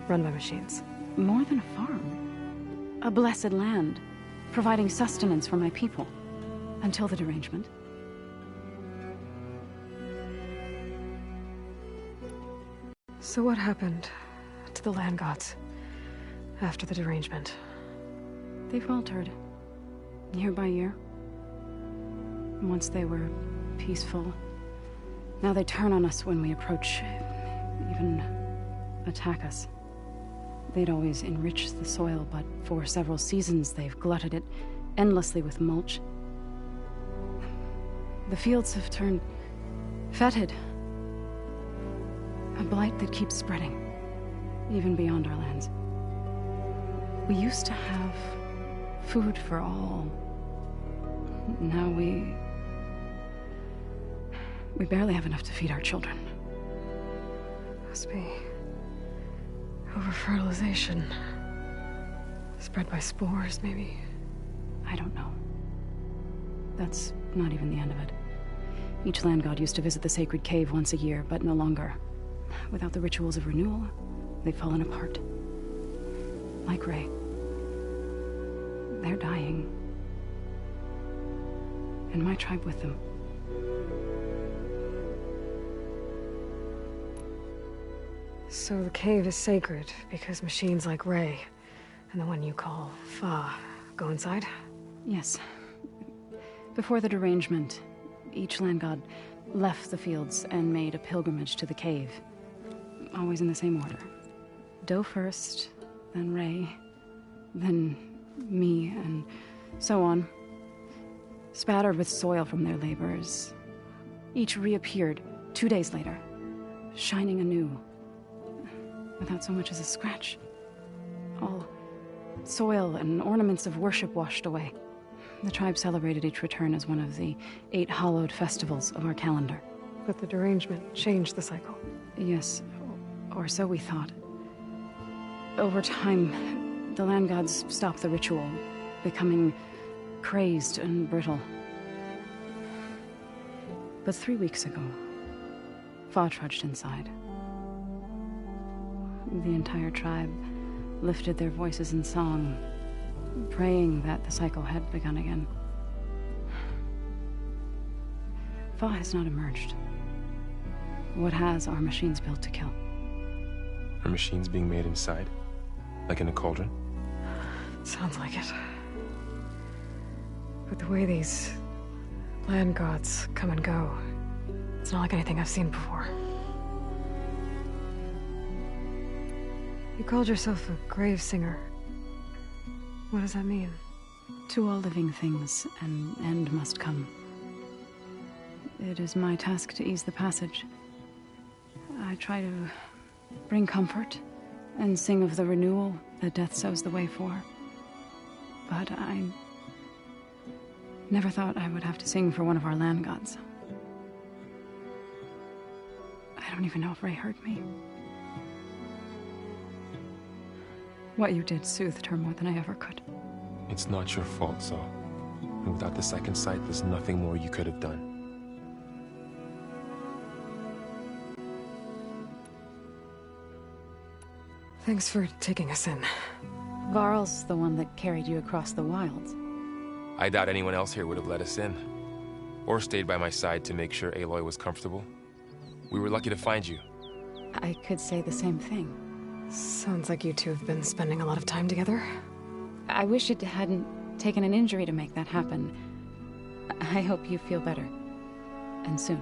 run by machines. More than a farm. A blessed land, providing sustenance for my people. Until the derangement. So what happened to the land gods after the derangement? They faltered, year by year. Once they were peaceful. Now they turn on us when we approach, even attack us. They'd always enriched the soil, but for several seasons they've glutted it endlessly with mulch. The fields have turned fetid. A blight that keeps spreading, even beyond our lands. We used to have food for all. Now we barely have enough to feed our children. Must be over-fertilization. Spread by spores, maybe? I don't know. That's not even the end of it. Each land god used to visit the sacred cave once a year, but no longer. Without the rituals of renewal, they've fallen apart. Like Ray. They're dying. And my tribe with them. So the cave is sacred because machines like Ray, and the one you call Fa, go inside? Yes. Before the derangement, each land god left the fields and made a pilgrimage to the cave. Always in the same order. Do first, then Ray, then me, and so on. Spattered with soil from their labors, Each reappeared 2 days later, shining anew, without so much as a scratch. All soil and ornaments of worship washed away. The tribe celebrated each return as one of the 8 hallowed festivals of our calendar. But the derangement changed the cycle. Yes, or so we thought. Over time, the land gods stopped the ritual, becoming crazed and brittle. But 3 weeks ago, Fa trudged inside. The entire tribe lifted their voices in song, praying that the cycle had begun again. Fa has not emerged. What has are machines built to kill. Are machines being made inside? Like in a cauldron? Sounds like it. But the way these land gods come and go, it's not like anything I've seen before. You called yourself a grave singer. What does that mean? To all living things, an end must come. It is my task to ease the passage. I try to bring comfort and sing of the renewal that death sows the way for. But I never thought I would have to sing for one of our land gods. I don't even know if Ray heard me. What you did soothed her more than I ever could. It's not your fault, Zoe. And without the second sight, there's nothing more you could have done. Thanks for taking us in. Varl's the one that carried you across the wilds. I doubt anyone else here would have let us in. Or stayed by my side to make sure Aloy was comfortable. We were lucky to find you. I could say the same thing. Sounds like you two have been spending a lot of time together. I wish it hadn't taken an injury to make that happen. I hope you feel better. And soon.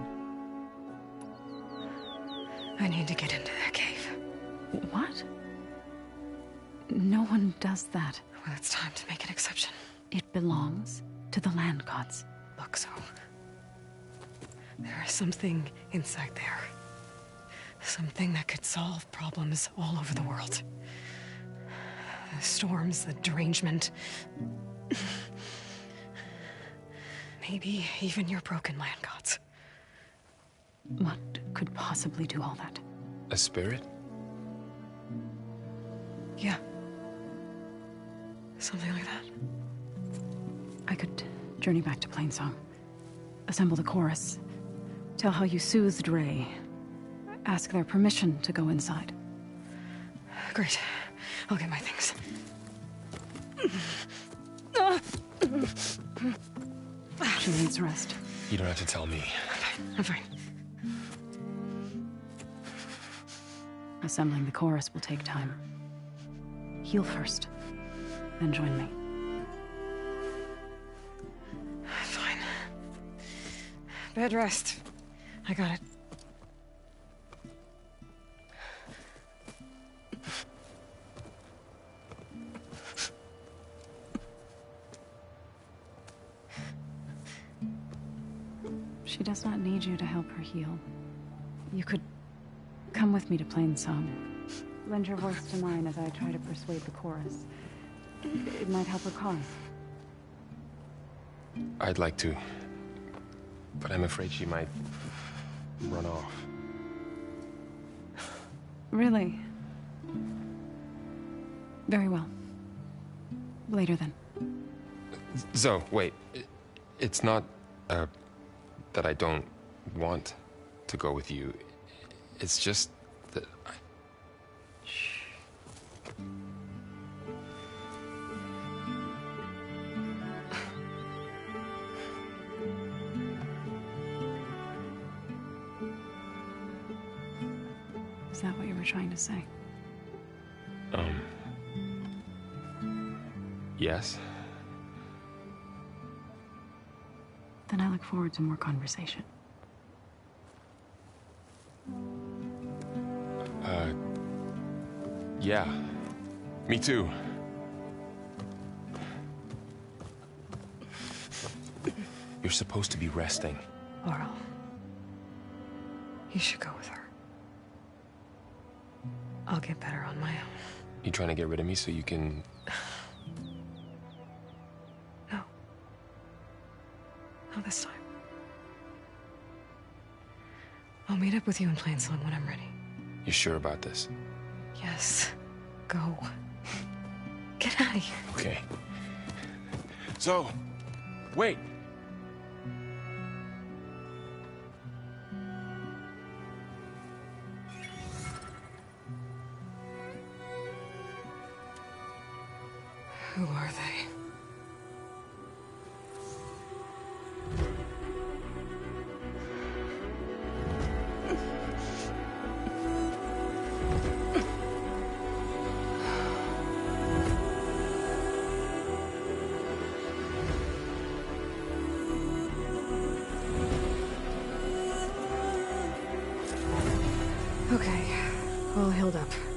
I need to get into that cave. What? No one does that. Well, it's time to make an exception. It belongs to the land gods. Look, so there is something inside there. Something that could solve problems all over the world. The storms, the derangement. Maybe even your broken land gods. What could possibly do all that? A spirit? Yeah. Something like that. I could journey back to Plainsong. Assemble the chorus. Tell how you soothed Ray. Ask their permission to go inside. Great. I'll get my things. She needs rest. You don't have to tell me. I'm fine. Assembling the chorus will take time. Heal first, then join me. Fine. Bed rest. I got it. She does not need you to help her heal. You could come with me to Plainsong. Lend your voice to mine as I try to persuade the chorus. It might help her cause. I'd like to. But I'm afraid she might run off. Really? Very well. Later then. Zoe, wait. It's not, that I don't want to go with you. It's just that I... Shh. Is that what you were trying to say? Yes? Then I look forward to more conversation. Yeah. Me too. You're supposed to be resting. Varl, You should go with her. I'll get better on my own. You trying to get rid of me so you can... No. Not this time. I'll meet up with you in Plain Song when I'm ready. You sure about this? Yes. Go. Get out of here. Okay. So, wait. Who are they? Okay, all healed up.